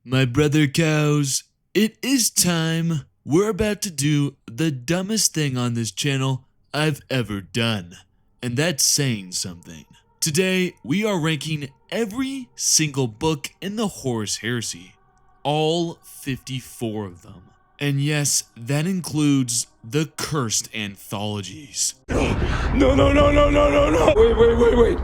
My brother cows, it is time. We're about to do the dumbest thing on this channel I've ever done. And that's saying something. Today, we are ranking every single book in the Horus Heresy. All 54 of them. And yes, that includes the cursed anthologies. No. Wait.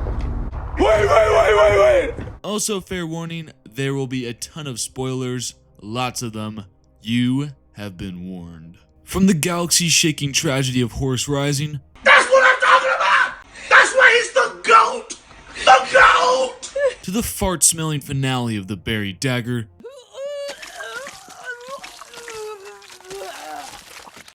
Also, fair warning, there will be a ton of spoilers, lots of them. You have been warned. From the galaxy-shaking tragedy of Horus Rising. That's what I'm talking about! That's why he's the GOAT! The GOAT! To the fart-smelling finale of the Buried Dagger.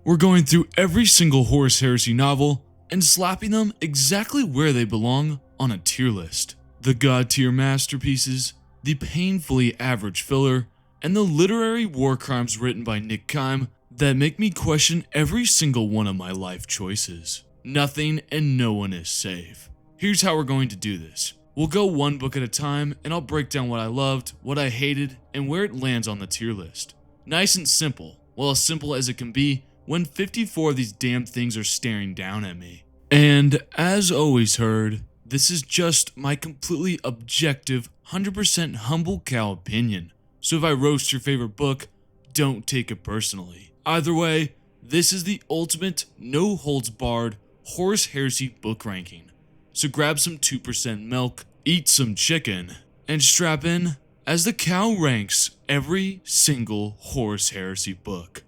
We're going through every single Horus Heresy novel and slapping them exactly where they belong on a tier list. The god-tier masterpieces, the painfully average filler, and the literary war crimes written by Nick Kime that make me question every single one of my life choices. Nothing and no one is safe. Here's how we're going to do this. We'll go one book at a time, and I'll break down what I loved, what I hated, and where it lands on the tier list. Nice and simple. Well, as simple as it can be when 54 of these damn things are staring down at me. And as always heard, this is just my completely objective, 100% humble cow opinion. So if I roast your favorite book, don't take it personally. Either way, this is the ultimate, no-holds-barred Horus Heresy book ranking. So grab some 2% milk, eat some chicken, and strap in as the cow ranks every single Horus Heresy book.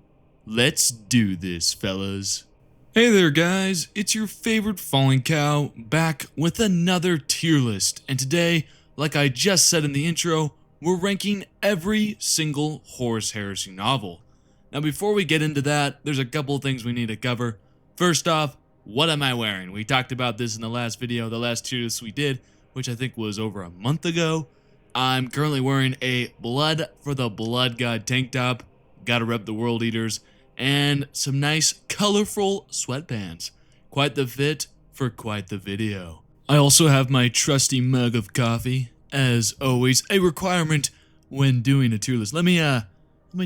Let's do this, fellas. Hey there, guys, it's your favorite falling cow back with another tier list, and today, like I just said in the intro, we're ranking every single Horus Heresy novel. Now before we get into that, there's a couple of things we need to cover. First off, what am I wearing? We talked about this in the last video, the last tier list we did, which I think was over a month ago. I'm currently wearing a Blood for the Blood God tank top, gotta rep the World Eaters, and some nice colorful sweatpants. Quite the fit for quite the video. I also have my trusty mug of coffee, as always, a requirement when doing a tier list. Let me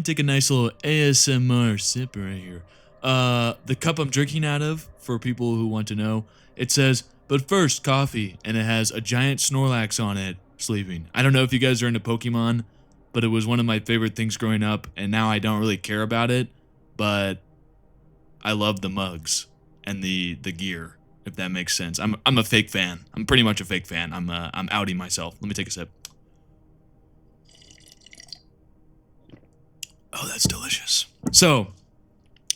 take a nice little ASMR sip right here. The cup I'm drinking out of, for people who want to know, it says, but first, coffee, and it has a giant Snorlax on it, sleeping. I don't know if you guys are into Pokemon, but it was one of my favorite things growing up, and now I don't really care about it. But I love the mugs and the gear, if that makes sense. I'm a fake fan. I'm pretty much a fake fan. I'm outing myself. Let me take a sip. Oh, that's delicious. So,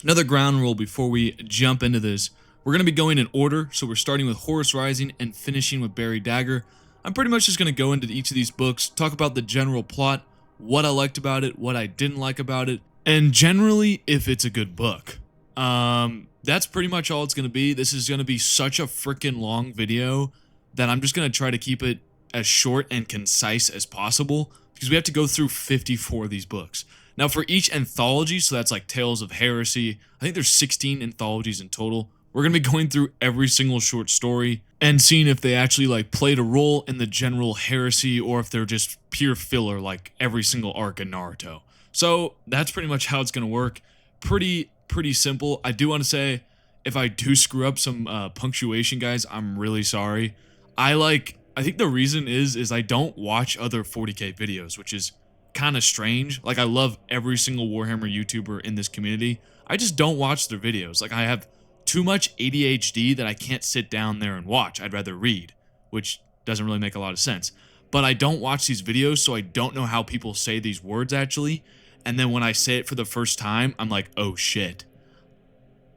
another ground rule before we jump into this. We're going to be going in order, so we're starting with Horus Rising and finishing with Buried Dagger. I'm pretty much just going to go into each of these books, talk about the general plot, what I liked about it, what I didn't like about it, and generally, if it's a good book. That's pretty much all it's going to be. This is going to be such a freaking long video that I'm just going to try to keep it as short and concise as possible because we have to go through 54 of these books. Now, for each anthology, so that's like Tales of Heresy, I think there's 16 anthologies in total. We're going to be going through every single short story and seeing if they actually like played a role in the general heresy or if they're just pure filler like every single arc in Naruto. So that's pretty much how it's going to work. Pretty simple. I do want to say, if I do screw up some punctuation, guys, I'm really sorry. I think the reason is I don't watch other 40k videos, which is kind of strange. Like, I love every single Warhammer YouTuber in this community. I just don't watch their videos. Like, I have too much ADHD that I can't sit down there and watch. I'd rather read, which doesn't really make a lot of sense. But I don't watch these videos, so I don't know how people say these words actually. And then when I say it for the first time, I'm like, oh shit.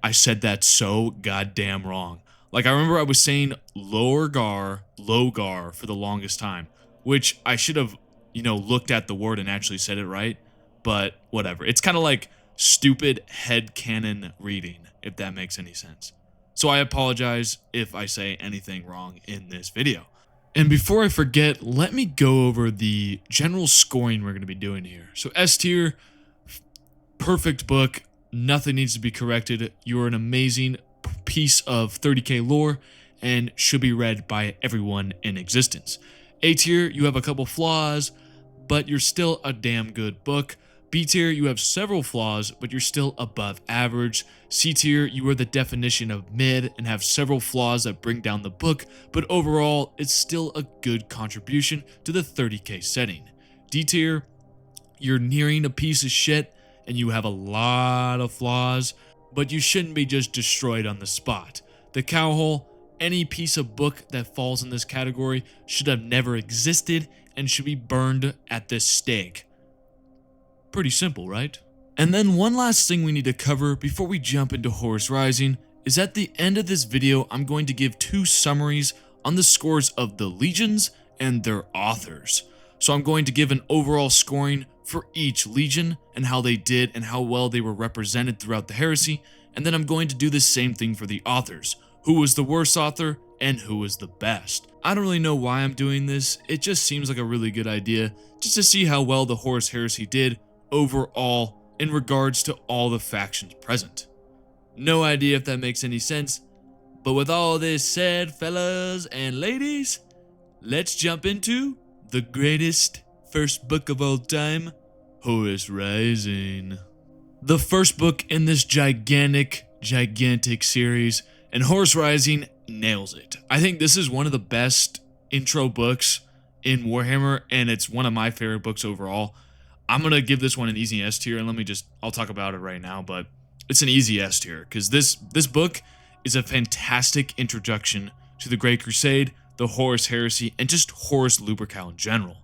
I said that so goddamn wrong. Like, I remember I was saying Logar for the longest time, which I should have, looked at the word and actually said it right. But whatever. It's kind of like stupid headcanon reading, if that makes any sense. So I apologize if I say anything wrong in this video. And before I forget, let me go over the general scoring we're going to be doing here. So S tier, perfect book, nothing needs to be corrected. You're an amazing piece of 30k lore and should be read by everyone in existence. A tier, you have a couple flaws, but you're still a damn good book. B tier, you have several flaws, but you're still above average. C tier, you are the definition of mid and have several flaws that bring down the book, but overall, it's still a good contribution to the 30k setting. D tier, you're nearing a piece of shit and you have a lot of flaws, but you shouldn't be just destroyed on the spot. The cowhole, any piece of book that falls in this category should have never existed and should be burned at this stake. Pretty simple, right? And then one last thing we need to cover before we jump into Horus Rising is at the end of this video, I'm going to give 2 summaries on the scores of the legions and their authors. So I'm going to give an overall scoring for each legion and how they did and how well they were represented throughout the heresy, and then I'm going to do the same thing for the authors. Who was the worst author and who was the best. I don't really know why I'm doing this, it just seems like a really good idea just to see how well the Horus Heresy did overall in regards to all the factions present. No idea if that makes any sense, but with all this said, fellas and ladies, let's jump into the greatest first book of all time, Horus Rising. The first book in this gigantic series, and Horus Rising nails it. I think this is one of the best intro books in Warhammer, and it's one of my favorite books overall. I'm going to give this one an easy S tier, and I'll talk about it right now, but it's an easy S tier, because this book is a fantastic introduction to the Great Crusade, the Horus Heresy, and just Horus Lupercal in general.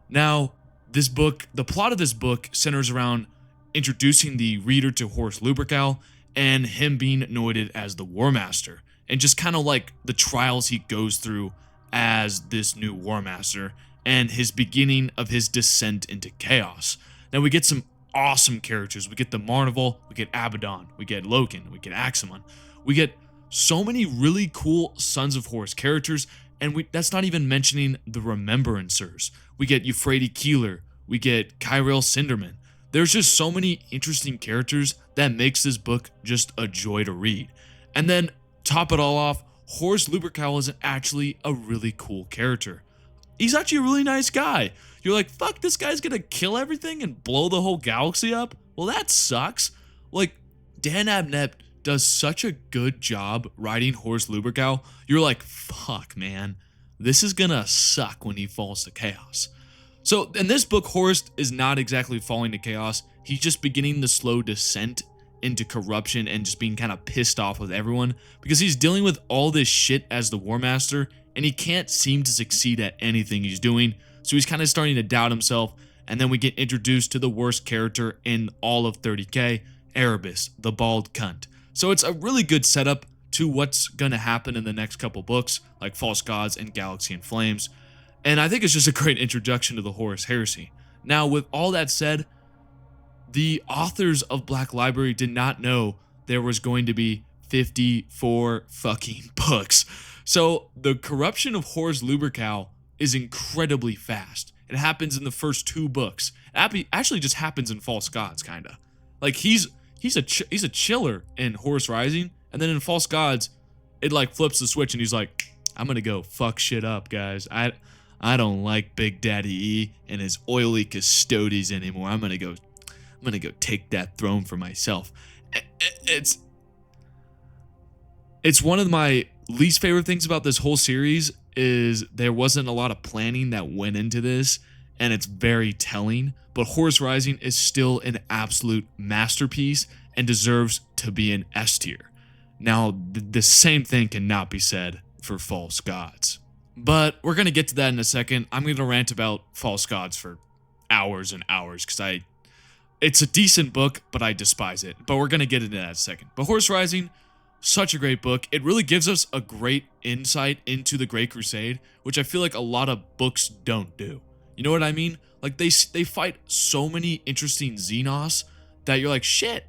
Now, this book, the plot of this book centers around introducing the reader to Horus Lupercal, and him being anointed as the War Master, and just kind of like the trials he goes through as this new War Master, and his beginning of his descent into chaos. Now we get some awesome characters. We get the Marnival, we get Abaddon, we get Loken, we get Aximon. We get so many really cool Sons of Horus characters, and that's not even mentioning the Remembrancers. We get Euphrates Keeler, we get Kyrell Cinderman. There's just so many interesting characters that makes this book just a joy to read. And then, top it all off, Horus Lupercal is actually a really cool character. He's actually a really nice guy. You're like, fuck, this guy's gonna kill everything and blow the whole galaxy up? Well, that sucks. Like, Dan Abnett does such a good job writing Horus Lupercal. You're like, fuck, man. This is gonna suck when he falls to chaos. So, in this book, Horus is not exactly falling to chaos. He's just beginning the slow descent into corruption and just being kind of pissed off with everyone because he's dealing with all this shit as the War Master, and he can't seem to succeed at anything he's doing, so he's kind of starting to doubt himself. And then we get introduced to the worst character in all of 30k, Erebus, the bald cunt. So it's a really good setup to what's gonna happen in the next couple books, like False Gods and Galaxy in Flames, and I think it's just a great introduction to the Horus Heresy. Now, with all that said, the authors of Black Library did not know there was going to be 54 fucking books. So the corruption of Horus Lupercal is incredibly fast. It happens in the first 2 books. It actually just happens in False Gods, kinda. Like he's a chiller in Horus Rising, and then in False Gods, it like flips the switch and he's like, I'm gonna go fuck shit up, guys. I don't like Big Daddy E and his oily custodies anymore. I'm gonna go take that throne for myself. It's one of my least favorite things about this whole series is there wasn't a lot of planning that went into this, and it's very telling, but Horus Rising is still an absolute masterpiece and deserves to be an S tier. Now, the same thing cannot be said for False Gods. But we're going to get to that in a second. I'm going to rant about False Gods for hours and hours because it's a decent book, but I despise it. But we're going to get into that in a second. But Horus Rising, such a great book. It really gives us a great insight into the Great Crusade, which I feel like a lot of books don't do. You know what I mean? Like they fight so many interesting Xenos that you're like, shit,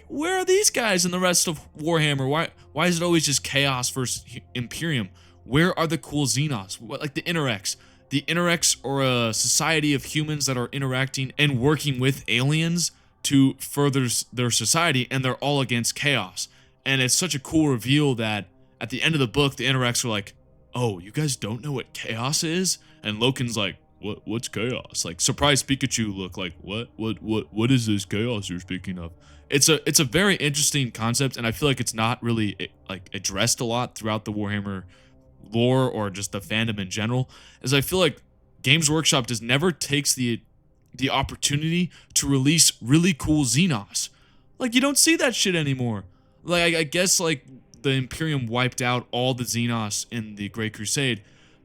where are these guys in the rest of Warhammer? Why is it always just Chaos versus Imperium? Where are the cool Xenos? Like the Interrex. The Interrex are a society of humans that are interacting and working with aliens to further their society, and they're all against Chaos. And it's such a cool reveal that at the end of the book, the Interrex are like, oh, you guys don't know what Chaos is? And Loken's like, what's chaos? Like surprise Pikachu look, like what is this chaos you're speaking of? It's a very interesting concept, and I feel like it's not really like addressed a lot throughout the Warhammer lore or just the fandom in general. As I feel like Games Workshop just never takes the opportunity to release really cool Xenos. Like you don't see that shit anymore. Like I guess like the Imperium wiped out all the Xenos in the Great Crusade,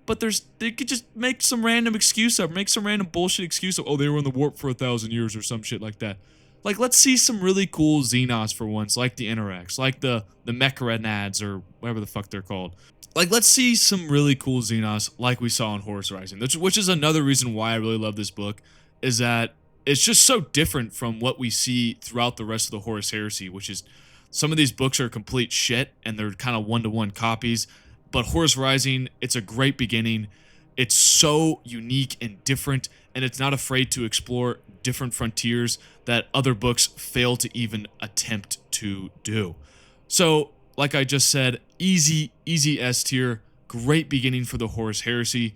but they could just make some random excuse up, make some random bullshit excuse of, oh, they were in the warp for 1,000 years or some shit like that. Like let's see some really cool Xenos for once, like the Interax, like the Mechanads or whatever the fuck they're called. Like let's see some really cool Xenos like we saw in Horus Rising, which is another reason why I really love this book, is that it's just so different from what we see throughout the rest of the Horus Heresy, which is some of these books are complete shit and they're kind of one-to-one copies. But Horus Rising, it's a great beginning. It's so unique and different, and it's not afraid to explore different frontiers that other books fail to even attempt to do. So, like I just said, easy S tier, great beginning for the Horus Heresy,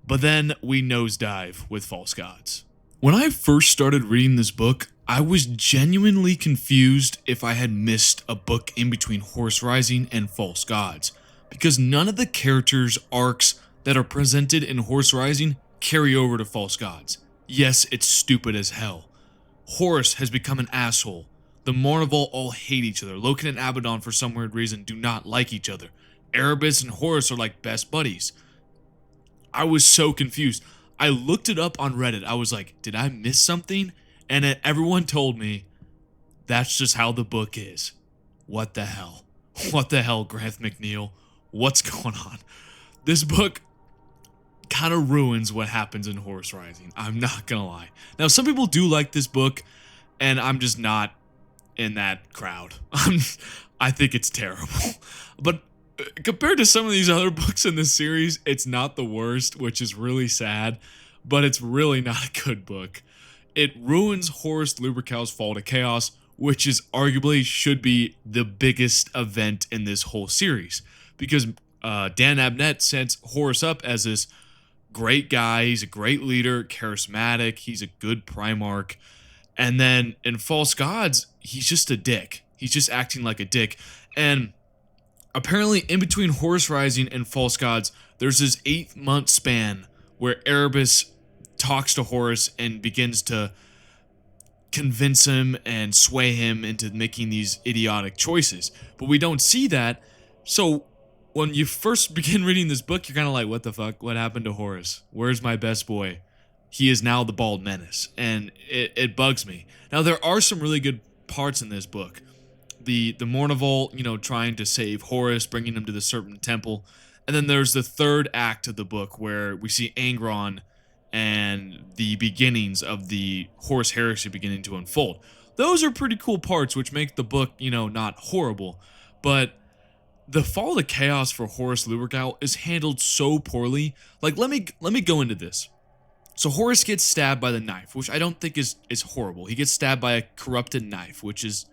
but then we nosedive with False Gods. When I first started reading this book, I was genuinely confused if I had missed a book in between Horus Rising and False Gods, because none of the characters' arcs that are presented in Horus Rising carry over to False Gods. Yes, it's stupid as hell. Horus has become an asshole. The Mournival all hate each other. Loken and Abaddon, for some weird reason, do not like each other. Erebus and Horus are like best buddies. I was so confused. I looked it up on Reddit. I was like, did I miss something? And everyone told me, that's just how the book is. What the hell? What the hell, Grant McNeil? What's going on? This book kind of ruins what happens in Horus Rising. I'm not gonna lie. Now, some people do like this book, and I'm just not in that crowd. I think it's terrible. But compared to some of these other books in this series, it's not the worst, which is really sad, but it's really not a good book. It ruins Horus Lupercal's fall to chaos, which is arguably should be the biggest event in this whole series, because Dan Abnett sets Horus up as this great guy, he's a great leader, charismatic, he's a good Primarch, and then in False Gods, he's just a dick. He's just acting like a dick, and apparently in between Horus Rising and False Gods, there's this 8-month span where Erebus talks to Horus and begins to convince him and sway him into making these idiotic choices. But we don't see that, so when you first begin reading this book, you're kind of like, what the fuck? What happened to Horus? Where's my best boy? He is now the Bald Menace, and it bugs me. Now, there are some really good parts in this book. The Mournival, trying to save Horus, bringing him to the Serpent Temple. And then there's the third act of the book where we see Angron and the beginnings of the Horus Heresy beginning to unfold. Those are pretty cool parts, which make the book, not horrible. But the fall to chaos for Horus Lupercal is handled so poorly. Like, let me go into this. So Horus gets stabbed by the knife, which I don't think is horrible. He gets stabbed by a corrupted knife, which is...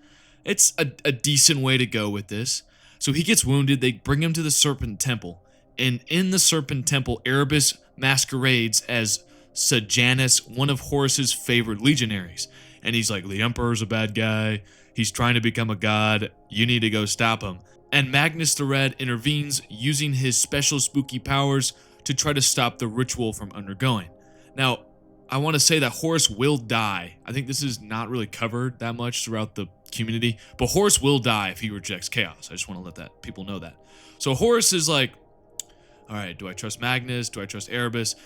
it's a decent way to go with this. So he gets wounded, they bring him to the Serpent Temple. And in the Serpent Temple, Erebus masquerades as Sejanus, one of Horus's favorite legionaries. And he's like, the Emperor's a bad guy, he's trying to become a god, you need to go stop him. And Magnus the Red intervenes using his special spooky powers to try to stop the ritual from undergoing. Now, I want to say that Horus will die. I think this is not really covered that much throughout the community, but Horus will die if he rejects chaos. I just want to let that people know that. So Horus is like, all right, do I trust Magnus? Do I trust Erebus?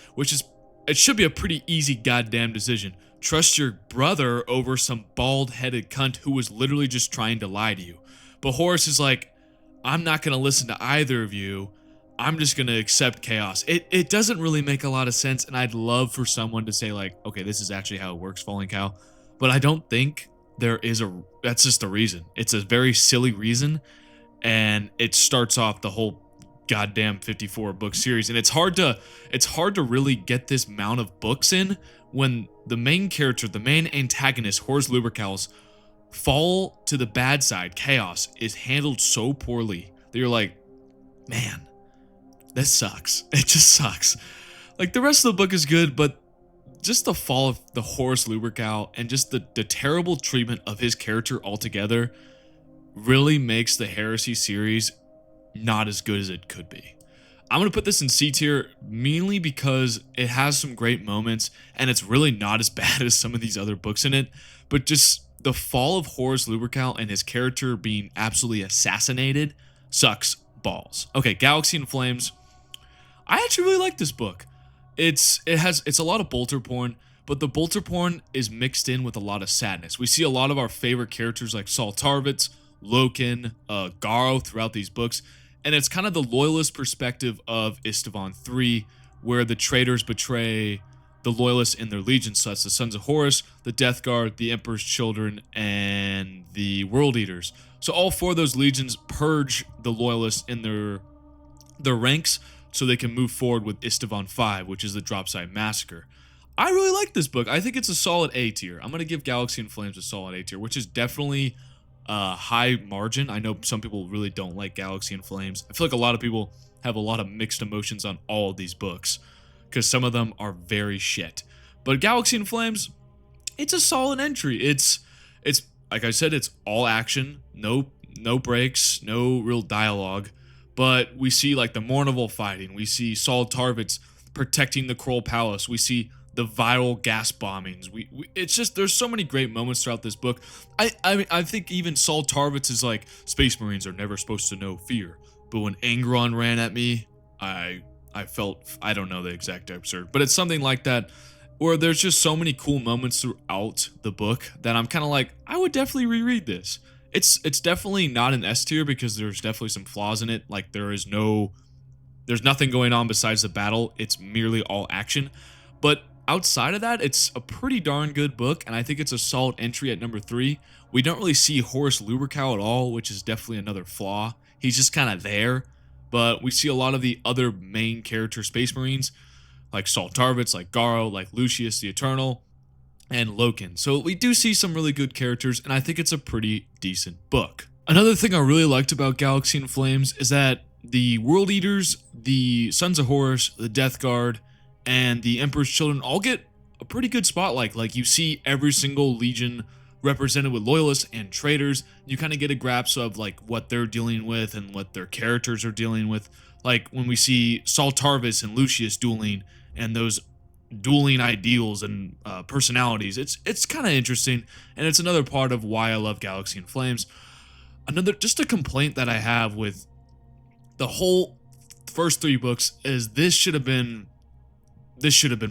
It should be a pretty easy goddamn decision. Trust your brother over some bald-headed cunt who was literally just trying to lie to you. But Horus is like, I'm not going to listen to either of you. I'm just going to accept chaos. It doesn't really make a lot of sense, and I'd love for someone to say, like, okay, this is actually how it works, Falling Cow. But I don't think that's just a reason. It's a very silly reason, and it starts off the whole goddamn 54 book series. And it's hard to really get this amount of books in when the main character, the main antagonist, Horus Lupercal's fall to the bad side, chaos, is handled so poorly that you're like, man, this sucks. It just sucks. Like, the rest of the book is good, but just the fall of the Horus Lupercal and just the terrible treatment of his character altogether really makes the Heresy series not as good as it could be. I'm going to put this in C tier mainly because it has some great moments and it's really not as bad as some of these other books in it, but just the fall of Horus Lupercal and his character being absolutely assassinated sucks balls. Okay, Galaxy in Flames. I actually really like this book. It's a lot of bolter porn, but the bolter porn is mixed in with a lot of sadness. We see a lot of our favorite characters like Saul Tarvitz, Loken, Garo throughout these books, and it's kind of the loyalist perspective of Istvan III, where the traitors betray the loyalists in their legions, so that's the Sons of Horus, the Death Guard, the Emperor's Children, and the World Eaters. So all four of those legions purge the loyalists in their ranks, so they can move forward with Istvan V, which is the Dropside Massacre. I really like this book. I think it's a solid A tier. I'm going to give Galaxy in Flames a solid A tier, which is definitely high margin. I know some people really don't like Galaxy in Flames. I feel like a lot of people have a lot of mixed emotions on all of these books, because some of them are very shit. But Galaxy in Flames, it's a solid entry. It's like I said, it's all action, no breaks, no real dialogue. But we see like the Mournival fighting. We see Saul Tarvitz protecting the Kroll Palace. We see the viral gas bombings. It's just, there's so many great moments throughout this book. I think even Saul Tarvitz is like, Space Marines are never supposed to know fear. But when Angron ran at me, I felt, I don't know the exact episode, but it's something like that, where there's just so many cool moments throughout the book that I'm kind of like, I would definitely reread this. It's definitely not an S tier because there's definitely some flaws in it. Like there's nothing going on besides the battle. It's merely all action. But outside of that, it's a pretty darn good book, and I think it's a solid entry at number 3. We don't really see Horus Lupercal at all, which is definitely another flaw. He's just kind of there, but we see a lot of the other main character Space Marines, like Saul Tarvitz, like Garo, like Lucius the Eternal, and Loken. So we do see some really good characters, and I think it's a pretty decent book. Another thing I really liked about Galaxy in Flames is that the World Eaters, the Sons of Horus, the Death Guard, and the Emperor's Children all get a pretty good spotlight. Like you see every single legion represented with loyalists and traitors. You kind of get a grasp of like what they're dealing with and what their characters are dealing with. Like when we see Saul Tarvitz and Lucius dueling, and those dueling ideals and personalities, it's kind of interesting, and it's another part of why I love Galaxy in Flames. Just a complaint that I have with the whole first 3 books is this should have been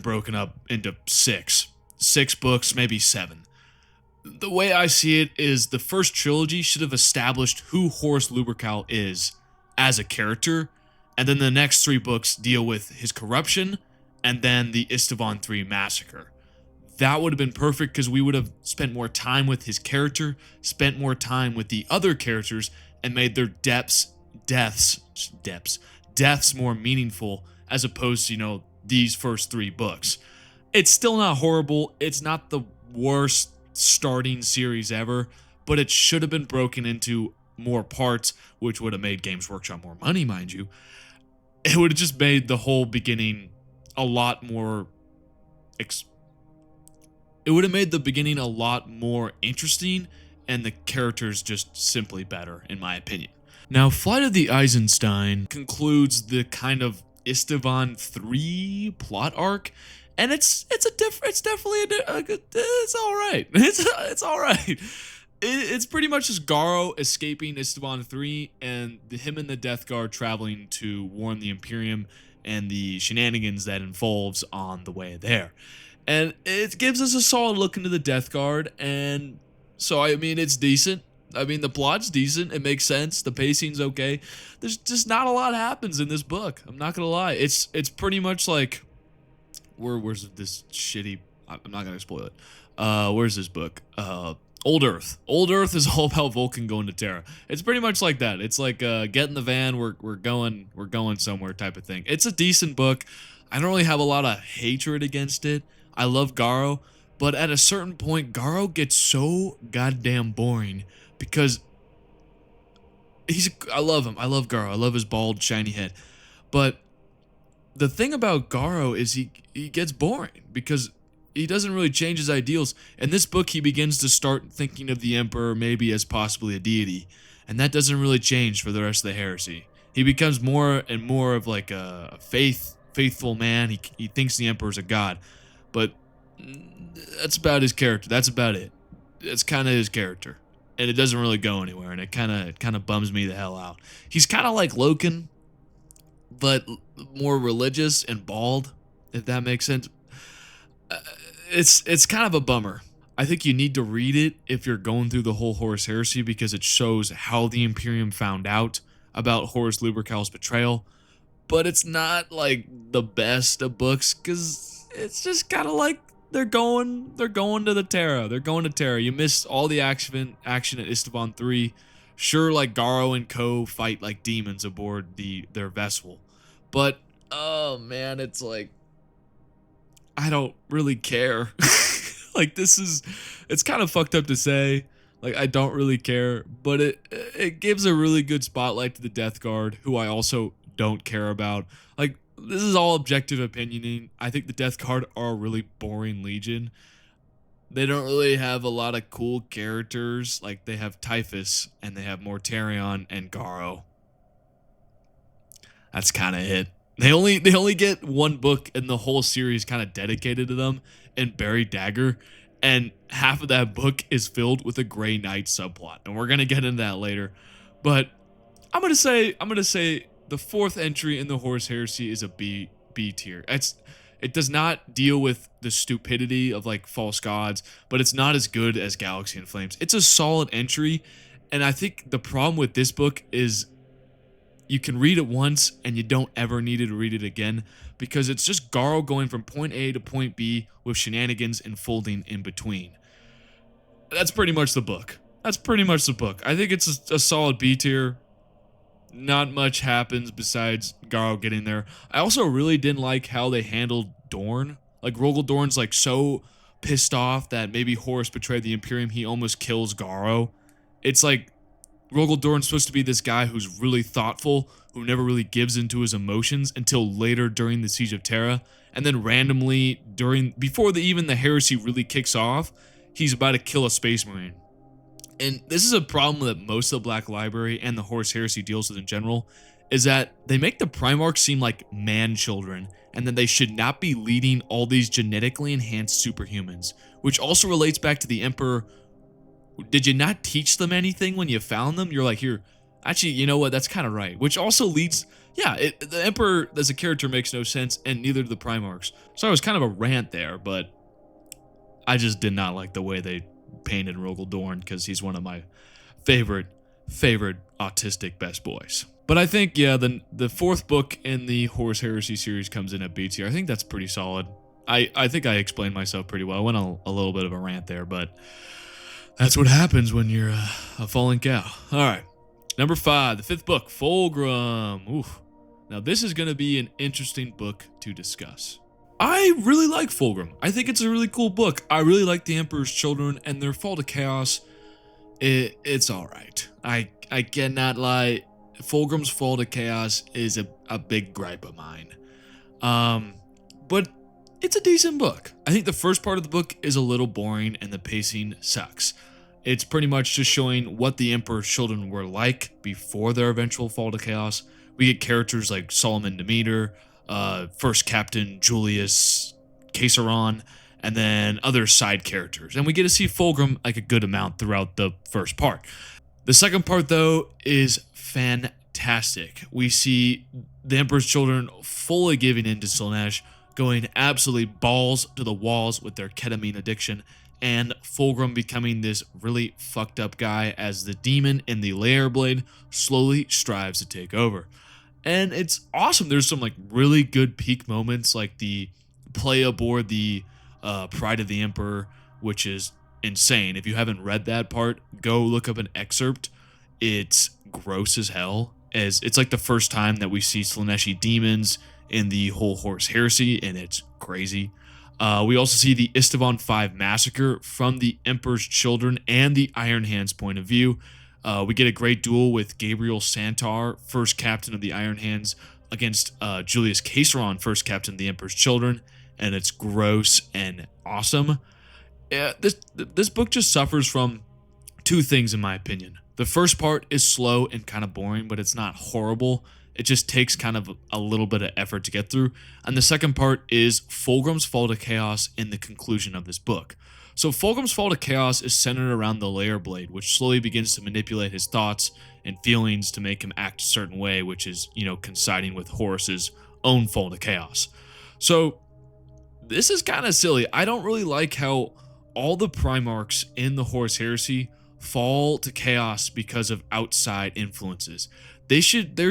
broken up into 6 books, maybe 7. The way I see it is the first trilogy should have established who Horus Lupercal is as a character, and then the next 3 books deal with his corruption and then the Istvan III massacre. That would have been perfect because we would have spent more time with his character, spent more time with the other characters, and made their deaths more meaningful, as opposed to, these first 3 books. It's still not horrible. It's not the worst starting series ever, but it should have been broken into more parts, which would have made Games Workshop more money, mind you. It would have just made the whole beginning a lot more interesting, and the characters just simply better, in my opinion. Now, Flight of the Eisenstein concludes the kind of Istvan III plot arc, and it's definitely it's all right. It's all right. It's pretty much just Garo escaping Istvan III and him and the Death Guard traveling to warn the Imperium and the shenanigans that involves on the way there. And it gives us a solid look into the Death Guard, and so, I mean, it's decent. I mean, the plot's decent. It makes sense. The pacing's okay. There's just not a lot happens in this book. I'm not gonna lie. It's pretty much like, where's this shitty? I'm not gonna spoil it. Where's this book? Old Earth. Old Earth is all about Vulkan going to Terra. It's pretty much like that. It's like get in the van. We're going somewhere type of thing. It's a decent book. I don't really have a lot of hatred against it. I love Garo, but at a certain point, Garo gets so goddamn boring. Because I love him. I love Garo. I love his bald, shiny head. But the thing about Garo is he gets boring because he doesn't really change his ideals. In this book, he begins to start thinking of the Emperor maybe as possibly a deity, and that doesn't really change for the rest of the heresy. He becomes more and more of like a faithful man. He thinks the Emperor's a god, but that's about his character. That's about it. That's kind of his character, and it doesn't really go anywhere, and it kind of bums me the hell out. He's kind of like Loken, but more religious and bald, if that makes sense. It's kind of a bummer. I think you need to read it if you're going through the whole Horus Heresy because it shows how the Imperium found out about Horus Lupercal's betrayal, but it's not like the best of books because it's just kind of like they're going to the Terra. They're going to Terra. You missed all the action at Istvan 3. Sure, like Garo and Co fight like demons aboard their vessel, but oh man, it's like I don't really care. Like it's kind of fucked up to say. Like I don't really care, but it gives a really good spotlight to the Death Guard, who I also don't care about. Like this is all objective opinioning. I think the Death Guard are a really boring legion. They don't really have a lot of cool characters. Like they have Typhus and they have Mortarion and Garo. That's kind of it. They only get one book in the whole series kind of dedicated to them in Buried Dagger, and half of that book is filled with a Grey Knight subplot, and we're gonna get into that later. But I'm gonna say the fourth entry in the Horus Heresy is a B tier. It does not deal with the stupidity of like false gods, but it's not as good as Galaxy in Flames. It's a solid entry, and I think the problem with this book is you can read it once and you don't ever need to read it again because it's just Garo going from point A to point B with shenanigans unfolding in between. That's pretty much the book. I think it's a solid B tier. Not much happens besides Garo getting there. I also really didn't like how they handled Dorn. Like Rogel Dorn's like so pissed off that maybe Horus betrayed the Imperium, he almost kills Garo. It's like Rogel Dorn's supposed to be this guy who's really thoughtful, who never really gives into his emotions until later during the Siege of Terra, and then randomly before even the heresy really kicks off, he's about to kill a Space Marine. And this is a problem that most of the Black Library and the Horus Heresy deals with in general, is that they make the Primarchs seem like man-children, and that they should not be leading all these genetically enhanced superhumans, which also relates back to the Emperor. Did you not teach them anything when you found them? You're like, here, actually, you know what? That's kind of right. Which also leads, the Emperor as a character makes no sense, and neither do the Primarchs. So it was kind of a rant there, but I just did not like the way they painted Rogel Dorn because he's one of my favorite autistic best boys. But I think, the fourth book in the Horus Heresy series comes in at B tier. I think that's pretty solid. I think I explained myself pretty well. I went a little bit of a rant there, but that's what happens when you're a fallen cow. All right. Number 5, the fifth book, Fulgrim. Oof. Now, this is going to be an interesting book to discuss. I really like Fulgrim. I think it's a really cool book. I really like the Emperor's Children and their Fall to Chaos. It's all right. I cannot lie. Fulgrim's Fall to Chaos is a big gripe of mine. But it's a decent book. I think the first part of the book is a little boring and the pacing sucks. It's pretty much just showing what the Emperor's Children were like before their eventual fall to chaos. We get characters like Solomon Demeter, First Captain Julius Caesarion, and then other side characters. And we get to see Fulgrim like a good amount throughout the first part. The second part, though, is fantastic. We see the Emperor's Children fully giving in to Slaanesh, going absolutely balls to the walls with their ketamine addiction, and Fulgrim becoming this really fucked up guy as the demon in the Layer Blade slowly strives to take over. And it's awesome. There's some like really good peak moments, like the play aboard the Pride of the Emperor, which is insane. If you haven't read that part, go look up an excerpt. It's gross as hell, as it's like the first time that we see Slaaneshi demons in the whole Horus Heresy, and it's crazy. We also see the Istvan 5 massacre from the Emperor's Children and the Iron Hands point of view. We get a great duel with Gabriel Santar, first captain of the Iron Hands, against Julius Caesar, first captain of the Emperor's Children, and it's gross and awesome. Yeah, this book just suffers from two things in my opinion. The first part is slow and kind of boring, but it's not horrible. It just takes kind of a little bit of effort to get through. And the second part is Fulgrim's fall to chaos in the conclusion of this book. So Fulgrim's fall to chaos is centered around the Layer Blade, which slowly begins to manipulate his thoughts and feelings to make him act a certain way, which is, coinciding with Horus's own fall to chaos. So this is kind of silly. I don't really like how all the Primarchs in the Horus Heresy fall to chaos because of outside influences. There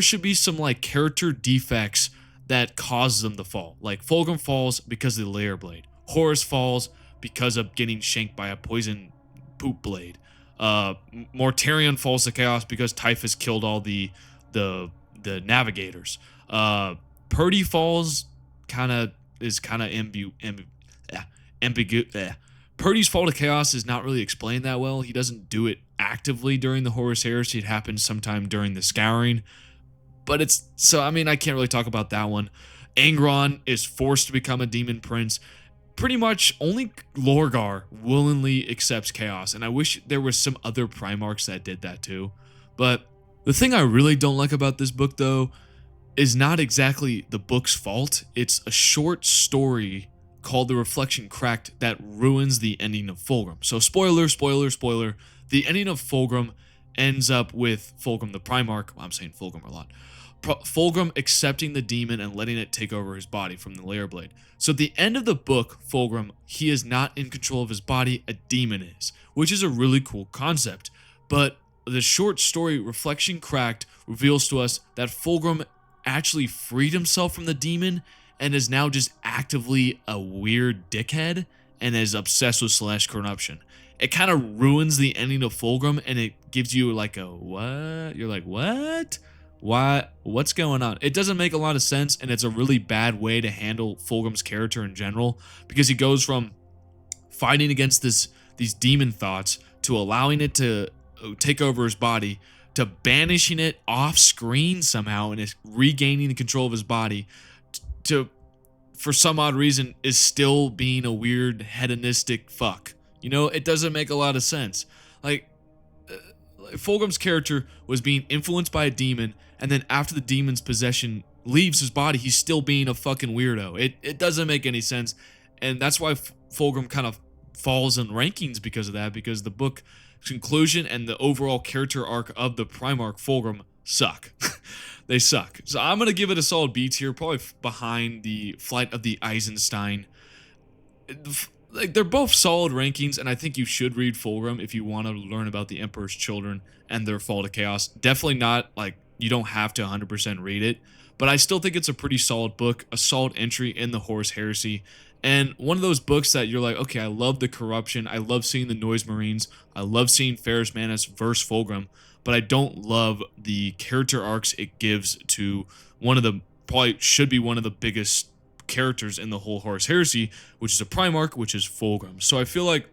should be some like character defects that causes them to fall. Like Fulgrim falls because of the Layer Blade. Horus falls because of getting shanked by a poison poop blade. Mortarion falls to chaos because Typhus killed all the navigators. Purdy falls ambiguous. Purdy's fall to chaos is not really explained that well. He doesn't do it actively during the Horus Heresy. It happens sometime during the Scouring. But I can't really talk about that one. Angron is forced to become a demon prince. Pretty much only Lorgar willingly accepts chaos, and I wish there was some other Primarchs that did that too. But the thing I really don't like about this book, though, is not exactly the book's fault. It's a short story called The Reflection Cracked that ruins the ending of Fulgrim. So spoiler, the ending of Fulgrim ends up with Fulgrim the Primarch, I'm saying Fulgrim a lot, Fulgrim accepting the demon and letting it take over his body from the Layer Blade. So at the end of the book, Fulgrim, he is not in control of his body, a demon is, which is a really cool concept. But the short story Reflection Cracked reveals to us that Fulgrim actually freed himself from the demon and is now just actively a weird dickhead and is obsessed with Celestial corruption. It kind of ruins the ending of Fulgrim, and it gives you like a what? You're like, what? Why? What's going on? It doesn't make a lot of sense, and it's a really bad way to handle Fulgrim's character in general, because he goes from fighting against these demon thoughts to allowing it to take over his body to banishing it off screen somehow and is regaining the control of his body to, for some odd reason, is still being a weird hedonistic fuck. It doesn't make a lot of sense. Like, Fulgrim's character was being influenced by a demon, and then after the demon's possession leaves his body, he's still being a fucking weirdo. It doesn't make any sense, and that's why Fulgrim kind of falls in rankings because of that, because the book conclusion and the overall character arc of the Primarch Fulgrim suck. They suck. So I'm going to give it a solid B tier, probably behind the Flight of the Eisenstein. They're both solid rankings, and I think you should read Fulgrim if you want to learn about the Emperor's Children and their fall to chaos. Definitely not, you don't have to 100% read it, but I still think it's a pretty solid book, a solid entry in the Horus Heresy, and one of those books that you're like, okay, I love the corruption, I love seeing the Noise Marines, I love seeing Ferrus Manus versus Fulgrim, but I don't love the character arcs it gives to probably should be one of the biggest characters in the whole Horus Heresy, which is a Primarch, which is Fulgrim. So I feel like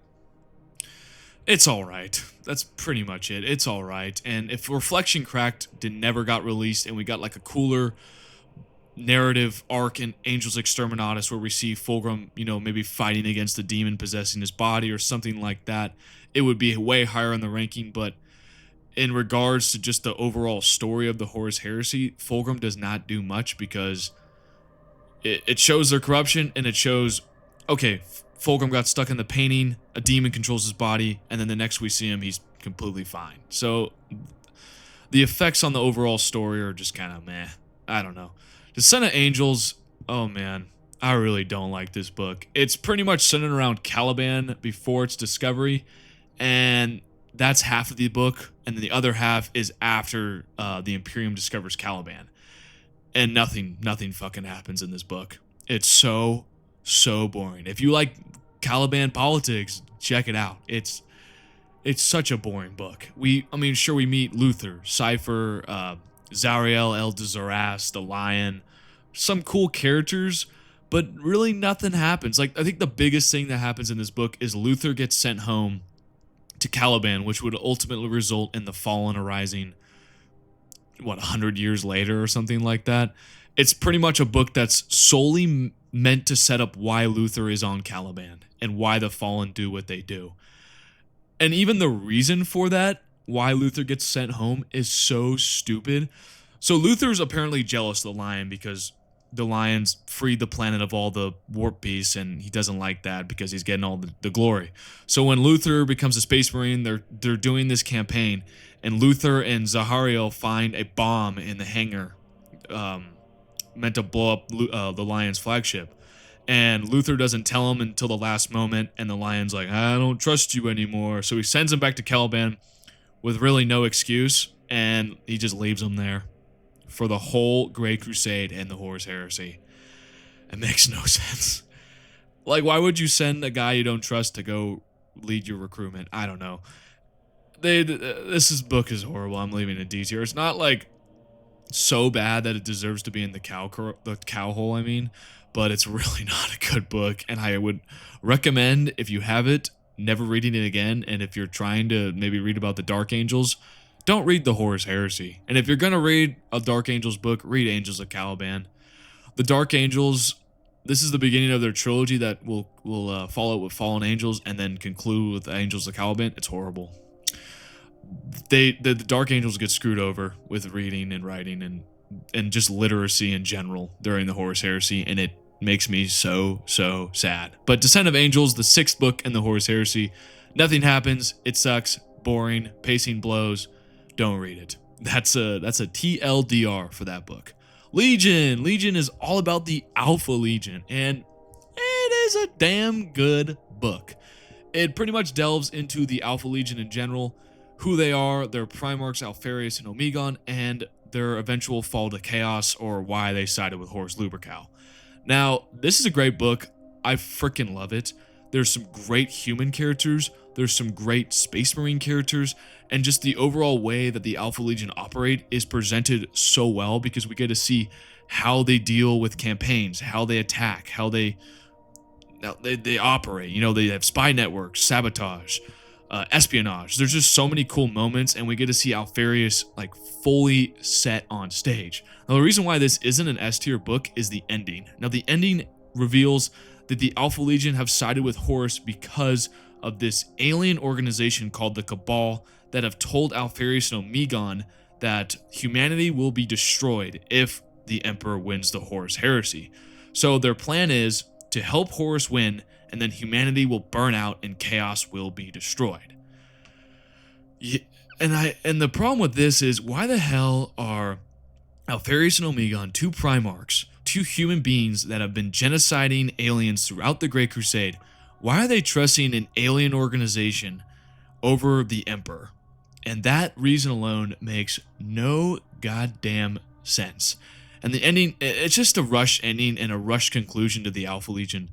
it's alright. That's pretty much it. It's alright. And if Reflection Cracked never got released and we got like a cooler narrative arc in Angels Exterminatus where we see Fulgrim, maybe fighting against the demon possessing his body or something like that, it would be way higher in the ranking. But in regards to just the overall story of the Horus Heresy, Fulgrim does not do much because it shows their corruption, and it shows, okay, Fulgrim got stuck in the painting, a demon controls his body, and then the next we see him, he's completely fine. So the effects on the overall story are just kind of meh. I don't know. Descent of Angels, oh man, I really don't like this book. It's pretty much centered around Caliban before its discovery, and that's half of the book, and then the other half is after the Imperium discovers Caliban. And nothing fucking happens in this book. It's so boring. If you like Caliban politics, check it out. It's such a boring book. Sure, we meet Luther, Cypher, Zariel, El Dezaras, the Lion, some cool characters, but really nothing happens. I think the biggest thing that happens in this book is Luther gets sent home to Caliban, which would ultimately result in the Fallen arising 100 years later or something like that. It's pretty much a book that's solely meant to set up why Luther is on Caliban and why the Fallen do what they do. And even the reason for that, why Luther gets sent home, is so stupid. So Luther's apparently jealous of the Lion because the Lions freed the planet of all the warp beasts, and he doesn't like that because he's getting all the glory. So when Luther becomes a Space Marine, they're doing this campaign, and Luther and Zahariel find a bomb in the hangar, meant to blow up the Lion's flagship. And Luther doesn't tell him until the last moment, and the Lion's like, I don't trust you anymore. So he sends him back to Caliban with really no excuse, and he just leaves him there for the whole Great Crusade and the Horus Heresy. It makes no sense. Like, why would you send a guy you don't trust to go lead your recruitment? I don't know. This book is horrible. I'm leaving it D tier. It's not like so bad that it deserves to be in the cow hole, I mean, but it's really not a good book, and I would recommend, if you have it, never reading it again. And if you're trying to maybe read about the Dark Angels, don't read the Horus Heresy. And if you're gonna read a Dark Angels book, read Angels of Caliban. The Dark Angels, this is the beginning of their trilogy that will follow with Fallen Angels and then conclude with Angels of Caliban. It's horrible. The Dark Angels get screwed over with reading and writing and just literacy in general during the Horus Heresy, and it makes me so sad. But Descent of Angels, the 6th book in the Horus Heresy, nothing happens. It sucks. Boring. Pacing blows. Don't read it. That's a TLDR for that book. Legion. Legion is all about the Alpha Legion, and it is a damn good book. It pretty much delves into the Alpha Legion in general, who they are, their Primarchs Alpharius and Omegon, and their eventual fall to chaos, or why they sided with Horus Lupercal. Now, this is a great book. I freaking love it. There's some great human characters, there's some great Space Marine characters, and just the overall way that the Alpha Legion operate is presented so well because we get to see how they deal with campaigns, how they attack, how they operate. You know, they have spy networks, sabotage, espionage. There's just so many cool moments, and we get to see Alpharius like fully set on stage. Now, the reason why this isn't an S tier book is the ending. Now, the ending reveals that the Alpha Legion have sided with Horus because of this alien organization called the Cabal that have told Alpharius and Omegon that humanity will be destroyed if the Emperor wins the Horus Heresy. So their plan is to help Horus win, and then humanity will burn out and chaos will be destroyed. And the problem with this is, why the hell are Alpharius and Omegon, 2 Primarchs, 2 human beings that have been genociding aliens throughout the Great Crusade, why are they trusting an alien organization over the Emperor? And that reason alone makes no goddamn sense. And the ending, it's just a rush ending and a rush conclusion to the Alpha Legion.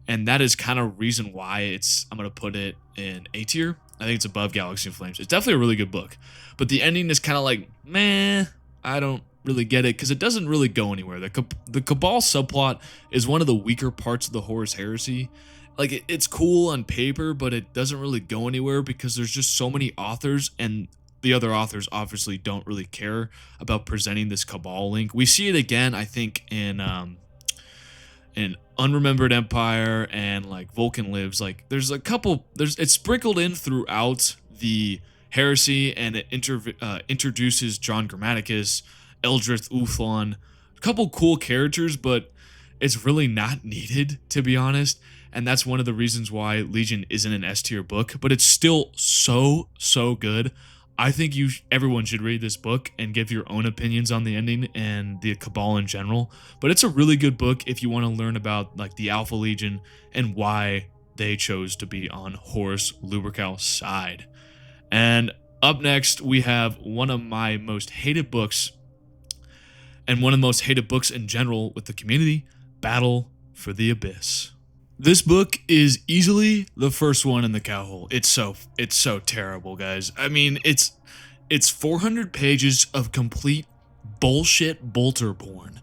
And that is kind of reason why I'm going to put it in A tier. I think it's above Galaxy of Flames. It's definitely a really good book. But the ending is kind of like, meh, I don't really get it, because it doesn't really go anywhere. The Cabal subplot is one of the weaker parts of the Horus Heresy. Like, it's cool on paper, but it doesn't really go anywhere because there's just so many authors, and the other authors obviously don't really care about presenting this Cabal link. We see it again, I think, in Unremembered Empire and like Vulkan Lives. Like, there's a couple, it's sprinkled in throughout the Heresy, and it introduces John Grammaticus, Eldrith Uthlon, a couple cool characters, but it's really not needed, to be honest. And that's one of the reasons why Legion isn't an S tier book, but it's still so good. I think everyone should read this book and give your own opinions on the ending and the Cabal in general. But it's a really good book if you want to learn about like the Alpha Legion and why they chose to be on Horus Lupercal's side. And up next, we have one of my most hated books, and one of the most hated books in general with the community, Battle for the Abyss. This book is easily the first one in the cow hole. It's so terrible, guys. I mean, it's 400 pages of complete bullshit bolter porn.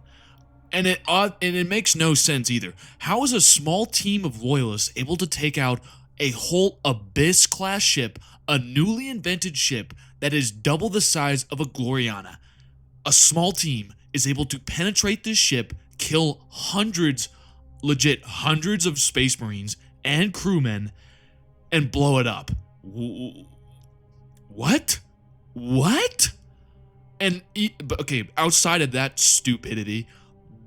And it makes no sense either. How is a small team of loyalists able to take out a whole Abyss class ship, a newly invented ship that is double the size of a Gloriana? A small team is able to penetrate this ship, kill hundreds, legit hundreds of Space Marines and crewmen, and blow it up. What? What? And, okay, outside of that stupidity,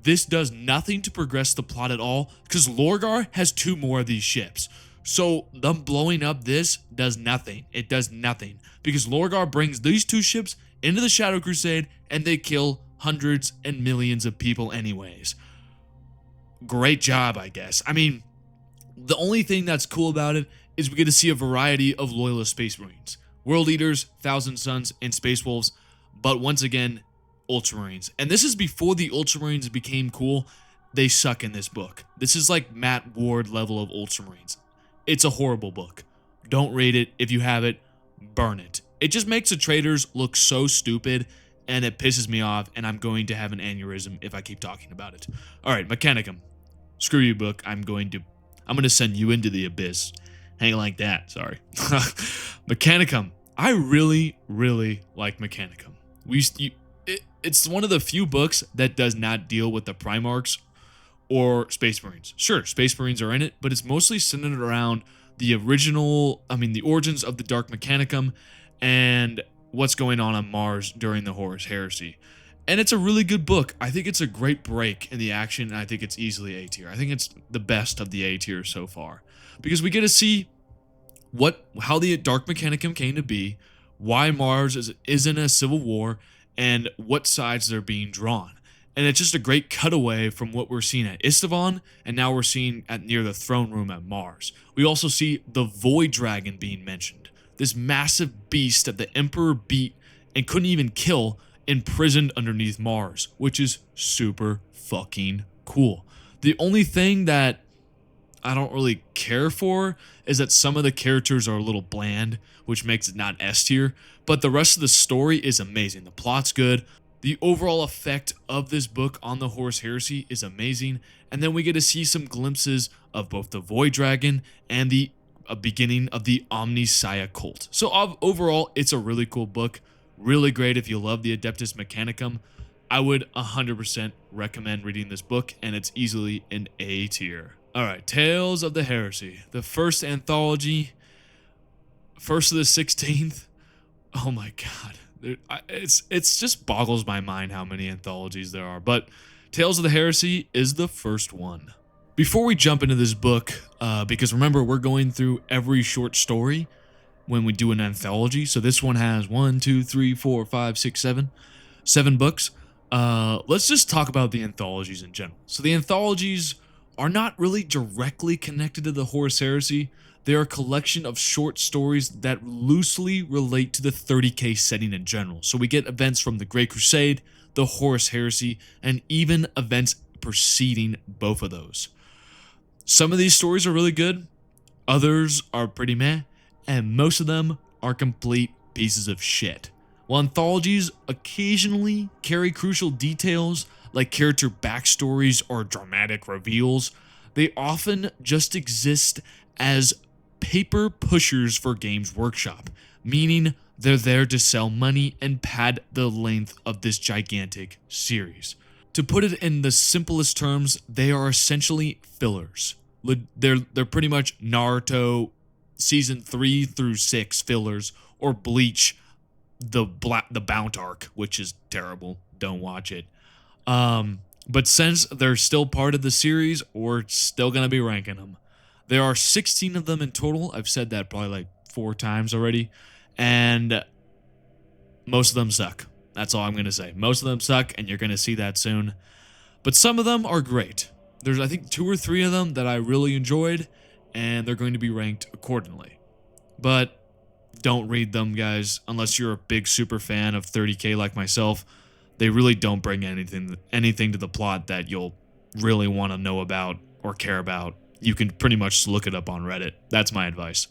this does nothing to progress the plot at all, because Lorgar has 2 more of these ships. So them blowing up this does nothing. It does nothing. Because Lorgar brings these 2 ships into the Shadow Crusade, and they kill hundreds and millions of people anyways. Great job, I guess. I mean, the only thing that's cool about it is we get to see a variety of loyalist Space Marines. World Eaters, Thousand Suns, and Space Wolves. But once again, Ultramarines. And this is before the Ultramarines became cool. They suck in this book. This is like Matt Ward level of Ultramarines. It's a horrible book. Don't read it. If you have it, burn it. It just makes the traders look so stupid, and it pisses me off, and I'm going to have an aneurysm if I keep talking about it. Alright, Mechanicum. Screw you, book. I'm going to send you into the abyss. Hang like that, sorry. Mechanicum. I really, really like Mechanicum. It's one of the few books that does not deal with the Primarchs or Space Marines. Sure, Space Marines are in it, but it's mostly centered around the origins of the Dark Mechanicum and what's going on Mars during the Horus Heresy. And it's a really good book. I think it's a great break in the action, and I think it's easily A tier. I think it's the best of the A tier so far, because we get to see how the Dark Mechanicum came to be, why Mars is in a civil war, and what sides they're being drawn. And it's just a great cutaway from what we're seeing at Istvan, and now we're seeing near the throne room at Mars. We also see the Void Dragon being mentioned. This massive beast that the Emperor beat and couldn't even kill, imprisoned underneath Mars, which is super fucking cool. The only thing that I don't really care for is that some of the characters are a little bland, which makes it not S tier, but the rest of the story is amazing. The plot's good. The overall effect of this book on the Horus Heresy is amazing, and then we get to see some glimpses of both the Void Dragon and the beginning of the Omnissiah cult. So overall, it's a really cool book. Really great if you love the Adeptus Mechanicum. I would 100% recommend reading this book, and it's easily an A tier. Alright, Tales of the Heresy. The first anthology, first of the 16th. Oh my god. It's just boggles my mind how many anthologies there are. But Tales of the Heresy is the first one. Before we jump into this book, because remember, we're going through every short story when we do an anthology. So this one has 1, 2, 3, 4, 5, 6, 7 books. Let's just talk about the anthologies in general. So the anthologies are not really directly connected to the Horus Heresy. They are a collection of short stories that loosely relate to the 30k setting in general. So we get events from the Great Crusade, the Horus Heresy, and even events preceding both of those. Some of these stories are really good, others are pretty meh, and most of them are complete pieces of shit. While anthologies occasionally carry crucial details like character backstories or dramatic reveals, they often just exist as paper pushers for Games Workshop, meaning they're there to sell money and pad the length of this gigantic series. To put it in the simplest terms, they are essentially fillers. They're pretty much Naruto season 3 through 6 fillers, or Bleach the Bount arc, which is terrible. Don't watch it. But since they're still part of the series, we're still gonna be ranking them. There are 16 of them in total. I've said that probably like 4 times already, and most of them suck. That's all I'm gonna say. Most of them suck, and you're gonna see that soon. But some of them are great. There's, I think, 2 or 3 of them that I really enjoyed, and they're going to be ranked accordingly. But don't read them, guys, unless you're a big super fan of 30k like myself. They really don't bring anything to the plot that you'll really want to know about or care about. You can pretty much look it up on Reddit. That's my advice.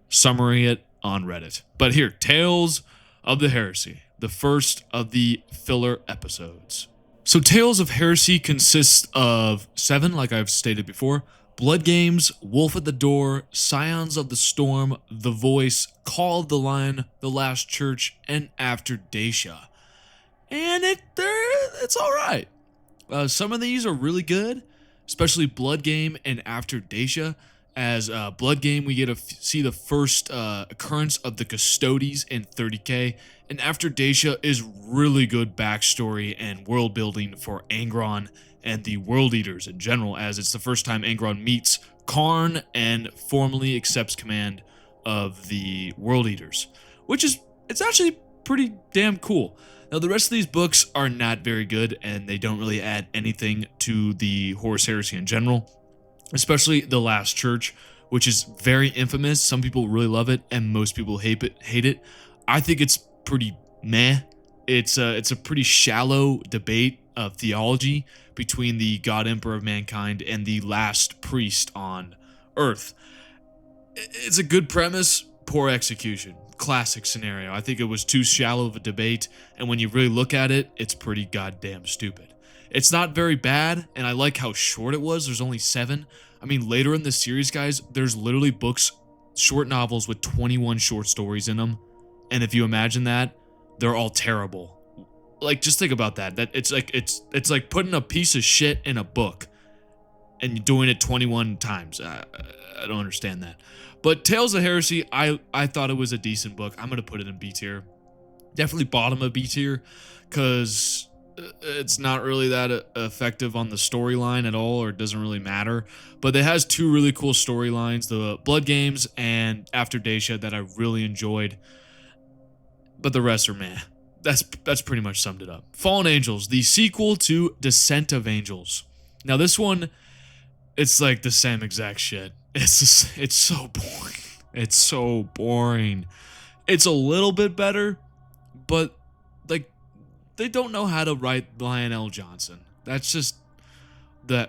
Summary it on Reddit. But here, Tales of the Heresy, the first of the filler episodes. So Tales of Heresy consists of 7, like I've stated before: Blood Games, Wolf at the Door, Scions of the Storm, The Voice, Call of the Lion, The Last Church, and After Dacia. and it's all right. Some of these are really good, especially Blood Game and After Dacia. As Blood Game, we get to see the first occurrence of the Custodes in 30k, and After Dacia is really good backstory and world building for Angron and the World Eaters in general, as it's the first time Angron meets Karn and formally accepts command of the World Eaters, which is, it's actually pretty damn cool. Now, the rest of these books are not very good, and they don't really add anything to the Horus Heresy in general, especially The Last Church, which is very infamous. Some people really love it, and most people hate it. I think it's pretty meh. It's a pretty shallow debate of theology between the God Emperor of Mankind and the last priest on Earth. It's a good premise, poor execution. Classic scenario. I think it was too shallow of a debate, and when you really look at it, it's pretty goddamn stupid. It's not very bad, and I like how short it was. There's only 7. I mean, later in the series, guys, there's literally books, short novels with 21 short stories in them, and if you imagine that, they're all terrible. Like, just think about that. That it's like putting a piece of shit in a book and you're doing it 21 times. I don't understand that. But Tales of Heresy, I thought it was a decent book. I'm going to put it in B tier. Definitely bottom of B tier, because it's not really that effective on the storyline at all, or it doesn't really matter. But it has 2 really cool storylines, the Blood Games and After Dacia, that I really enjoyed. But the rest are meh. That's pretty much summed it up. Fallen Angels, the sequel to Descent of Angels. Now this one, it's like the same exact shit. It's so boring. It's so boring. It's a little bit better, but like, they don't know how to write Lionel Johnson. That's just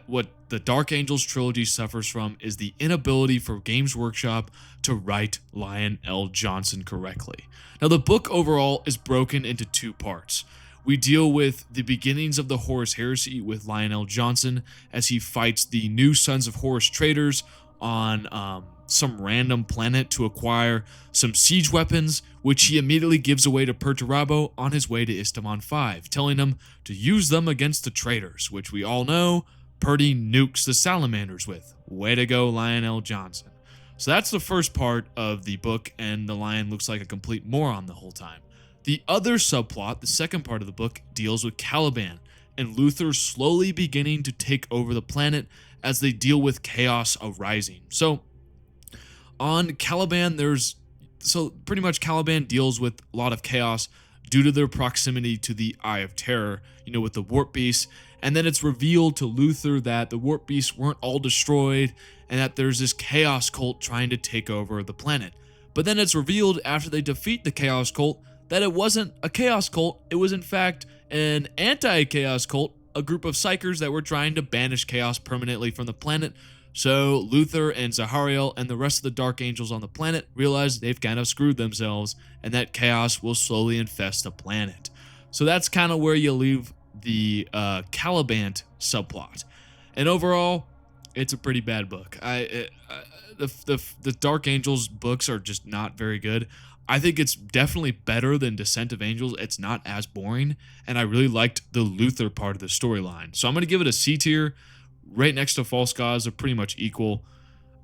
what the Dark Angels trilogy suffers from, is the inability for Games Workshop to write Lionel Johnson correctly. Now, the book overall is broken into 2 parts. We deal with the beginnings of the Horus Heresy with Lionel Johnson as he fights the new Sons of Horus traitors on some random planet to acquire some siege weapons, which he immediately gives away to Perturabo on his way to Istamon 5, telling him to use them against the traitors, which we all know Purdy nukes the salamanders with. Way to go, Lionel Johnson. So that's the first part of the book, and the Lion looks like a complete moron the whole time. The other subplot, the second part of the book, deals with Caliban and Luther slowly beginning to take over the planet as they deal with chaos arising. So on Caliban, pretty much Caliban deals with a lot of chaos due to their proximity to the Eye of Terror, with the Warp Beasts. And then it's revealed to Luther that the Warp Beasts weren't all destroyed and that there's this Chaos Cult trying to take over the planet. But then it's revealed after they defeat the Chaos Cult that it wasn't a Chaos Cult, it was in fact an anti-Chaos Cult, a group of psychers that were trying to banish chaos permanently from the planet. So Luther and Zahariel and the rest of the Dark Angels on the planet realize they've kind of screwed themselves and that chaos will slowly infest the planet. So that's kind of where you leave the Caliban subplot. And overall, it's a pretty bad book. The Dark Angels books are just not very good. I think it's definitely better than Descent of Angels. It's not as boring, and I really liked the Luther part of the storyline. So I'm going to give it a C tier. Right next to False Gods, they're pretty much equal.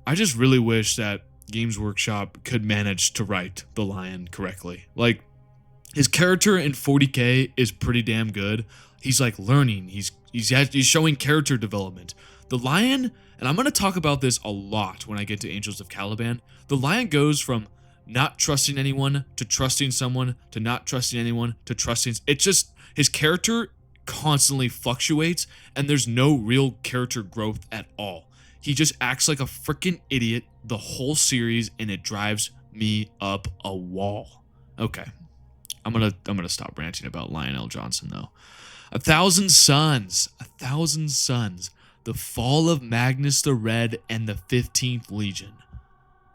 I just really wish that Games Workshop could manage to write the Lion correctly. Like, his character in 40k is pretty damn good. He's like learning. He's showing character development. The Lion, and I'm going to talk about this a lot when I get to Angels of Caliban, the Lion goes from not trusting anyone to trusting someone to not trusting anyone to trusting. It's just, his character constantly fluctuates and there's no real character growth at all. He just acts like a freaking idiot the whole series, and it drives me up a wall. Okay, I'm gonna stop ranting about Lionel Johnson though. 1,000 Suns, 1,000 Suns, the fall of Magnus the Red and the 15th Legion.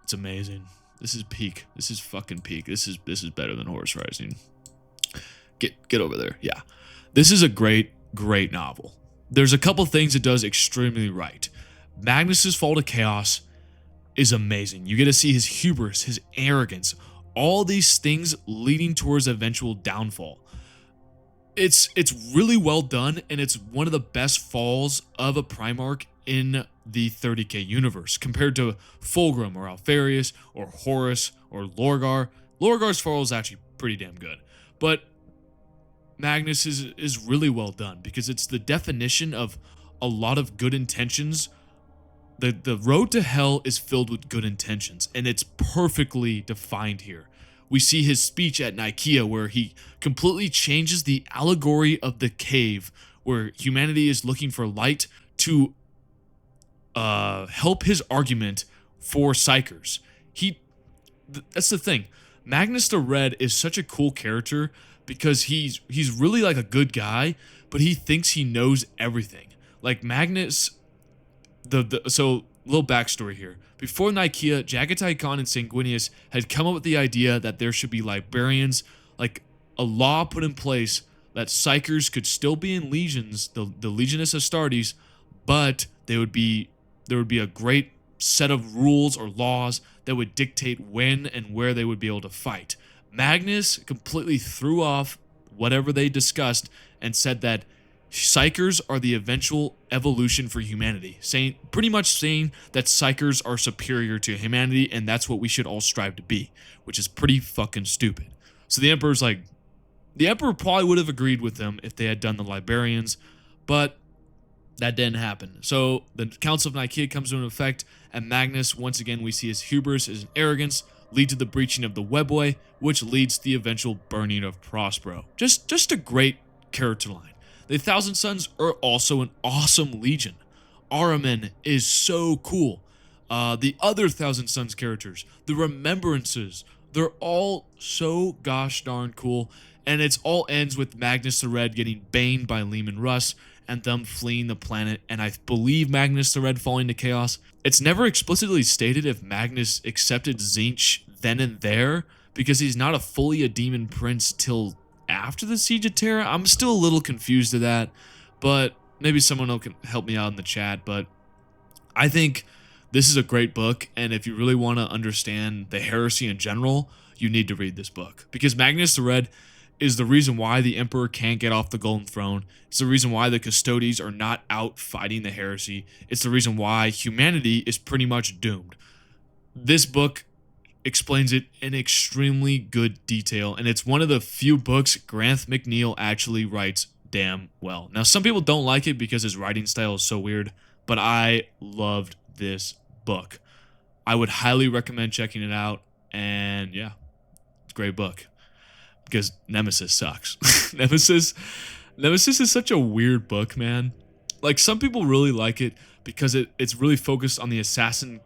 It's amazing. This is peak. This is fucking peak. This is better than Horus Rising. Get over there. Yeah. This is a great novel. There's a couple things it does extremely right. Magnus's fall to chaos is amazing. You get to see his hubris, his arrogance, all these things leading towards eventual downfall. it's really well done, and it's one of the best falls of a Primarch in the 30k universe compared to Fulgrim or Alfarius or Horus or Lorgar. Lorgar's fall is actually pretty damn good, but Magnus is really well done because it's the definition of a lot of good intentions. The road to hell is filled with good intentions, and it's perfectly defined here. We see his speech at Nicaea where he completely changes the allegory of the cave, where humanity is looking for light to help his argument for Psychers. That's the thing. Magnus the Red is such a cool character because he's really like a good guy, but he thinks he knows everything. Like Magnus, so little backstory here. Before Nicaea, Jagatai Khan and Sanguinius had come up with the idea that there should be librarians, like a law put in place that Psychers could still be in legions, the Legionis Astartes, but there would be a great set of rules or laws that would dictate when and where they would be able to fight. Magnus completely threw off whatever they discussed and said that Psychers are the eventual evolution for humanity, pretty much saying that Psychers are superior to humanity, and that's what we should all strive to be, which is pretty fucking stupid. So the Emperor's like, the Emperor probably would have agreed with them if they had done the Librarians, but that didn't happen. So the Council of Nicaea comes into effect, and Magnus, once again, we see his hubris, his arrogance, lead to the breaching of the webway, which leads to the eventual burning of Prospero. Just a great character line. The Thousand Sons are also an awesome legion. Ahriman is so cool. The other Thousand Sons characters, the Remembrances, they're all so gosh darn cool. And it all ends with Magnus the Red getting baned by Leman Russ and them fleeing the planet, and I believe Magnus the Red falling to chaos. It's never explicitly stated if Magnus accepted Tzeentch then and there, because he's not fully a demon prince till after the Siege of Terra. I'm still a little confused to that, but maybe someone can help me out in the chat. But I think this is a great book, and if you really want to understand the heresy in general, you need to read this book, because Magnus the Red is the reason why the Emperor can't get off the Golden Throne. It's the reason why the Custodes are not out fighting the heresy. It's the reason why humanity is pretty much doomed. This book explains it in extremely good detail, and it's one of the few books Granth McNeil actually writes damn well. Now, some people don't like it because his writing style is so weird, but I loved this book. I would highly recommend checking it out, and yeah, it's a great book. Because Nemesis sucks. Nemesis is such a weird book, man. Like, some people really like it because it's really focused on the assassin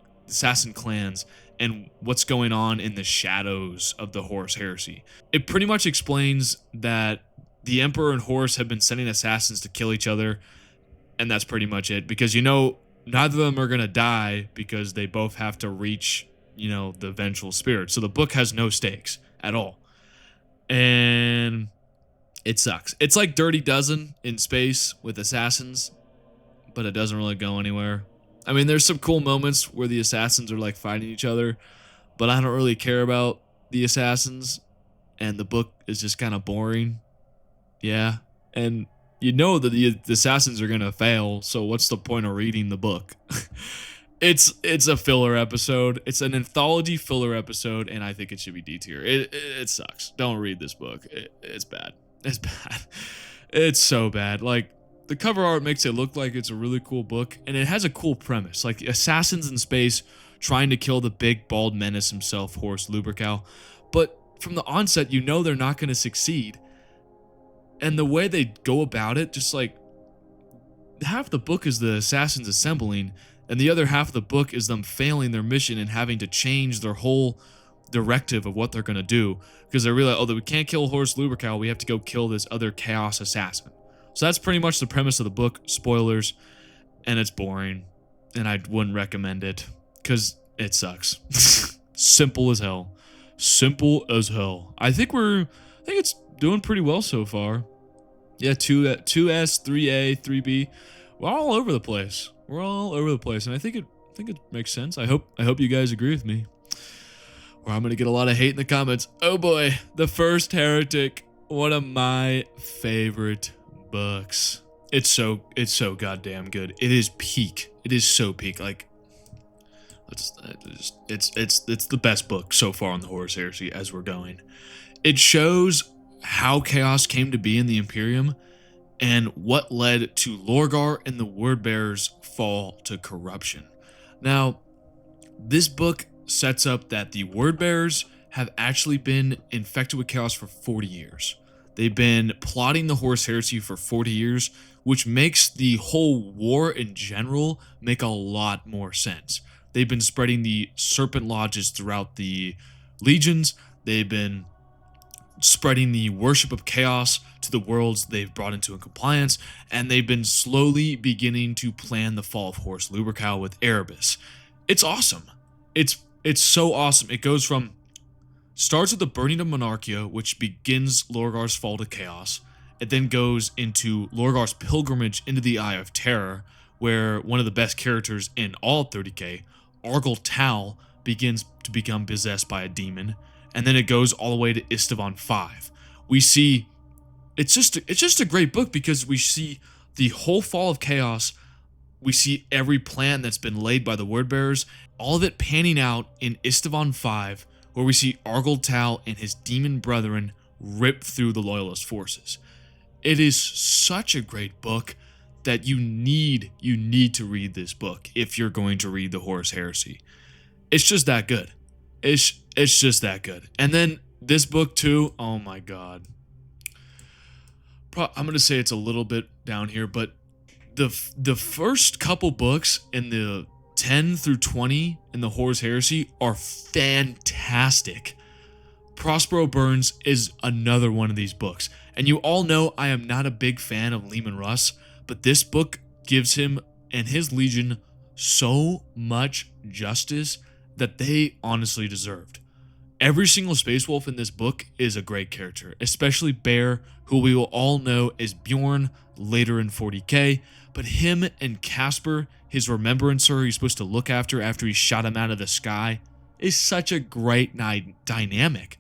clans and what's going on in the shadows of the Horus Heresy. It pretty much explains that the Emperor and Horus have been sending assassins to kill each other, and that's pretty much it. Because, neither of them are going to die because they both have to reach, the Vengeful Spirit. So the book has no stakes at all. And it sucks. It's like Dirty Dozen in space with assassins, but it doesn't really go anywhere. I mean, there's some cool moments where the assassins are like fighting each other, but I don't really care about the assassins, and the book is just kind of boring. Yeah, and that the assassins are gonna fail, so what's the point of reading the book? It's a filler episode. It's an anthology filler episode, and I think it should be D tier. It sucks. Don't read this book. It's bad. It's bad. It's so bad. Like, the cover art makes it look like it's a really cool book, and it has a cool premise. Like, assassins in space trying to kill the big, bald menace himself, Horus Lupercal. But from the onset, they're not going to succeed. And the way they go about it, just like, half the book is the assassins assembling, and the other half of the book is them failing their mission and having to change their whole directive of what they're going to do. Because they're really we can't kill Horus Lupercal, we have to go kill this other chaos assassin. So that's pretty much the premise of the book. Spoilers. And it's boring. And I wouldn't recommend it. Because it sucks. Simple as hell. Simple as hell. I think it's doing pretty well so far. Yeah, 2S, 3A, 3B. We're all over the place. And I think it makes sense. I hope you guys agree with me. Or I'm gonna get a lot of hate in the comments. Oh boy, the First Heretic. One of my favorite books. It's so goddamn good. It is peak. It is so peak. Like, it's the best book so far on the Horus Heresy as we're going. It shows how chaos came to be in the Imperium and what led to Lorgar and the Wordbearers' fall to corruption. Now, this book sets up that the Wordbearers have actually been infected with chaos for 40 years. They've been plotting the Horus Heresy for 40 years, which makes the whole war in general make a lot more sense. They've been spreading the serpent lodges throughout the legions. They've been spreading the worship of chaos to the worlds they've brought into compliance, and they've been slowly beginning to plan the fall of Horus Lupercal with Erebus. It's awesome. It's so awesome. It goes from starts with the burning of Monarchia, which begins Lorgar's fall to chaos. It then goes into Lorgar's pilgrimage into the Eye of Terror, where one of the best characters in all 30k, Argel Tal, begins to become possessed by a demon. And then it goes all the way to Istvan 5. We see it's just a great book because we see the whole fall of chaos. We see every plan that's been laid by the Wordbearers, all of it panning out in Istvan 5, where we see Argel Tal and his demon brethren rip through the Loyalist forces. It is such a great book that you need to read this book if you're going to read the Horus Heresy. It's just that good. It's just that good. And then this book too, oh my god. I'm going to say it's a little bit down here, but the first couple books in the 10 through 20 in the Horus Heresy are fantastic. Prospero Burns is another one of these books. And you all know I am not a big fan of Leman Russ, but this book gives him and his legion so much justice that they honestly deserved. Every single Space Wolf in this book is a great character, especially Bear, who we will all know as Bjorn later in 40k, but him and Casper, his remembrancer he's supposed to look after he shot him out of the sky, is such a great dynamic.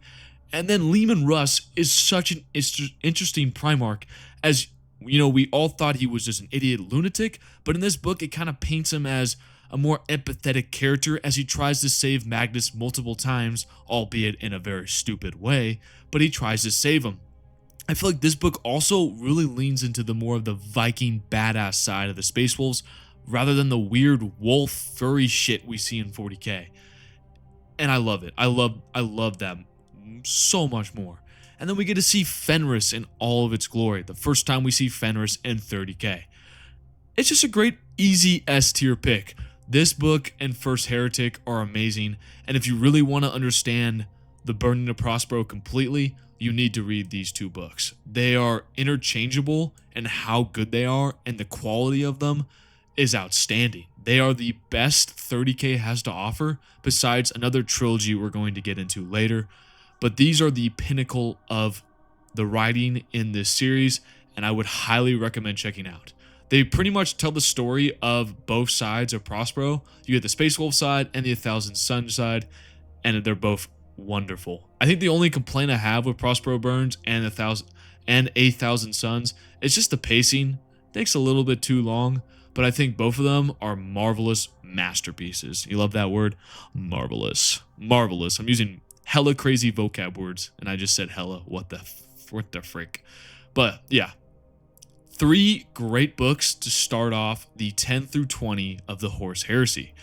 And then Leman Russ is such an interesting Primarch, as you know, we all thought he was just an idiot lunatic, but in this book it kind of paints him as a more empathetic character as he tries to save Magnus multiple times, albeit in a very stupid way, but he tries to save him. I feel like this book also really leans into the more of the Viking badass side of the Space Wolves, rather than the weird wolf furry shit we see in 40k. And I love it. I love that so much more. And then we get to see Fenris in all of its glory, the first time we see Fenris in 30k. It's just a great, easy S tier pick. This book and First Heretic are amazing, and if you really want to understand the Burning of Prospero completely, you need to read these two books. They are interchangeable, and how good they are and the quality of them is outstanding. They are the best 30k has to offer, besides another trilogy we're going to get into later. But these are the pinnacle of the writing in this series, and I would highly recommend checking out. They pretty much tell the story of both sides of Prospero. You get the Space Wolf side and the 1,000 Suns side, and they're both wonderful. I think the only complaint I have with Prospero Burns and 1,000 Suns is just the pacing. It takes a little bit too long, but I think both of them are marvelous masterpieces. You love that word? Marvelous. Marvelous. I'm using hella crazy vocab words, and I just said hella. What the frick? But yeah. 3 great books to start off the 10 through 20 of the Horus Heresy.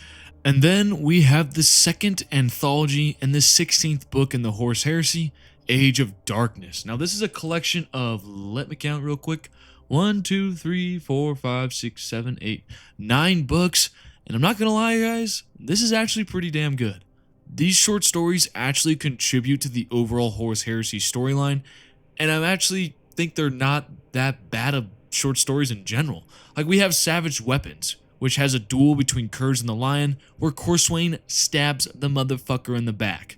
And then we have the second anthology and the 16th book in the Horus Heresy, Age of Darkness. Now this is a collection of, let me count real quick, 1, 2, 3, 4, 5, 6, 7, 8, 9 books. And I'm not gonna lie guys, this is actually pretty damn good. These short stories actually contribute to the overall Horus Heresy storyline, and I actually think they're not that bad of short stories in general. Like we have Savage Weapons, which has a duel between Kurz and the Lion, where Corswain stabs the motherfucker in the back.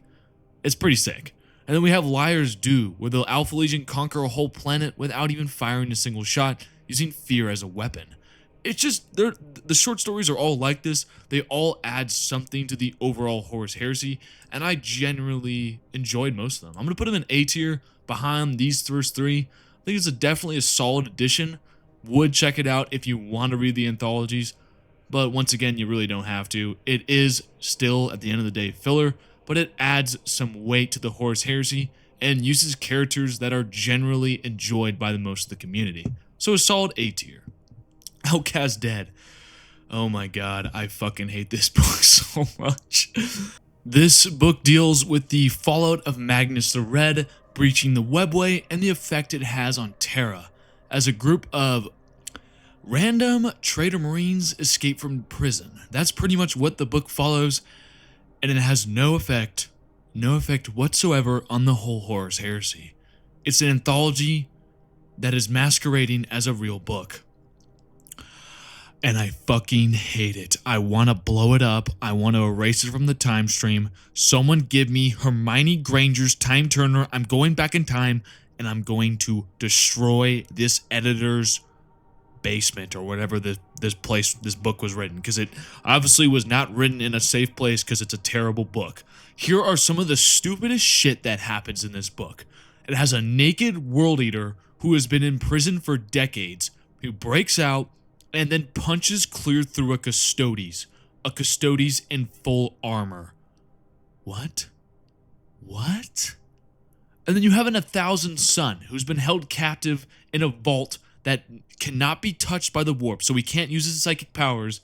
It's pretty sick. And then we have Liar's Due, where the Alpha Legion conquer a whole planet without even firing a single shot, using fear as a weapon. it's just the short stories are all like this. They all add something to the overall Horus Heresy, and I generally enjoyed most of them. I'm gonna put them in A tier behind these first three. I think it's definitely a solid addition. Would check it out if you want to read the anthologies, but once again, you really don't have to. It is still, at the end of the day, filler, but it adds some weight to the Horus Heresy and uses characters that are generally enjoyed by the most of the community. So a solid A tier. Outcast Dead. Oh my god, I fucking hate this book so much. This book deals with the fallout of Magnus the Red breaching the webway and the effect it has on Terra, as a group of random traitor marines escape from prison. That's pretty much what the book follows, and it has no effect whatsoever on the whole Horus Heresy. It's an anthology that is masquerading as a real book. And I fucking hate it. I want to blow it up. I want to erase it from the time stream. Someone give me Hermione Granger's Time Turner. I'm going back in time, and I'm going to destroy this editor's basement or whatever this book was written, because it obviously was not written in a safe place because it's a terrible book. Here are some of the stupidest shit that happens in this book. It has a naked world eater who has been in prison for decades, who breaks out and then punches clear through a custodes in full armor. What? And then you have an 1000 Son who's been held captive in a vault that cannot be touched by the warp, so he can't use his psychic powers,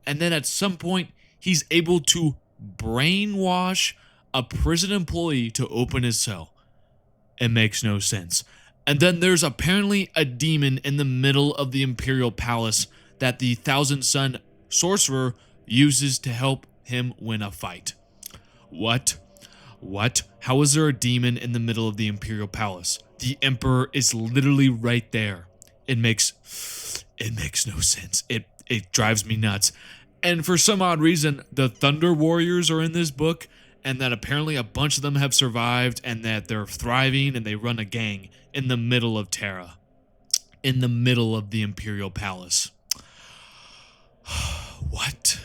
and then at some point he's able to brainwash a prison employee to open his cell. It makes no sense. And then there's apparently a demon in the middle of the Imperial Palace that the 1000 Son sorcerer uses to help him win a fight. What? How is there a demon in the middle of the Imperial Palace? The Emperor is literally right there. It makes no sense. It drives me nuts. And for some odd reason, the Thunder Warriors are in this book, and that apparently a bunch of them have survived, and that they're thriving, and they run a gang in the middle of Terra, in the middle of the Imperial Palace. What?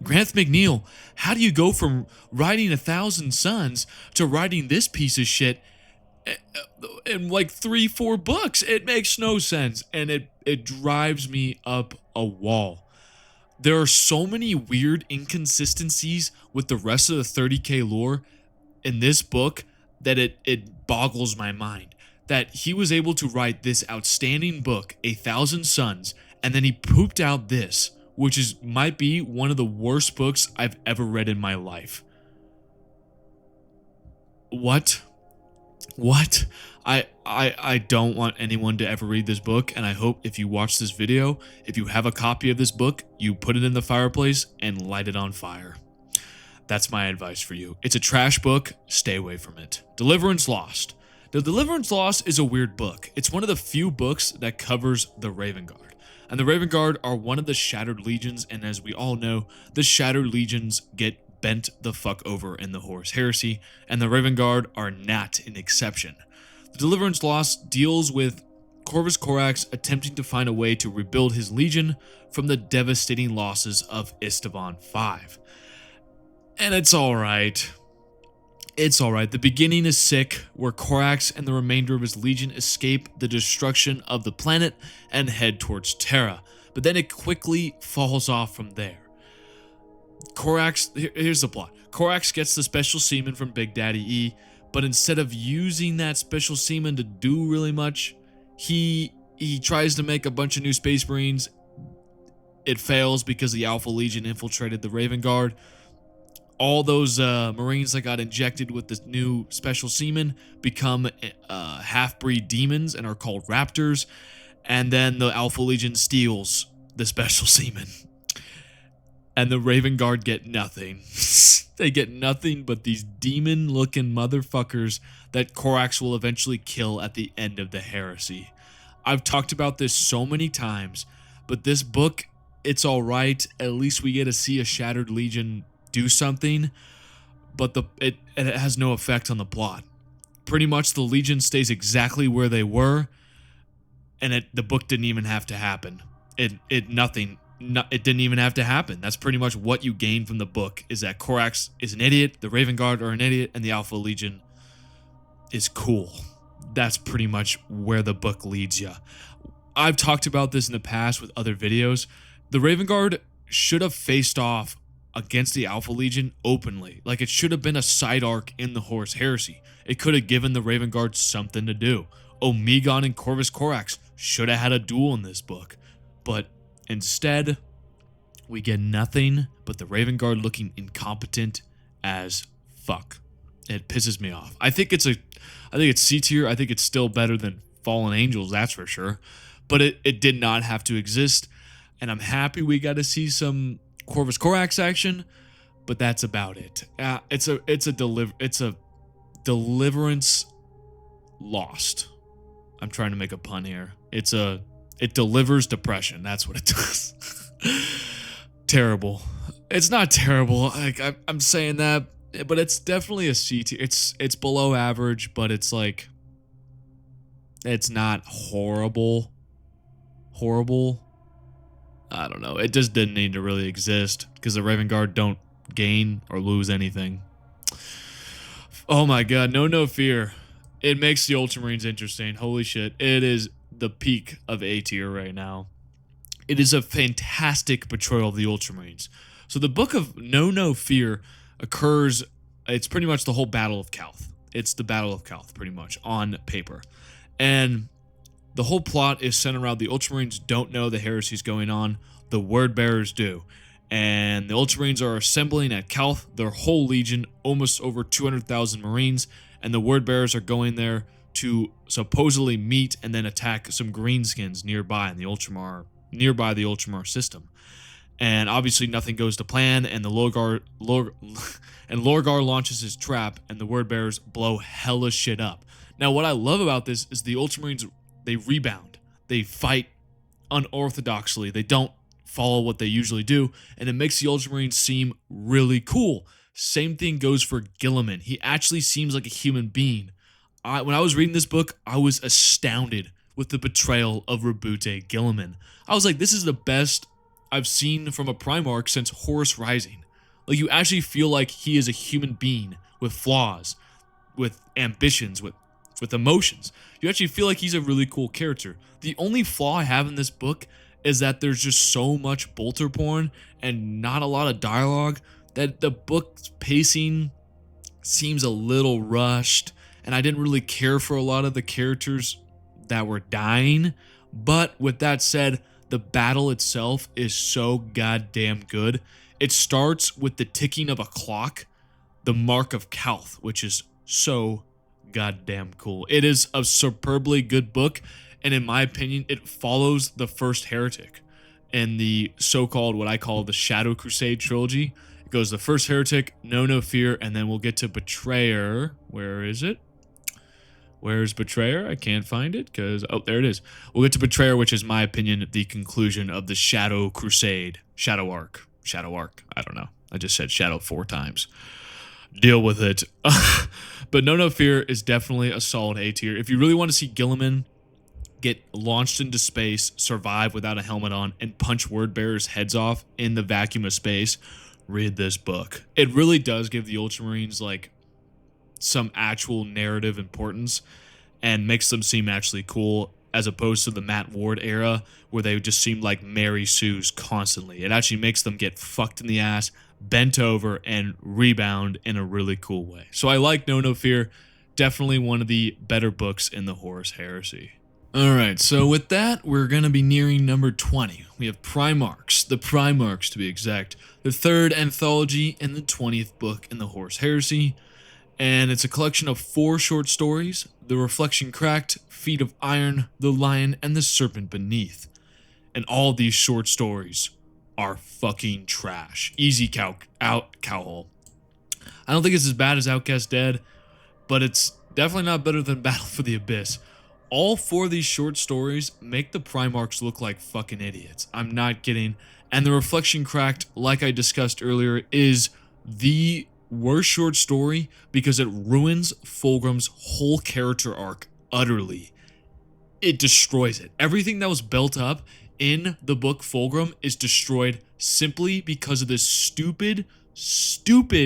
Granth McNeil, how do you go from writing 1000 Sons to writing this piece of shit in like 3-4 books? It makes no sense, and it drives me up a wall. There are so many weird inconsistencies with the rest of the 30k lore in this book that it boggles my mind. That he was able to write this outstanding book, 1000 Sons, and then he pooped out this, which might be one of the worst books I've ever read in my life. What? I don't want anyone to ever read this book, and I hope if you watch this video, if you have a copy of this book, you put it in the fireplace and light it on fire. That's my advice for you. It's a trash book. Stay away from it. Deliverance Lost. The Deliverance Lost is a weird book. It's one of the few books that covers the Raven Guard. And the Raven Guard are one of the Shattered Legions, and as we all know, the Shattered Legions get bent the fuck over in the Horus Heresy, and the Raven Guard are not an exception. The Deliverance Lost deals with Corvus Corax attempting to find a way to rebuild his legion from the devastating losses of Istvan V. And it's alright. The beginning is sick, where Corax and the remainder of his legion escape the destruction of the planet and head towards Terra, but then it quickly falls off from there. Here's the plot. Corax gets the special semen from Big Daddy E, but instead of using that special semen to do really much, he tries to make a bunch of new Space Marines. It fails because the Alpha Legion infiltrated the Raven Guard. All those Marines that got injected with this new special semen become half-breed demons and are called Raptors, and then the Alpha Legion steals the special semen. And the Raven Guard get nothing. They get nothing but these demon-looking motherfuckers that Corax will eventually kill at the end of the heresy. I've talked about this so many times, but this book, it's alright. At least we get to see a Shattered Legion do something, but it has no effect on the plot. Pretty much the Legion stays exactly where they were, and the book didn't even have to happen. it didn't even have to happen. That's pretty much what you gain from the book, is that Corax is an idiot, the Raven Guard are an idiot, and the Alpha Legion is cool. That's pretty much where the book leads you. I've talked about this in the past with other videos. The Raven Guard should have faced off against the Alpha Legion openly. Like, it should have been a side arc in the Horus Heresy. It could have given the Raven Guard something to do. Omegon and Corvus Corax should have had a duel in this book. But instead, we get nothing but the Raven Guard looking incompetent as fuck. It pisses me off. I think it's C tier. I think it's still better than Fallen Angels, that's for sure. But it did not have to exist. And I'm happy we got to see some Corvus Corax action, but that's about it. It's a Deliverance Lost. I'm trying to make a pun here. It delivers depression. That's what it does. Terrible. It's not terrible. Like, I'm saying that, but it's definitely a C tier. It's below average, but it's like, it's not horrible. I don't know. It just didn't need to really exist because the Raven Guard don't gain or lose anything. Oh my god, no fear. It makes the Ultramarines interesting. Holy shit. It is the peak of A tier right now. It is a fantastic portrayal of the Ultramarines. So the book of No Fear occurs, it's pretty much the whole Battle of Calth. It's the Battle of Calth, pretty much, on paper. And the whole plot is centered around the Ultramarines don't know the heresy's going on. The Word Bearers do. And the Ultramarines are assembling at Calth, their whole legion, almost over 200,000 Marines. And the Word Bearers are going there to supposedly meet and then attack some greenskins nearby in the Ultramar system. And obviously nothing goes to plan, and the Lorgar launches his trap, and the Word Bearers blow hella shit up. Now, what I love about this is the Ultramarines, they rebound. They fight unorthodoxly. They don't follow what they usually do, and it makes the Ultramarines seem really cool. Same thing goes for Guilliman. He actually seems like a human being. When I was reading this book, I was astounded with the betrayal of Rabute Guilliman. I was like, this is the best I've seen from a Primarch since Horus Rising. Like, you actually feel like he is a human being with flaws, with ambitions, with emotions. You actually feel like he's a really cool character. The only flaw I have in this book is that there's just so much bolter porn and not a lot of dialogue that the book's pacing seems a little rushed, and I didn't really care for a lot of the characters that were dying. But with that said, the battle itself is so goddamn good. It starts with the ticking of a clock, the mark of Calth, which is so goddamn cool. It is a superbly good book, and in my opinion, it follows the First Heretic and the so-called, what I call the Shadow Crusade trilogy. It goes the First Heretic, No Fear, and then we'll get to Betrayer. Where is it? Where's Betrayer? I can't find it because, oh, there it is. We'll get to Betrayer, which is, my opinion, the conclusion of the Shadow Crusade. Shadow Arc. I don't know. I just said Shadow 4 times. Deal with it. But No Fear is definitely a solid A tier. If you really want to see Guilliman get launched into space, survive without a helmet on, and punch Word Bearers' heads off in the vacuum of space, read this book. It really does give the Ultramarines, like, some actual narrative importance and makes them seem actually cool, as opposed to the Matt Ward era where they just seemed like Mary Sues constantly. It actually makes them get fucked in the ass, bent over, and rebound in a really cool way. So I like No Fear. Definitely one of the better books in the Horus Heresy. Alright, so with that, we're going to be nearing number 20. We have Primarchs, the Primarchs to be exact, the third anthology and the 20th book in the Horus Heresy. And it's a collection of 4 short stories: The Reflection Cracked, Feet of Iron, The Lion, and The Serpent Beneath. And all these short stories are fucking trash. Easy cowhole. I don't think it's as bad as Outcast Dead, but it's definitely not better than Battle for the Abyss. All 4 of these short stories make the Primarchs look like fucking idiots. I'm not kidding. And The Reflection Cracked, like I discussed earlier, is the worst short story because it ruins Fulgrim's whole character arc utterly. It destroys it. Everything that was built up in the book Fulgrim is destroyed simply because of this stupid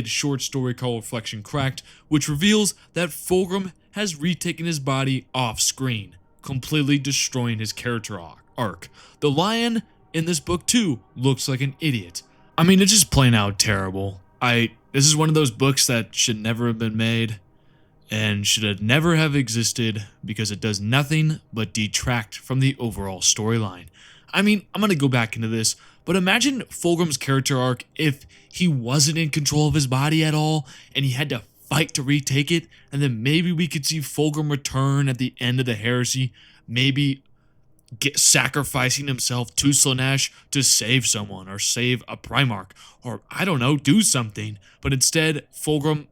short story called Reflection Cracked, which reveals that Fulgrim has retaken his body off screen, completely destroying his character arc. The lion in this book too looks like an idiot. I mean, it's just plain out terrible. This is one of those books that should never have been made and should have never have existed because it does nothing but detract from the overall storyline. I mean, I'm gonna go back into this, but imagine Fulgrim's character arc if he wasn't in control of his body at all and he had to fight to retake it, and then maybe we could see Fulgrim return at the end of the heresy, maybe sacrificing himself to Slaanesh to save someone or save a Primarch, or I don't know, do something. But instead, Fulgrim,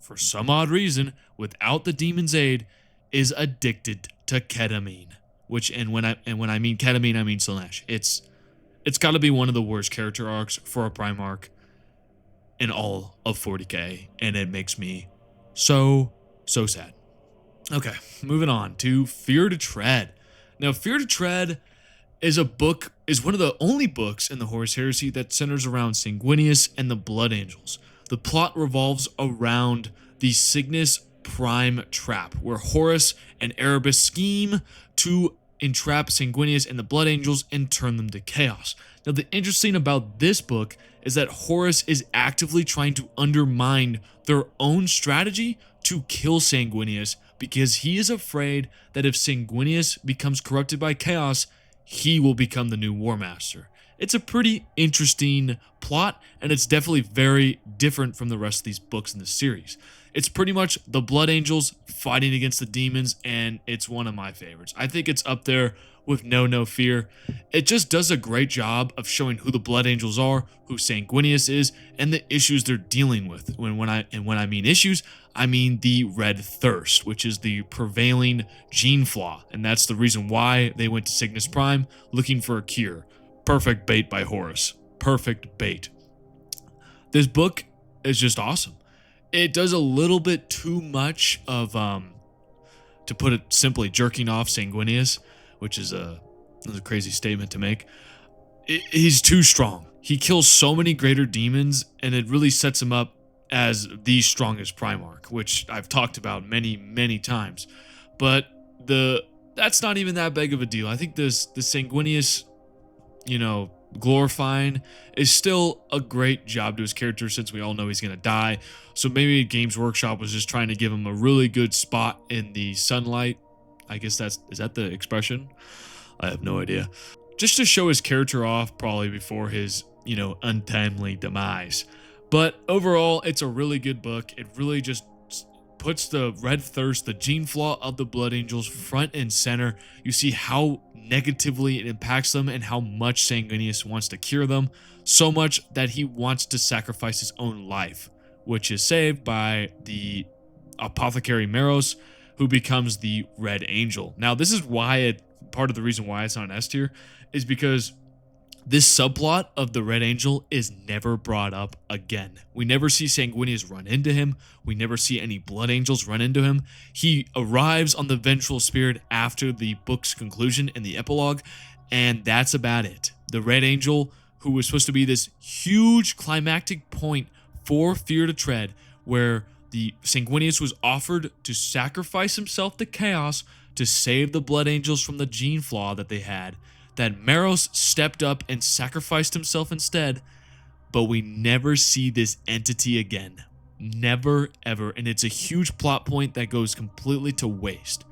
for some odd reason, without the demon's aid, is addicted to ketamine. And when I mean ketamine, I mean Slaanesh. It's got to be one of the worst character arcs for a Primarch in all of 40k, and it makes me so sad. Okay, moving on to Fear to Tread. Now, Fear to Tread is one of the only books in the Horus Heresy that centers around Sanguinius and the Blood Angels. The plot revolves around the Cygnus Prime trap, where Horus and Erebus scheme to entrap Sanguinius and the Blood Angels and turn them to chaos. Now, the interesting about this book is that Horus is actively trying to undermine their own strategy to kill Sanguinius, because he is afraid that if Sanguinius becomes corrupted by chaos, he will become the new War Master. It's a pretty interesting plot, and it's definitely very different from the rest of these books in the series. It's pretty much the Blood Angels fighting against the demons, and it's one of my favorites. I think it's up there with No Fear. It just does a great job of showing who the Blood Angels are, who Sanguinius is, and the issues they're dealing with. When I mean issues, I mean the Red Thirst, which is the prevailing gene flaw, and that's the reason why they went to Cygnus Prime looking for a cure. Perfect bait by Horus. Perfect bait. This book is just awesome. It does a little bit too much of, to put it simply, jerking off Sanguinius, which is a crazy statement to make. He's too strong. He kills so many greater demons, and it really sets him up as the strongest Primarch, which I've talked about many times. But that's not even that big of a deal. I think the Sanguinius, glorifying is still a great job to his character, since we all know he's going to die. So maybe Games Workshop was just trying to give him a really good spot in the sunlight. I guess is that the expression? I have no idea. Just to show his character off, probably before his, untimely demise. But overall, it's a really good book. It really just puts the Red Thirst, the gene flaw of the Blood Angels, front and center. You see how negatively it impacts them and how much Sanguinius wants to cure them. So much that he wants to sacrifice his own life, which is saved by the apothecary Meros, who becomes the Red Angel. Now, this is why part of the reason why it's on S tier is because this subplot of the Red Angel is never brought up again. We never see Sanguinius run into him. We never see any Blood Angels run into him. He arrives on the Vengeful Spirit after the book's conclusion in the epilogue, and that's about it. The Red Angel, who was supposed to be this huge climactic point for Fear to Tread, where the Sanguinius was offered to sacrifice himself to chaos to save the Blood Angels from the gene flaw that they had, that Meros stepped up and sacrificed himself instead, but we never see this entity again. Never, ever. And it's a huge plot point that goes completely to waste,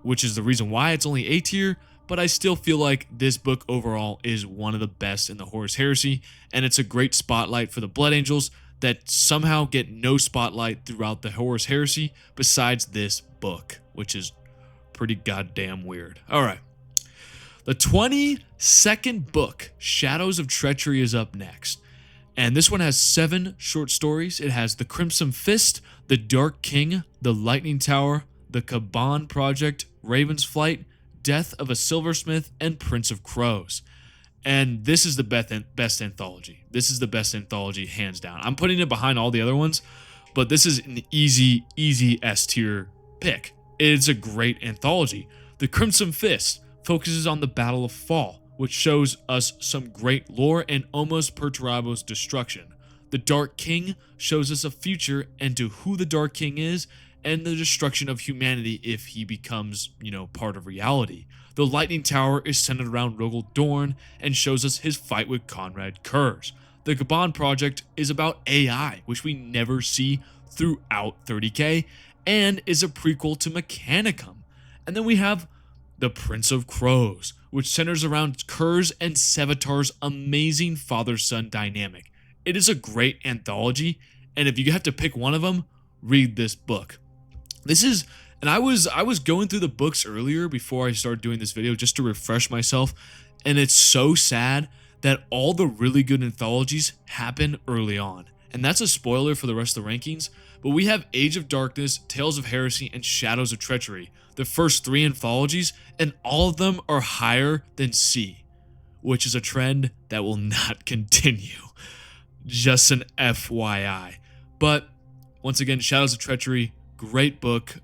which is the reason why it's only A tier, but I still feel like this book overall is one of the best in the Horus Heresy, and it's a great spotlight for the Blood Angels that somehow get no spotlight throughout the Horus Heresy besides this book, which is pretty goddamn weird. All right. The 22nd book, Shadows of Treachery, is up next. And this one has 7 short stories. It has The Crimson Fist, The Dark King, The Lightning Tower, The Caliban Project, Raven's Flight, Death of a Silversmith, and Prince of Crows. And this is the best anthology. This is the best anthology, hands down. I'm putting it behind all the other ones, but this is an easy S tier pick. It's a great anthology. The Crimson Fist focuses on the Battle of Fall, which shows us some great lore and almost Perturabo's destruction. The Dark King shows us a future into who the Dark King is and the destruction of humanity if he becomes, part of reality. The Lightning Tower is centered around Rogel Dorn and shows us his fight with Conrad Kurz. The Gaban Project is about AI, which we never see throughout 30k, and is a prequel to Mechanicum. And then we have the Prince of Crows, which centers around Kurz and Sevatar's amazing father-son dynamic. It is a great anthology, and if you have to pick one of them, read this book. And I was going through the books earlier before I started doing this video just to refresh myself, and it's so sad that all the really good anthologies happen early on. And that's a spoiler for the rest of the rankings, but we have Age of Darkness, Tales of Heresy, and Shadows of Treachery, the first 3 anthologies, and all of them are higher than C, which is a trend that will not continue. Just an FYI. But once again, Shadows of Treachery, great book,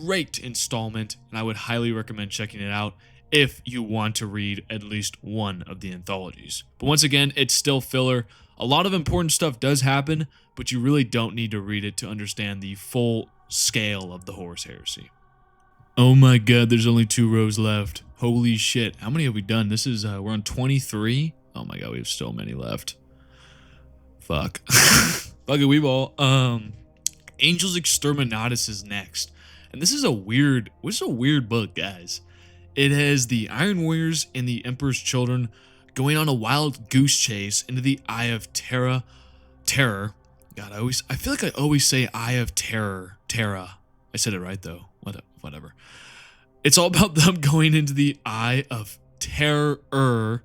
great installment, and I would highly recommend checking it out if you want to read at least one of the anthologies. But once again, it's still filler. A lot of important stuff does happen, but you really don't need to read it to understand the full scale of the Horus Heresy. Oh my god, there's only 2 rows left. Holy shit. How many have we done? This is, we're on 23. Oh my god, we have so many left. Fuck. Fuck it, we ball. Angels Exterminatus is next. And this is a weird book, guys. It has the Iron Warriors and the Emperor's Children going on a wild goose chase into the Eye of Terra. God, I feel like I always say Eye of Terror. Terra. I said it right though. Whatever. It's all about them going into the Eye of Terror,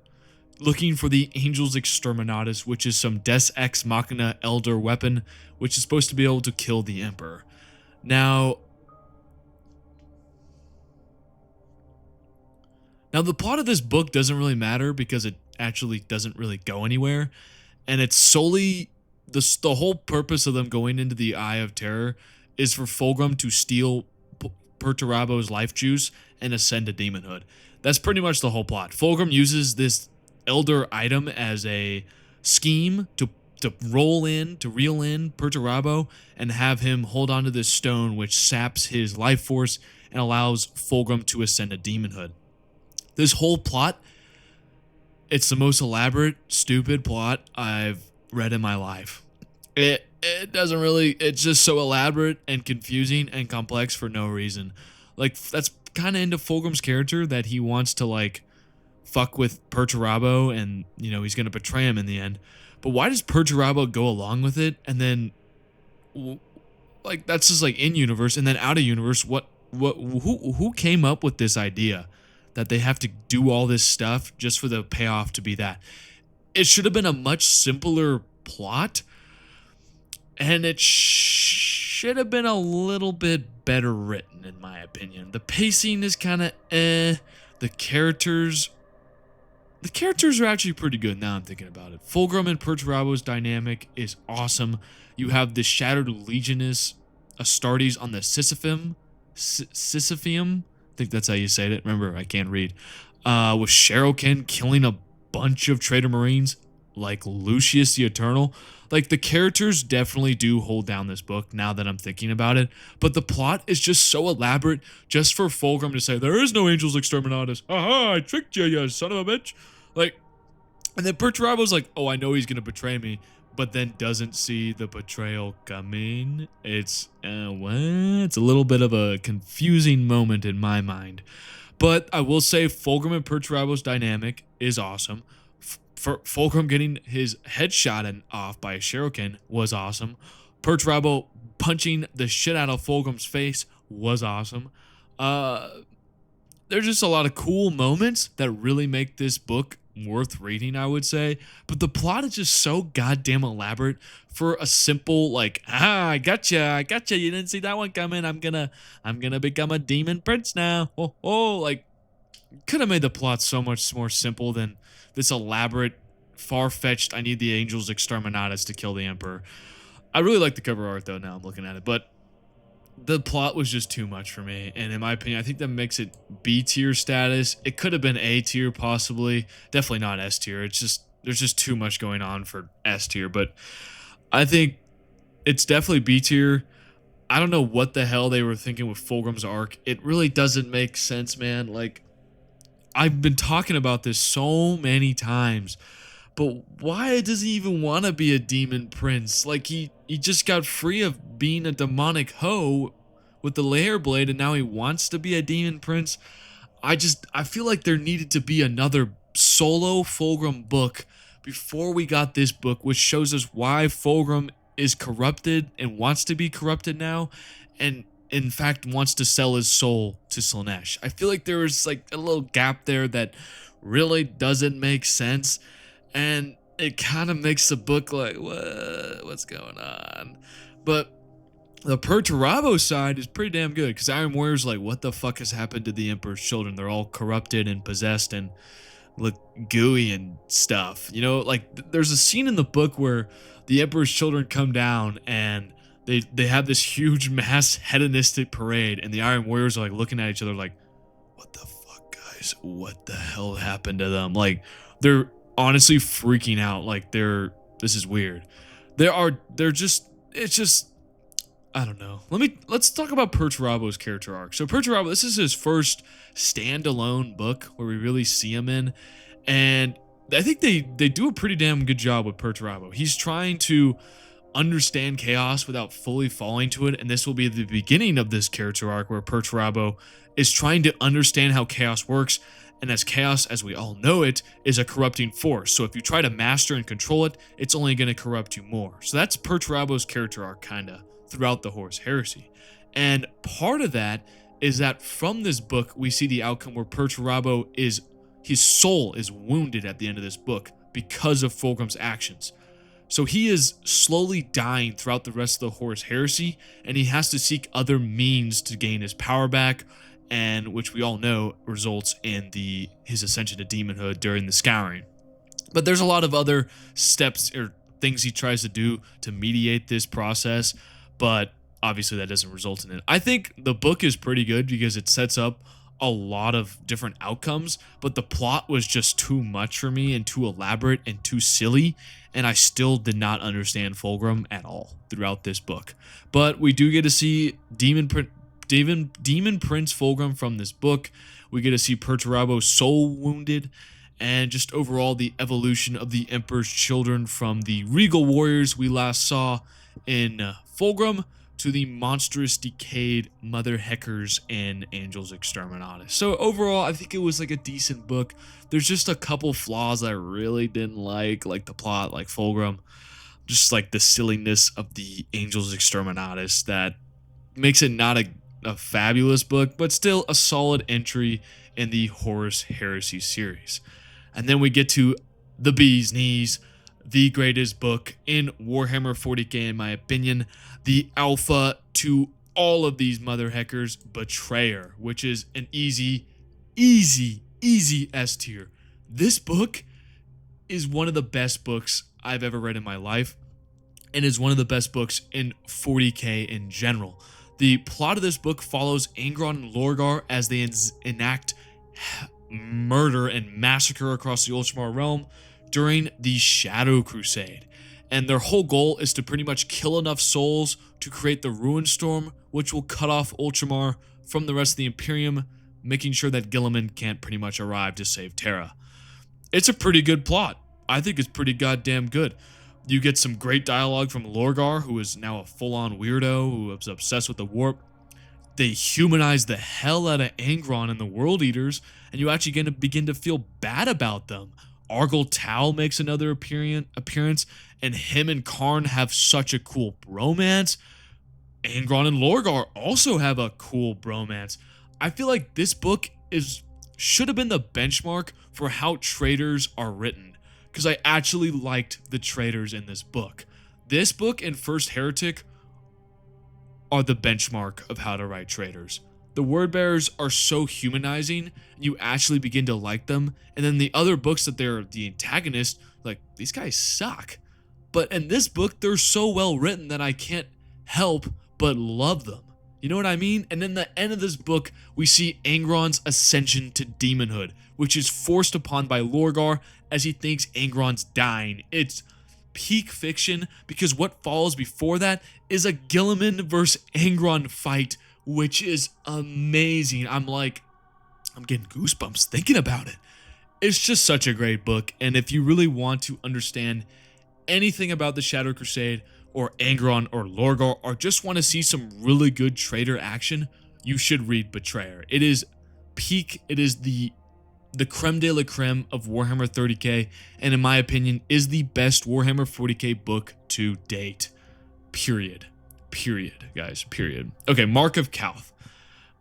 looking for the Angels Exterminatus, which is some Deus Ex Machina Elder weapon, which is supposed to be able to kill the Emperor. Now, the plot of this book doesn't really matter because it actually doesn't really go anywhere, and it's solely the whole purpose of them going into the Eye of Terror is for Fulgrim to steal Perturabo's life juice and ascend to demonhood. That's pretty much the whole plot. Fulgrim uses this elder item as a scheme to reel in Perturabo and have him hold onto this stone, which saps his life force and allows Fulgrim to ascend to demonhood. This whole plot, it's the most elaborate, stupid plot I've read in my life. It doesn't really, it's just so elaborate and confusing and complex for no reason. Like, that's kind of into Fulgrim's character, that he wants to, like, fuck with Perturabo and, he's going to betray him in the end. But why does Perturabo go along with it? And then, like, that's just, like, in-universe. And then out-of-universe, who came up with this idea that they have to do all this stuff just for the payoff to be that? It should have been a much simpler plot, and it should have been a little bit better written, in my opinion. The pacing is kind of The characters are actually pretty good now I'm thinking about it. Fulgrim and Perturabo's dynamic is awesome. You have the Shattered Legionist Astartes on the Sisypheum. I think that's how you say it. Remember, I can't read. With Sherokin killing a bunch of Traitor Marines, like Lucius the Eternal. Like, the characters definitely do hold down this book now that I'm thinking about it. But the plot is just so elaborate just for Fulgrim to say, there is no Angels Exterminatus. Aha, I tricked you, you son of a bitch. Like, and then Perturabo's like, oh, I know he's going to betray me, but then doesn't see the betrayal coming. It's a little bit of a confusing moment in my mind. But I will say Fulgrim and Perturabo's dynamic is awesome. For Fulgrim getting his head shot off by a Sherokin was awesome. Perturabo punching the shit out of Fulgrim's face was awesome. There's just a lot of cool moments that really make this book worth reading, I would say. But the plot is just so goddamn elaborate for a simple, like, I gotcha, you didn't see that one coming, I'm gonna become a demon prince now. Like, could have made the plot so much more simple than this elaborate, far-fetched, I need the Angels Exterminatus to kill the Emperor. I really like the cover art, though, now I'm looking at it. But The plot was just too much for me, and in my opinion, I think that makes it B tier status. It could have been A tier possibly, definitely not S tier. It's just there's just too much going on for S tier, but I think it's definitely B tier. I don't know what the hell they were thinking with Fulgrim's arc. It really doesn't make sense, man. Like, I've been talking about this so many times, but why does he even want to be a demon prince? Like, he just got free of being a demonic hoe with the lair blade, and now he wants to be a demon prince. I feel like there needed to be another solo Fulgrim book before we got this book, which shows us why Fulgrim is corrupted and wants to be corrupted now, and in fact wants to sell his soul to Slaanesh. I feel like there was like a little gap there that really doesn't make sense, and it kind of makes the book like, what's going on? But the Perturabo side is pretty damn good, because Iron Warrior's like, what the fuck has happened to the Emperor's children? They're all corrupted and possessed and look gooey and stuff. You know, like there's a scene in the book where the Emperor's children come down and they have this huge mass hedonistic parade, and the Iron Warriors are like looking at each other like, what the fuck, guys? What the hell happened to them? Like, they're honestly freaking out. Like, this is weird. It's just, I don't know. Let's talk about Perturabo's character arc. So Perturabo, this is his first standalone book where we really see him in, and I think they do a pretty damn good job with Perturabo. He's trying to understand chaos without fully falling to it, and this will be the beginning of this character arc where Perturabo is trying to understand how chaos works, and as chaos, as we all know it, is a corrupting force. So if you try to master and control it, it's only going to corrupt you more. So that's Perturabo's character arc kinda throughout the Horus Heresy. And part of that is that from this book, we see the outcome where Perturabo his soul is wounded at the end of this book because of Fulgrim's actions. So he is slowly dying throughout the rest of the Horus Heresy, and he has to seek other means to gain his power back, and which we all know results in his ascension to demonhood during the Scouring. But there's a lot of other steps or things he tries to do to mediate this process, but obviously that doesn't result in it. I think the book is pretty good because it sets up a lot of different outcomes, but the plot was just too much for me and too elaborate and too silly, and I still did not understand Fulgrim at all throughout this book. But we do get to see Demon Prince Fulgrim from this book. We get to see Perturabo's soul wounded, and just overall the evolution of the Emperor's children from the regal warriors we last saw in Fulgrim to the monstrous decayed mother heckers in Angels Exterminatus. So overall, I think it was like a decent book. There's just a couple flaws I really didn't like the plot, like Fulgrim, just like the silliness of the Angels Exterminatus that makes it not a fabulous book, but still a solid entry in the Horus Heresy series. And then we get to the Bee's Knees, the greatest book in Warhammer 40k in my opinion, the alpha to all of these mother heckers, Betrayer, which is an easy S tier. This book is one of the best books I've ever read in my life, and is one of the best books in 40k in general. The plot of this book follows Angron and Lorgar as they enact murder and massacre across the Ultramar realm during the Shadow Crusade. And their whole goal is to pretty much kill enough souls to create the Ruin Storm, which will cut off Ultramar from the rest of the Imperium, making sure that Guilliman can't pretty much arrive to save Terra. It's a pretty good plot. I think it's pretty goddamn good. You get some great dialogue from Lorgar, who is now a full-on weirdo who is obsessed with the warp. They humanize the hell out of Angron and the World Eaters, and you actually begin to feel bad about them. Argel Tal makes another appearance, and him and Karn have such a cool bromance. Angron and Lorgar also have a cool bromance. I feel like this book should have been the benchmark for how traitors are written, because I actually liked the traitors in this book. This book and First Heretic are the benchmark of how to write traitors. The word bearers are so humanizing, and you actually begin to like them. And then the other books that they're the antagonist, like, these guys suck. But in this book, they're so well written that I can't help but love them. You know what I mean? And then the end of this book, we see Angron's ascension to demonhood, which is forced upon by Lorgar as he thinks Angron's dying. It's peak fiction because what follows before that is a Guilliman versus Angron fight, which is amazing. I'm getting goosebumps thinking about it. It's just such a great book, and if you really want to understand anything about the Shadow Crusade or Angron or Lorgar, or just want to see some really good traitor action, you should read Betrayer. It is peak, it is the creme de la creme of Warhammer 30k, and in my opinion, is the best Warhammer 40k book to date. Period. Period, guys. Period. Okay, Mark of Calth.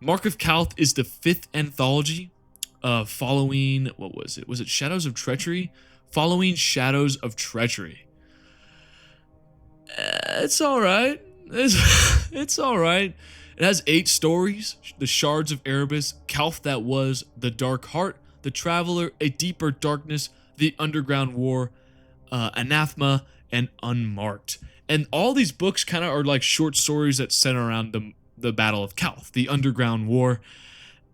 Mark of Calth is the 5th anthology following, what was it? Was it Shadows of Treachery? Following Shadows of Treachery. It's alright. It's alright. It has 8 stories. The Shards of Erebus, Calth that was, The Dark Heart, The Traveler, A Deeper Darkness, The Underground War, Anathema, and Unmarked. And all these books kind of are like short stories that center around the Battle of Calth, the Underground War.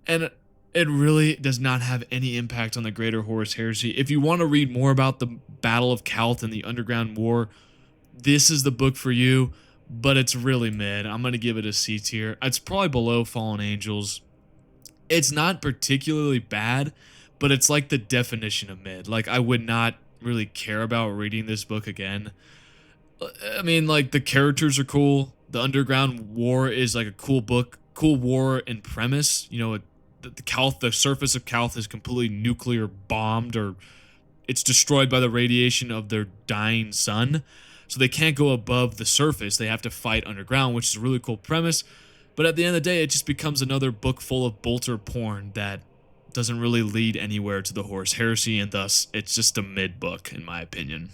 And it really does not have any impact on the greater Horus Heresy. If you want to read more about the Battle of Calth and the Underground War, this is the book for you, but it's really mid. I'm going to give it a C tier. It's probably below Fallen Angels. It's not particularly bad, but it's like the definition of mid. Like, I would not really care about reading this book again. I mean, like, the characters are cool. The Underground War is like a cool book, cool war in premise. You know, the surface of Calth is completely nuclear bombed, or it's destroyed by the radiation of their dying sun. So they can't go above the surface. They have to fight underground, which is a really cool premise. But at the end of the day, it just becomes another book full of bolter porn that doesn't really lead anywhere to the Horus Heresy, and thus it's just a mid book, in my opinion.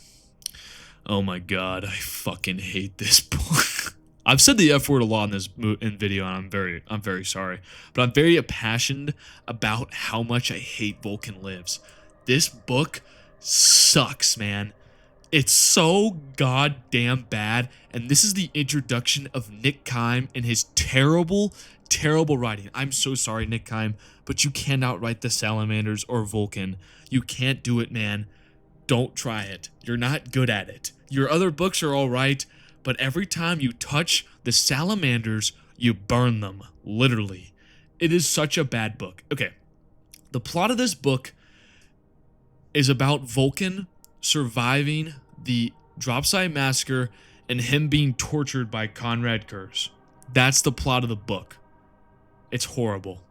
Oh my god, I fucking hate this book. I've said the F word a lot in this video, and I'm very sorry. But I'm very impassioned about how much I hate Vulkan Lives. This book sucks, man. It's so goddamn bad, and this is the introduction of Nick Kime and his terrible, terrible writing. I'm so sorry, Nick Kime, but you cannot write the Salamanders or Vulkan. You can't do it, man. Don't try it. You're not good at it. Your other books are alright, but every time you touch the Salamanders, you burn them, literally. It is such a bad book. Okay, the plot of this book is about Vulkan surviving the Dropsite Massacre and him being tortured by Conrad Kurz. That's the plot of the book. It's horrible.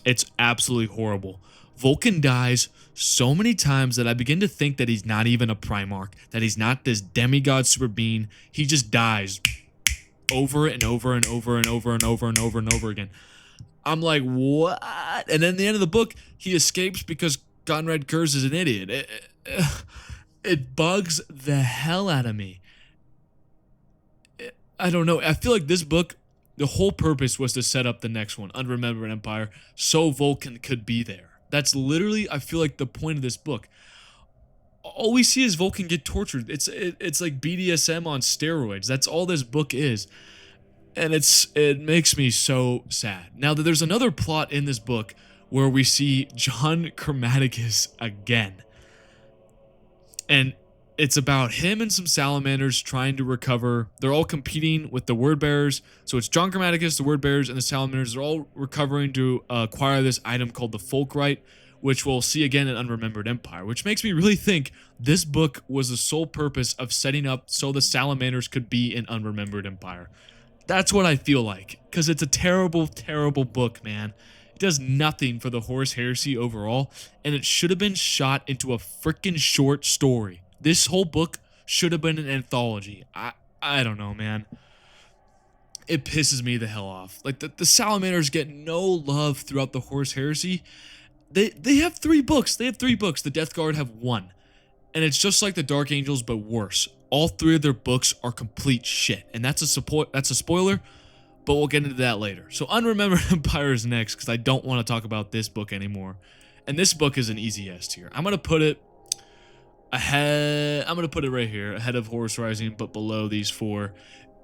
It's absolutely horrible. Vulkan dies so many times that I begin to think that he's not even a Primarch, that he's not this demigod super being. He just dies over and over and over and over and over and over and over again. I'm like, what? And then at the end of the book, he escapes because Conrad Kurz is an idiot. It bugs the hell out of me. I don't know. I feel like this book, the whole purpose was to set up the next one, Unremembered Empire, so Vulkan could be there. That's literally, I feel like, the point of this book. All we see is Vulkan get tortured. It's like BDSM on steroids. That's all this book is. And it makes me so sad. Now that there's another plot in this book where we see John Chromaticus again. And it's about him and some salamanders trying to recover. They're all competing with the word bearers. So it's John Chromaticus, the word bearers, and the salamanders. They're all recovering to acquire this item called the Fulkrite, which we'll see again in Unremembered Empire, which makes me really think this book was the sole purpose of setting up so the salamanders could be in Unremembered Empire. That's what I feel like, because it's a terrible, terrible book, man. It does nothing for the Horus Heresy overall, and it should have been shot into a freaking short story. This whole book should have been an anthology. I don't know, man. It pisses me the hell off. Like, the salamanders get no love throughout the Horus Heresy. They have 3 books. They have 3 books. The Death Guard have 1. And it's just like the Dark Angels, but worse. All 3 of their books are complete shit. And that's a spoiler, but we'll get into that later. So Unremembered Empire is next, because I don't want to talk about this book anymore. And this book is an easy S tier. I'm going to put it ahead. I'm going to put it right here, ahead of Horus Rising, but below these 4.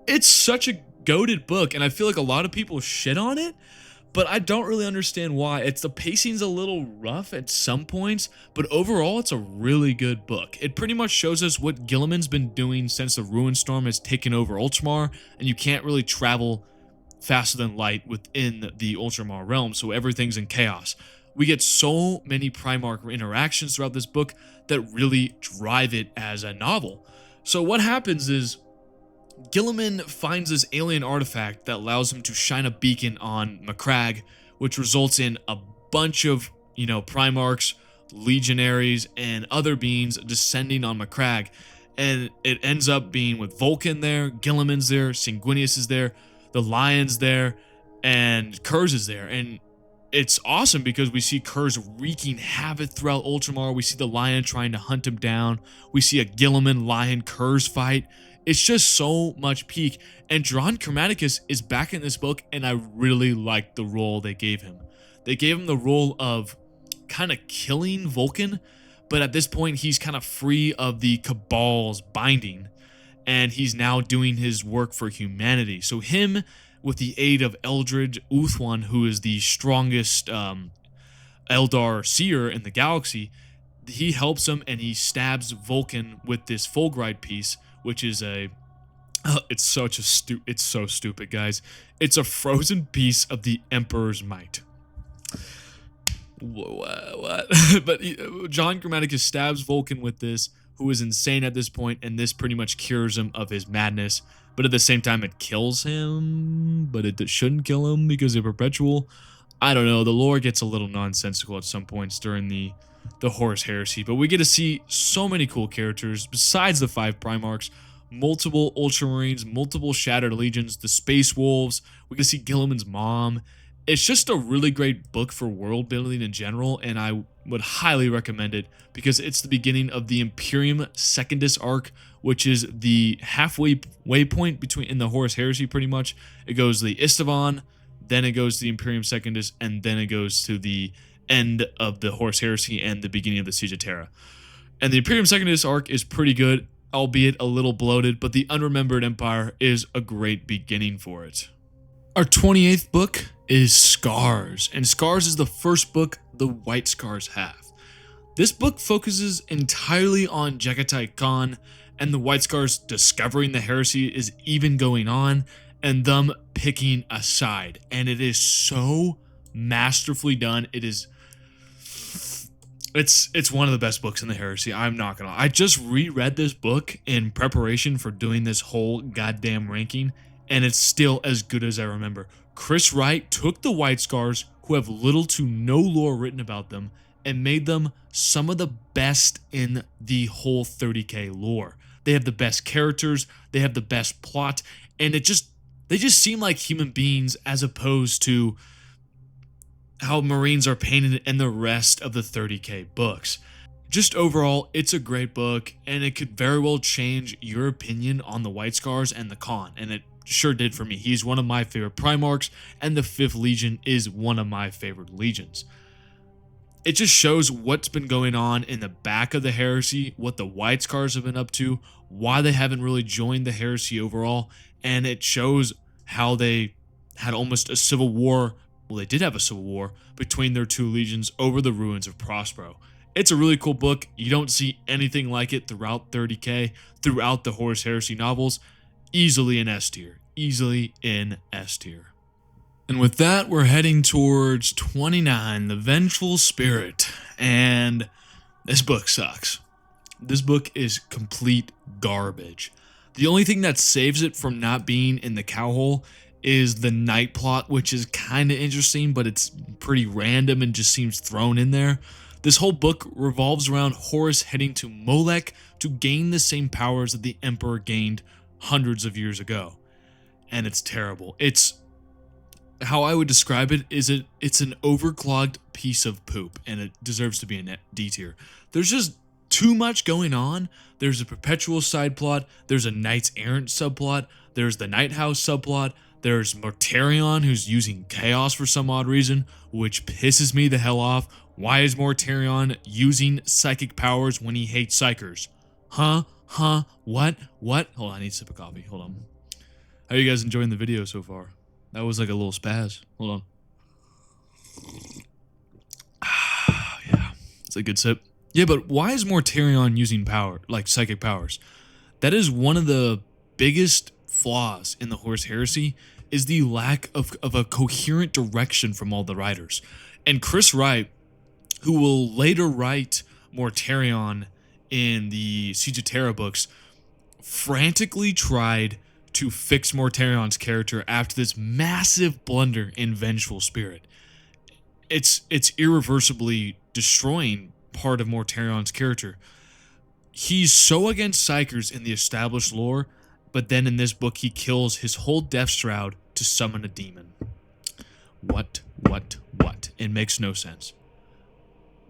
It's such a goated book, and I feel like a lot of people shit on it, but I don't really understand why. The pacing's a little rough at some points, but overall it's a really good book. It pretty much shows us what Guilliman's been doing since the Ruinstorm has taken over Ultramar, and you can't really travel faster than light within the Ultramar realm, so everything's in chaos. We get so many Primarch interactions throughout this book that really drive it as a novel. So what happens is Guilliman finds this alien artifact that allows him to shine a beacon on Macragge, which results in a bunch of, Primarchs, legionaries, and other beings descending on Macragge. And it ends up being with Vulkan there, Guilliman's there, Sanguinius is there, the Lion's there, and Kurz is there. And it's awesome because we see Kurz wreaking havoc throughout Ultramar. We see the Lion trying to hunt him down. We see a Guilliman Lion Kurz fight. It's just so much peak. And Dron Chromaticus is back in this book, and I really like the role they gave him. They gave him the role of kind of killing Vulkan, but at this point he's kind of free of the Cabal's binding, and he's now doing his work for humanity. So him, with the aid of Eldred Uthwan, who is the strongest Eldar seer in the galaxy, he helps him, and he stabs Vulkan with this Fulgride piece, which is it's so stupid, guys. It's a frozen piece of the Emperor's might. What? But John Grammaticus stabs Vulkan with this, who is insane at this point, and this pretty much cures him of his madness. But at the same time, it kills him, but it shouldn't kill him because they're perpetual. I don't know. The lore gets a little nonsensical at some points during the Horus Heresy, but we get to see so many cool characters besides the 5 Primarchs, multiple Ultramarines, multiple Shattered Legions, the Space Wolves. We get to see Guilliman's mom. It's just a really great book for world building in general, and I would highly recommend it because it's the beginning of the Imperium Secundus arc, which is the halfway waypoint in the Horus Heresy. Pretty much, it goes to the Istvan, then it goes to the Imperium Secundus, and then it goes to the end of the Horus Heresy and the beginning of the Siege of Terra. And the Imperium Secundus arc is pretty good, albeit a little bloated, but the Unremembered Empire is a great beginning for it. Our 28th book is Scars, and Scars is the first book the White Scars have. This book focuses entirely on Jekatai Khan, and the White Scars discovering the heresy is even going on, and them picking a side. And it is so masterfully done. It's one of the best books in the heresy. I'm not gonna lie. I just reread this book in preparation for doing this whole goddamn ranking, and it's still as good as I remember. Chris Wright took the White Scars, who have little to no lore written about them, and made them some of the best in the whole 30k lore. They have the best characters, they have the best plot, and they just seem like human beings as opposed to how Marines are painted in the rest of the 30k books. Just overall, it's a great book, and it could very well change your opinion on the White Scars and the Khan, and it sure did for me. He's one of my favorite Primarchs, and the 5th Legion is one of my favorite legions. It just shows what's been going on in the back of the heresy, what the White Scars have been up to, why they haven't really joined the heresy overall, and it shows how they had almost a civil war. Well, they did have a civil war between their 2 legions over the ruins of Prospero. It's a really cool book. You don't see anything like it throughout 30k, throughout the Horus Heresy novels. Easily in S tier. Easily in S tier. And with that, we're heading towards 29, the Vengeful Spirit. And this book sucks. This book is complete garbage. The only thing that saves it from not being in the cow hole is the night plot, which is kind of interesting, but it's pretty random and just seems thrown in there. This whole book revolves around Horus heading to Molech to gain the same powers that the Emperor gained hundreds of years ago. And it's terrible. It's how I would describe it is it's an overclogged piece of poop, and it deserves to be a D tier. There's just too much going on. There's a perpetual side plot. There's a Knights Errant subplot. There's the Night House subplot. There's Mortarion, who's using chaos for some odd reason, which pisses me the hell off. Why is Mortarion using psychic powers when he hates psychers? What? Hold on, I need a sip of coffee. Hold on. How are you guys enjoying the video so far? That was like a little spaz. Hold on. Yeah, it's a good sip. Yeah, but why is Mortarion using power, like psychic powers? That is one of the biggest flaws in the Horus Heresy, is the lack of a coherent direction from all the writers. And Chris Wright, who will later write Mortarion in the Siege of Terra books, frantically tried to fix Mortarion's character after this massive blunder in Vengeful Spirit. It's irreversibly destroying part of Mortarion's character. He's so against Psykers in the established lore, but then in this book he kills his whole Death Shroud to summon a demon. What? It makes no sense.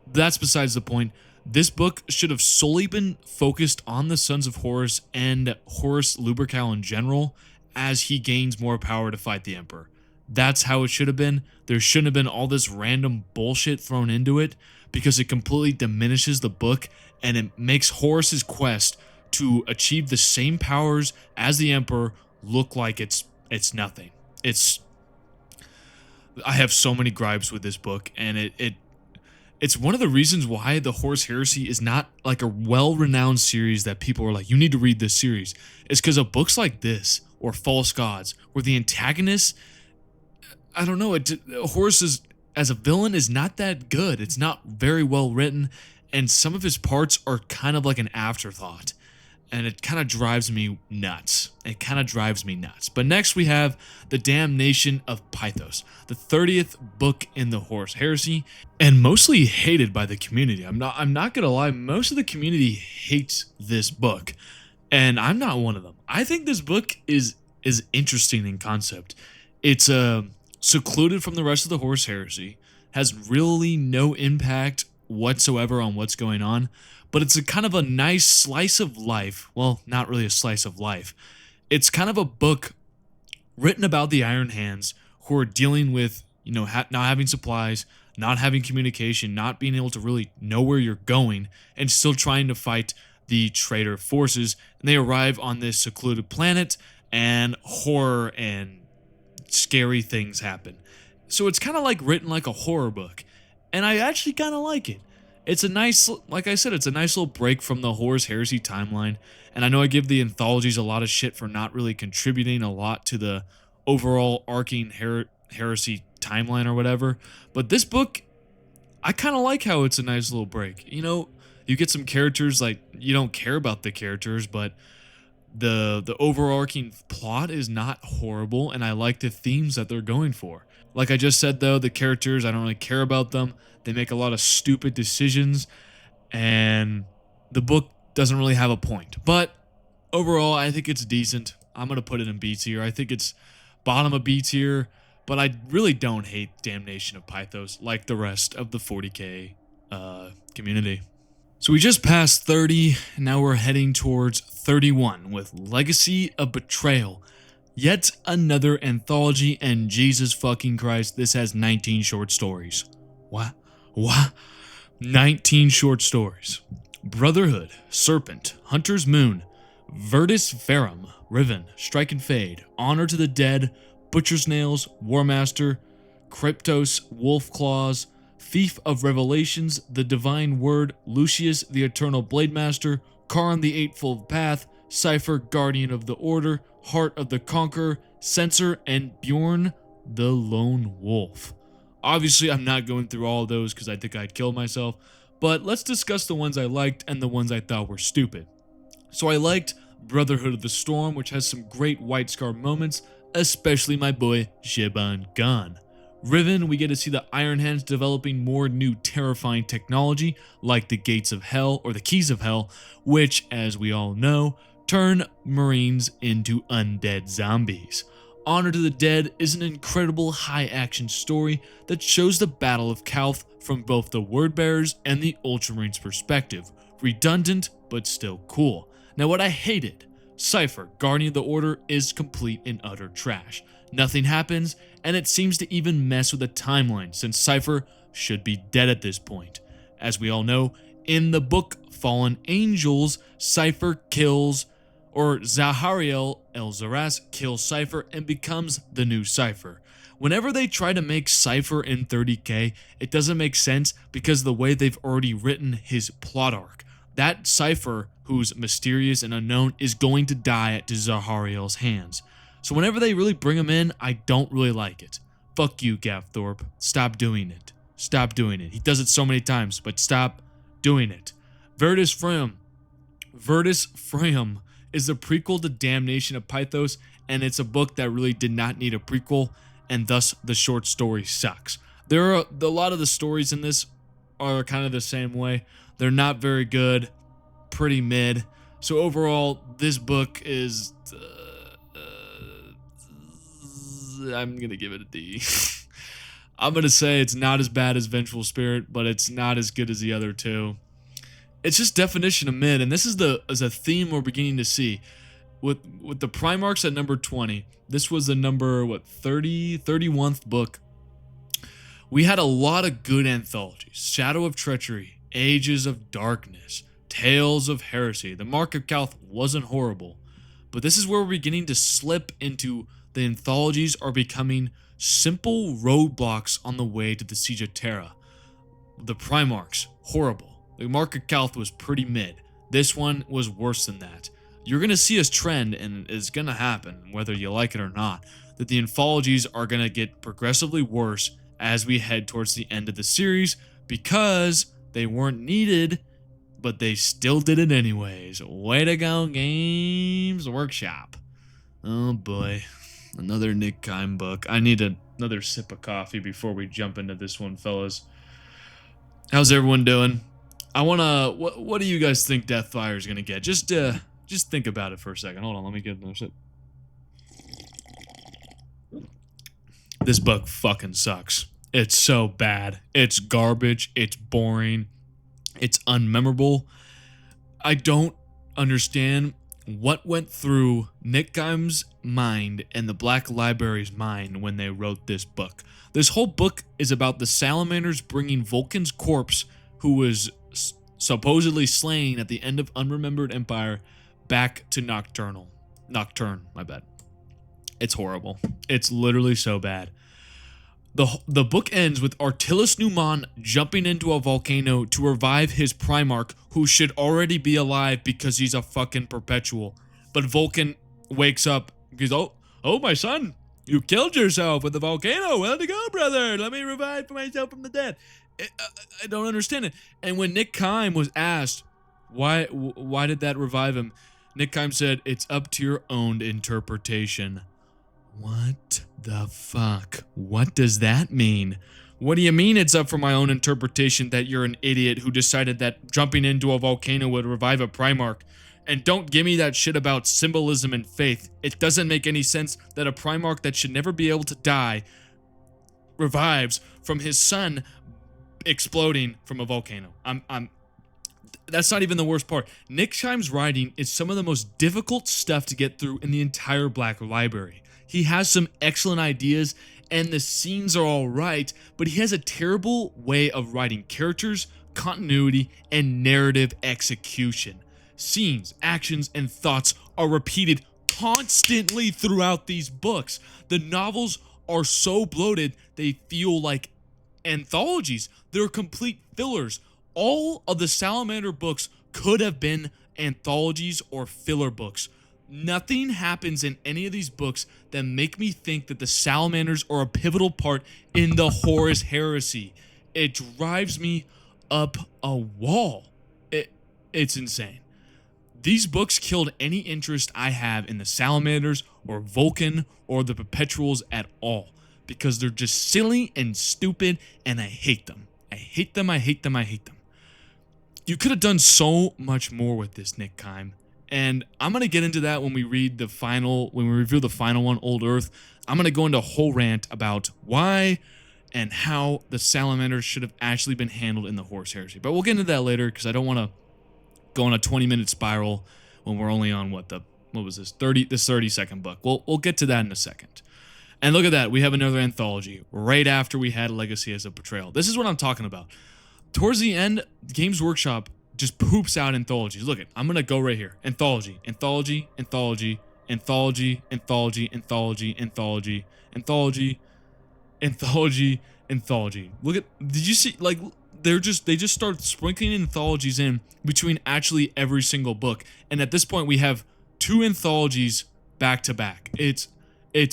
That's besides the point. This book should have solely been focused on the Sons of Horus and Horus Lupercal in general, as he gains more power to fight the Emperor. That's how it should have been. There shouldn't have been all this random bullshit thrown into it, because it completely diminishes the book, and it makes Horus's quest to achieve the same powers as the Emperor look like it's nothing. I have so many gripes with this book, and it's one of the reasons why the Horus Heresy is not like a well-renowned series that people are like, you need to read this series. It's because of books like this, or False Gods, where the antagonist, I don't know, Horus as a villain is not that good. It's not very well written, and some of his parts are kind of like an afterthought. And it kind of drives me nuts. But next we have the Damnation of Pythos, the 30th book in the Horus Heresy, and mostly hated by the community. I'm not gonna lie, most of the community hates this book, and I'm not one of them. I think this book is interesting in concept. It's secluded from the rest of the Horus Heresy, has really no impact whatsoever on what's going on. But it's a kind of a nice slice of life. Well, not really a slice of life. It's kind of a book written about the Iron Hands, who are dealing with, not having supplies, not having communication, not being able to really know where you're going, and still trying to fight the traitor forces. And they arrive on this secluded planet, and horror and scary things happen. So it's kind of like written like a horror book. And I actually kind of like it. It's a nice, like I said, it's a nice little break from the Horus Heresy timeline, and I know I give the anthologies a lot of shit for not really contributing a lot to the overall arcing heresy timeline or whatever, but this book, I kind of like how it's a nice little break. You get some characters, like, you don't care about the characters, but the overarching plot is not horrible, and I like the themes that they're going for. Like I just said, though, the characters, I don't really care about them. They make a lot of stupid decisions, and the book doesn't really have a point. But overall, I think it's decent. I'm going to put it in B tier. I think it's bottom of B tier, but I really don't hate Damnation of Pythos like the rest of the 40k community. So we just passed 30, and now we're heading towards 31 with Legacy of Betrayal. Yet another anthology, and Jesus fucking Christ, this has 19 short stories. What? 19 short stories. Brotherhood, Serpent, Hunter's Moon, Virtus Verum, Riven, Strike and Fade, Honor to the Dead, Butcher's Nails, Warmaster, Kryptos, Wolf Claws, Thief of Revelations, The Divine Word, Lucius the Eternal Blademaster, Karn the Eightfold Path, Cypher, Guardian of the Order, Heart of the Conqueror, Censor, and Bjorn the Lone Wolf. Obviously, I'm not going through all of those because I think I'd kill myself, but let's discuss the ones I liked and the ones I thought were stupid. So I liked Brotherhood of the Storm, which has some great White Scar moments, especially my boy Shiban Gun. Riven, we get to see the Iron Hands developing more new terrifying technology, like the Gates of Hell, or the Keys of Hell, which, as we all know, turn Marines into undead zombies. Honor to the Dead is an incredible high-action story that shows the Battle of Calth from both the Wordbearers and the Ultramarines' perspective. Redundant, but still cool. Now what I hated, Cypher, Guardian of the Order, is complete and utter trash. Nothing happens, and it seems to even mess with the timeline, since Cypher should be dead at this point. As we all know, in the book Fallen Angels, Cypher kills or Zahariel El-Zaras kills Cypher and becomes the new Cypher. Whenever they try to make Cypher in 30k, it doesn't make sense because of the way they've already written his plot arc. That Cypher, who's mysterious and unknown, is going to die at Zahariel's hands. So whenever they really bring him in, I don't really like it. Fuck you, Gavthorpe. Stop doing it. Stop doing it. He does it so many times, but stop doing it. Virtus Freum is a prequel to Damnation of Pythos, and it's a book that really did not need a prequel, and thus the short story sucks. There are a lot of the stories in this are kind of the same way. They're not very good, pretty mid. So overall, this book is I'm gonna give it a D. I'm gonna say it's not as bad as Vengeful Spirit, but it's not as good as the other two. It's just definition of mid, and this is a theme we're beginning to see. With the Primarchs at number 20, this was the number 31st book. We had a lot of good anthologies: Shadow of Treachery, Ages of Darkness, Tales of Heresy. The Mark of Calth wasn't horrible, but this is where we're beginning to slip into the anthologies are becoming simple roadblocks on the way to the Siege of Terra. The Primarchs, horrible. The Mark of Calth was pretty mid. This one was worse than that. You're going to see a trend, and it's going to happen, whether you like it or not, that the anthologies are going to get progressively worse as we head towards the end of the series because they weren't needed, but they still did it anyways. Way to go, Games Workshop. Oh boy. Another Nick Kime book. I need another sip of coffee before we jump into this one, fellas. How's everyone doing? What do you guys think Deathfire is gonna get? Just think about it for a second. Hold on, let me get another sip. This book fucking sucks. It's so bad. It's garbage. It's boring. It's unmemorable. I don't understand what went through Nick Kime's mind and the Black Library's mind when they wrote this book. This whole book is about the Salamanders bringing Vulkan's corpse, who was supposedly slain at the end of Unremembered Empire, back to Nocturne, my bad. It's horrible. It's literally so bad. The book ends with Artillus Numan jumping into a volcano to revive his Primarch, who should already be alive because he's a fucking perpetual. But Vulkan wakes up and goes, oh my son, you killed yourself with the volcano. Well to go, brother. Let me revive myself from the dead. I don't understand it. And when Nick Kime was asked, why did that revive him? Nick Kime said, it's up to your own interpretation. What the fuck? What does that mean? What do you mean it's up for my own interpretation that you're an idiot who decided that jumping into a volcano would revive a Primarch? And don't give me that shit about symbolism and faith. It doesn't make any sense that a Primarch that should never be able to die revives from his son exploding from a volcano. That's not even the worst part. Nick Kime's writing is some of the most difficult stuff to get through in the entire Black Library. He has some excellent ideas, and the scenes are alright, but he has a terrible way of writing characters, continuity, and narrative execution. Scenes, actions, and thoughts are repeated constantly throughout these books. The novels are so bloated, they feel like anthologies. They're complete fillers. All of the Salamander books could have been anthologies or filler books. Nothing happens in any of these books that make me think that the Salamanders are a pivotal part in the Horus Heresy. It drives me up a wall. It's insane. These books killed any interest I have in the Salamanders or Vulkan or the Perpetuals at all, because they're just silly and stupid, and I hate them. I hate them. You could have done so much more with this, Nick Kime. And I'm going to get into that when we review the final one, Old Earth. I'm going to go into a whole rant about why and how the Salamanders should have actually been handled in the Horus Heresy. But we'll get into that later, because I don't want to go on a 20-minute spiral when we're only on, what was this, 30-second book. We'll get to that in a second. And look at that, we have another anthology right after we had Legacies of Betrayal. This is what I'm talking about. Towards the end, Games Workshop just poops out anthologies. Look, I'm gonna go right here. Anthology, anthology, anthology, anthology, anthology, anthology, anthology, anthology, anthology, anthology. Look at, did you see, like, they just start sprinkling anthologies in between actually every single book. And at this point we have 2 anthologies back to back. It's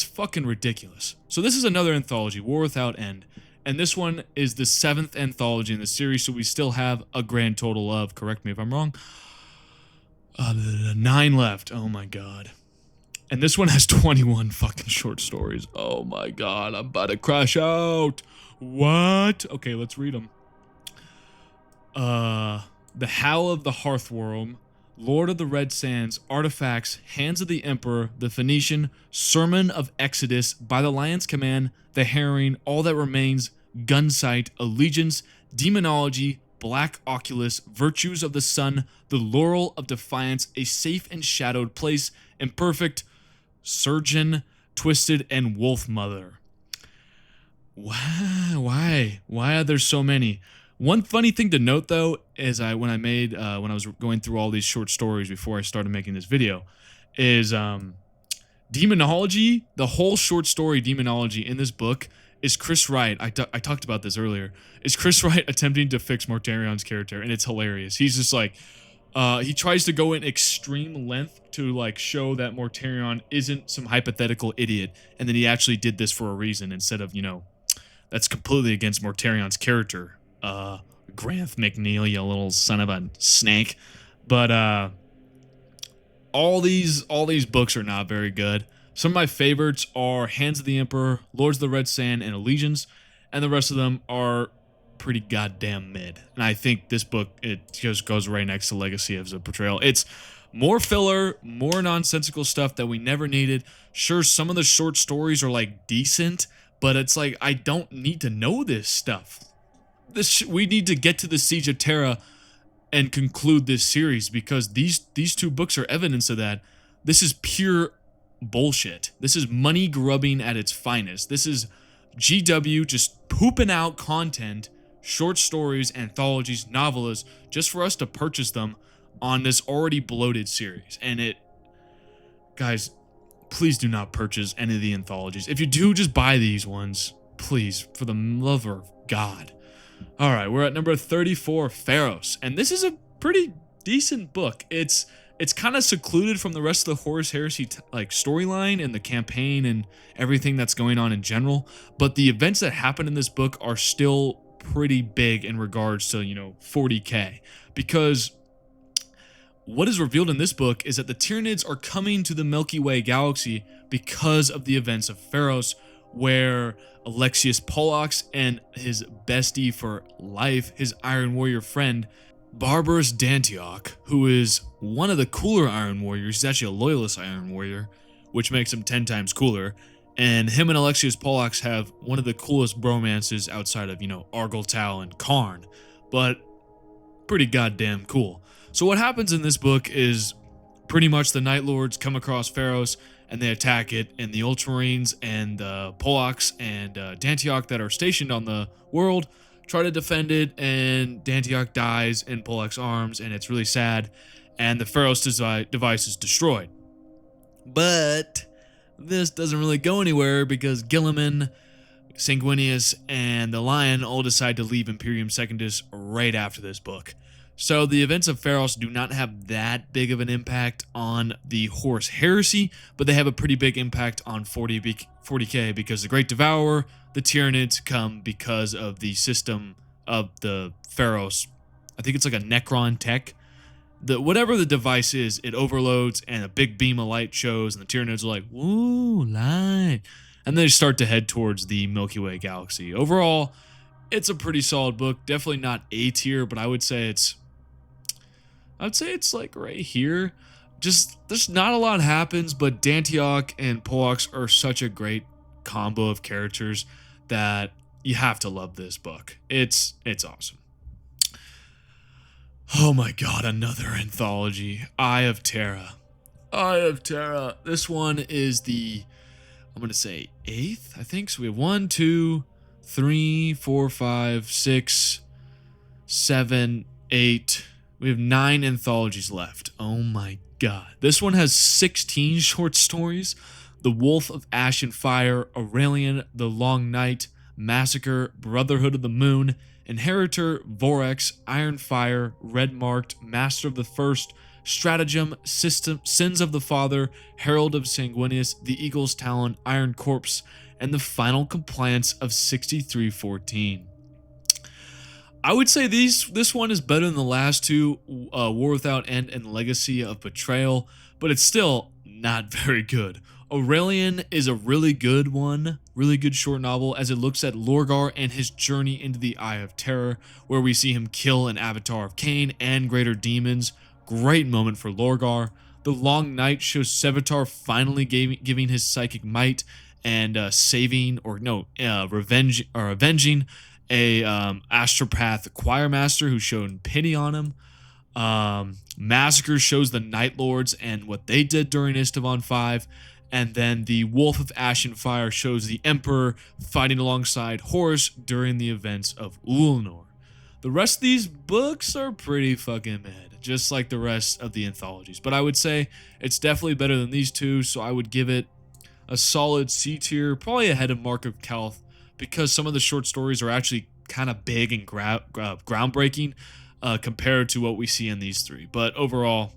fucking ridiculous. So this is another anthology, War Without End. And this one is the 7th anthology in the series, so we still have a grand total of, correct me if I'm wrong, 9 left. Oh my god. And this one has 21 fucking short stories. Oh my god, I'm about to crash out. What? Okay, let's read them. The Howl of the Hearthworm, Lord of the Red Sands, Artifacts, Hands of the Emperor, The Phoenician, Sermon of Exodus, By the Lion's Command, The Herring, All That Remains, Gunsight, Allegiance, Demonology, Black Oculus, Virtues of the Sun, The Laurel of Defiance, A Safe and Shadowed Place, Imperfect, Surgeon, Twisted, and Wolf Mother. Why are there so many? One funny thing to note, though, is when I was going through all these short stories before I started making this video, is Demonology. The whole short story Demonology in this book is Chris Wright. I talked about this earlier. Is Chris Wright attempting to fix Mortarion's character, and it's hilarious. He's just like, he tries to go in extreme length to like show that Mortarion isn't some hypothetical idiot, and then he actually did this for a reason instead of, that's completely against Mortarion's character. Granth McNeil, you little son of a snake. But all these books are not very good. Some of my favorites are Hands of the Emperor, Lords of the Red Sand, and Allegiance, and the rest of them are pretty goddamn mid. And I think this book, it just goes right next to Legacies of Betrayal. It's more filler, more nonsensical stuff that we never needed. Sure, some of the short stories are like decent, but it's like, I don't need to know this stuff. We need to get to the Siege of Terra and conclude this series, because these 2 books are evidence of that. This is pure bullshit. This is money grubbing at its finest. This is GW just pooping out content, short stories, anthologies, novellas, just for us to purchase them on this already bloated series. And guys, please do not purchase any of the anthologies. If you do, just buy these ones, please, for the love of God. All right, we're at number 34, Pharos, and this is a pretty decent book. It's kind of secluded from the rest of the Horus Heresy storyline and the campaign and everything that's going on in general, but the events that happen in this book are still pretty big in regards to, 40k, because what is revealed in this book is that the Tyranids are coming to the Milky Way galaxy because of the events of Pharos, where Alexius Pollux and his bestie for life, his Iron Warrior friend, Barbarous Dantioch, who is one of the cooler Iron Warriors. He's actually a Loyalist Iron Warrior, which makes him 10 times cooler. And him and Alexius Pollux have one of the coolest bromances outside of, Argyltal and Karn, but pretty goddamn cool. So what happens in this book is pretty much the Night Lords come across Pharos and they attack it, and the Ultramarines and Pollux and Dantioch that are stationed on the world try to defend it, and Dantioch dies in Pollux's arms, and it's really sad, and the Pharos device is destroyed. But this doesn't really go anywhere, because Guilliman, Sanguinius, and the Lion all decide to leave Imperium Secundus right after this book. So the events of Pharos do not have that big of an impact on the Horus Heresy, but they have a pretty big impact on 40k, because the Great Devourer, the Tyranids come because of the system of the Pharos. I think it's like a Necron tech. Whatever the device is, it overloads and a big beam of light shows, and the Tyranids are like, "Woo, light." And they start to head towards the Milky Way galaxy. Overall, it's a pretty solid book. Definitely not A tier, but I would say it's like right here. Just, there's not a lot happens, but Dantioch and Pollux are such a great combo of characters that you have to love this book. It's awesome. Oh my god, another anthology. Eye of Terra. Eye of Terra. This one is I'm going to say 8th, I think. So we have 1, 2, 3, 4, 5, 6, 7, 8. We have 9 anthologies left. Oh my god. This one has 16 short stories. The Wolf of Ash and Fire, Aurelian, The Long Night, Massacre, Brotherhood of the Moon, Inheritor, Vorax, Iron Fire, Red Marked, Master of the First, Stratagem, System, Sins of the Father, Herald of Sanguinius, The Eagle's Talon, Iron Corpse, and the final compliance of 6314. I would say this one is better than the last two, War Without End and Legacy of Betrayal, but it's still not very good. Aurelian is a really good one, really good short novel, as it looks at Lorgar and his journey into the Eye of Terror, where we see him kill an avatar of Cain and greater demons. Great moment for Lorgar. The Long Night shows Sevatar finally giving his psychic might and avenging a astropath choir master who showed pity on him. Massacre shows the Night Lords and what they did during Istvan 5. And then the Wolf of Ash and Fire shows the Emperor fighting alongside Horus during the events of Ulnor. The rest of these books are pretty fucking mad, just like the rest of the anthologies. But I would say it's definitely better than these two, so I would give it a solid C tier, probably ahead of Mark of Calth, because some of the short stories are actually kind of big and groundbreaking compared to what we see in these three. But overall,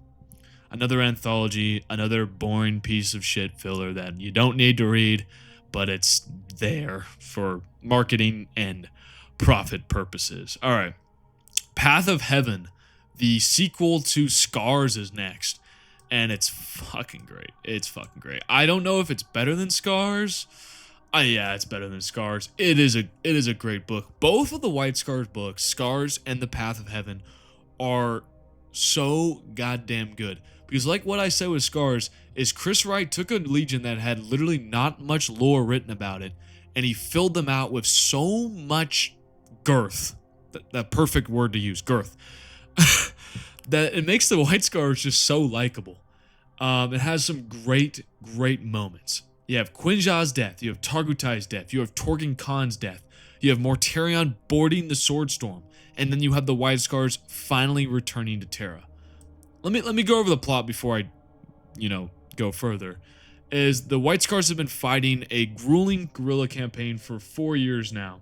another anthology, another boring piece of shit filler that you don't need to read, but it's there for marketing and profit purposes. All right, Path of Heaven, the sequel to Scars, is next, and it's fucking great. It's fucking great. I don't know if it's better than Scars. Yeah, it's better than Scars. It is a great book. Both of the White Scars books, Scars and the Path of Heaven, are so goddamn good. Because like what I said with Scars, is Chris Wright took a legion that had literally not much lore written about it, and he filled them out with so much girth. That perfect word to use, girth. That it makes the White Scars just so likable. It has some great moments. You have Quinja's death, you have Targutai's death, you have Torgan Khan's death, you have Mortarion boarding the Swordstorm, and then you have the White Scars finally returning to Terra. Let me go over the plot before I, go further. Is the White Scars have been fighting a grueling guerrilla campaign for 4 years now.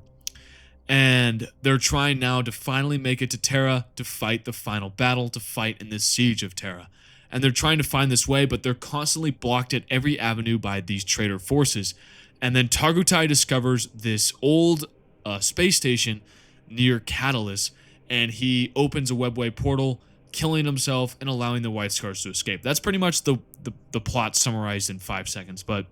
And they're trying now to finally make it to Terra to fight the final battle, to fight in this siege of Terra. And they're trying to find this way, but they're constantly blocked at every avenue by these traitor forces. And then Targutai discovers this old space station near Catalyst, and he opens a webway portal, killing himself and allowing the White Scars to escape. That's pretty much the plot summarized in 5 seconds, but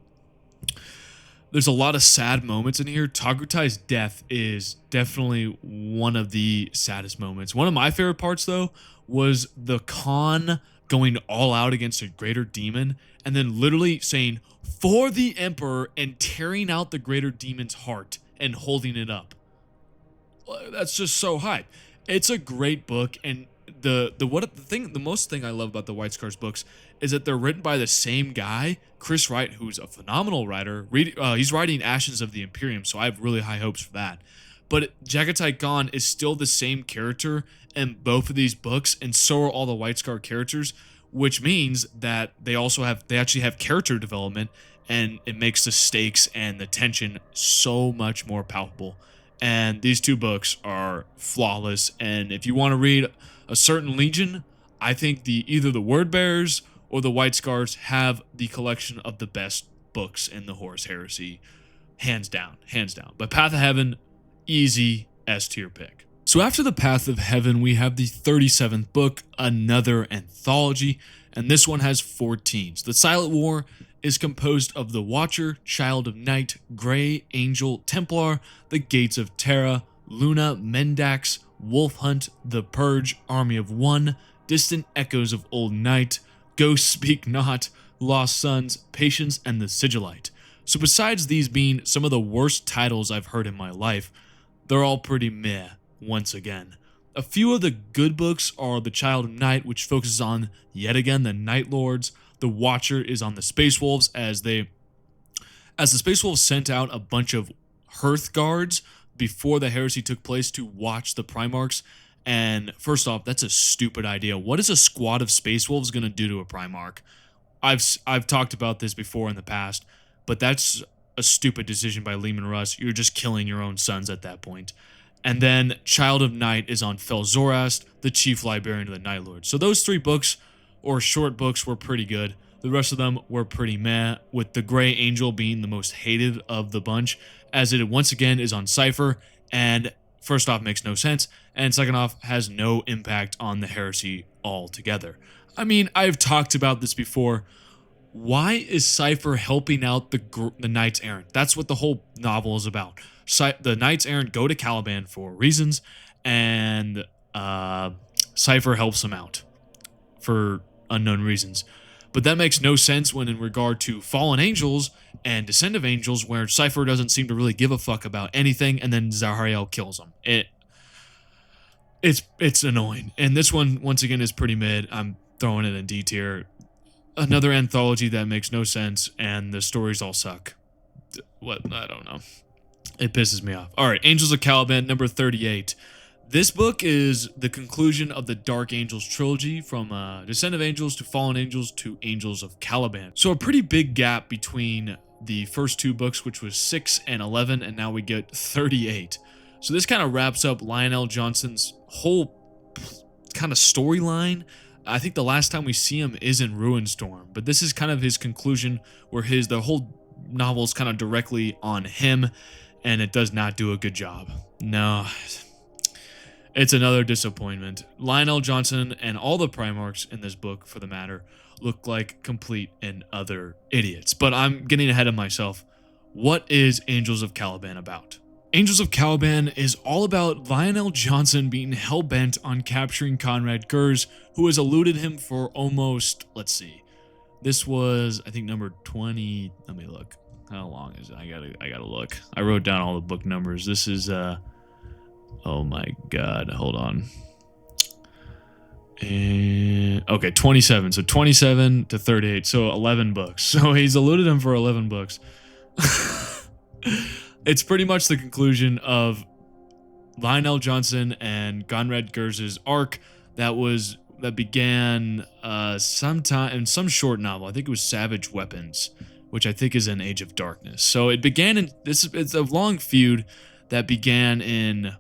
there's a lot of sad moments in here. Targutai's death is definitely one of the saddest moments. One of my favorite parts, though, was the Khan going all out against a greater demon and then literally saying, "For the Emperor," and tearing out the greater demon's heart and holding it up. That's just so hype. It's a great book, and the most thing I love about the White Scars books is that they're written by the same guy, Chris Wright, who's a phenomenal writer. He's writing Ashes of the Imperium, so I have really high hopes for that. But Jagatai Khan is still the same character in both of these books, and so are all the White Scar characters, which means that they actually have character development, and it makes the stakes and the tension so much more palpable. And these two books are flawless, and if you want to read a certain legion, I think either the Word Bearers or the White Scars have the collection of the best books in the Horus Heresy, hands down. But Path of Heaven, easy S tier pick. So after the Path of Heaven, we have the 37th book, another anthology, and this one has 14. The Silent War is composed of the Watcher, Child of Night, Grey Angel, Templar, the Gates of Terra, Luna, Mendax, Wolf Hunt, The Purge, Army of One, Distant Echoes of Old Night, Ghosts Speak Not, Lost Sons, Patience, and The Sigillite. So besides these being some of the worst titles I've heard in my life, they're all pretty meh once again. A few of the good books are The Child of Night, which focuses on, yet again, the Night Lords. The Watcher is on the Space Wolves, as the Space Wolves sent out a bunch of Hearth Guards before the heresy took place to watch the Primarchs, And first off, that's a stupid idea. What is a squad of Space Wolves going to do to a Primarch? I've talked about this before in the past, but that's a stupid decision by Lehman Russ. You're just killing your own sons at that point. And then Child of Night is on Felzorast, the Chief Librarian of the Night Lord. So those 3 books, or short books, were pretty good. The rest of them were pretty meh, with the Grey Angel being the most hated of the bunch, as it once again is on Cypher, and first off makes no sense, and second off has no impact on the heresy altogether. I mean, I've talked about this before. Why is Cypher helping out the Knights Errant? That's what the whole novel is about. The Knights Errant go to Caliban for reasons, and Cypher helps them out for unknown reasons. But that makes no sense when in regard to Fallen Angels and Descent of Angels, where Cypher doesn't seem to really give a fuck about anything, and then Zahariel kills him. It's annoying. And this one, once again, is pretty mid. I'm throwing it in D tier. Another anthology that makes no sense, and the stories all suck. What? I don't know. It pisses me off. Alright, Angels of Caliban, number 38. This book is the conclusion of the Dark Angels trilogy, from Descent of Angels to Fallen Angels to Angels of Caliban. So a pretty big gap between the first 2 books, which was 6 and 11, and now we get 38. So this kind of wraps up Lionel Johnson's whole kind of storyline. I think the last time we see him is in Ruinstorm, but this is kind of his conclusion, where the whole novel is kind of directly on him, and it does not do a good job. No, it's another disappointment. Lionel Johnson and all the Primarchs in this book, for the matter, look like complete and utter idiots. But I'm getting ahead of myself. What is Angels of Caliban about? Angels of Caliban is all about Lionel Johnson being hell-bent on capturing Conrad Kurz, who has eluded him for almost, let's see, this was, I think, number 20. Let me look. How long is it? I gotta look. I wrote down all the book numbers. This is, oh my god, hold on. And, okay, 27. So 27 to 38, so 11 books. So he's eluded him for 11 books. It's pretty much the conclusion of Lionel Johnson and Conrad Kurz's arc that began sometime in some short novel. I think it was Savage Weapons, which I think is an Age of Darkness. So it began in it's a long feud that began in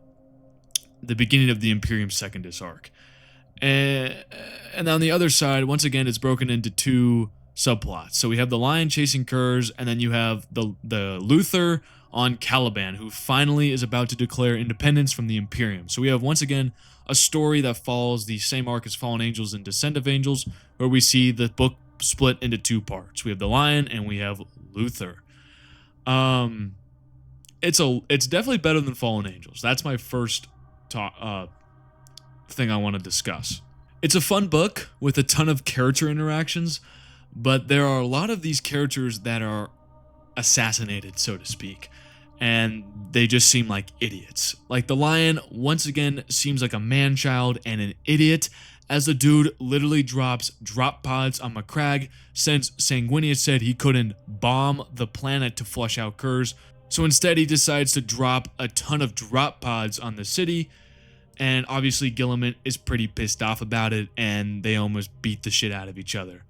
the beginning of the Imperium Secondus arc. And on the other side, once again, it's broken into 2 subplots. So we have the Lion chasing Kurz, and then you have the Luther on Caliban, who finally is about to declare independence from the Imperium. So we have, once again, a story that follows the same arc as Fallen Angels and Descent of Angels, where we see the book split into 2 parts. We have the Lion and we have Luther. It's definitely better than Fallen Angels. That's my first thing I want to discuss. It's a fun book with a ton of character interactions, but there are a lot of these characters that are assassinated, so to speak, and they just seem like idiots. Like the Lion, once again, seems like a man-child and an idiot, as the dude literally drops drop pods on Macragge, since Sanguinius said he couldn't bomb the planet to flush out Kurz. So instead he decides to drop a ton of drop pods on the city, and obviously Guilliman is pretty pissed off about it, and they almost beat the shit out of each other.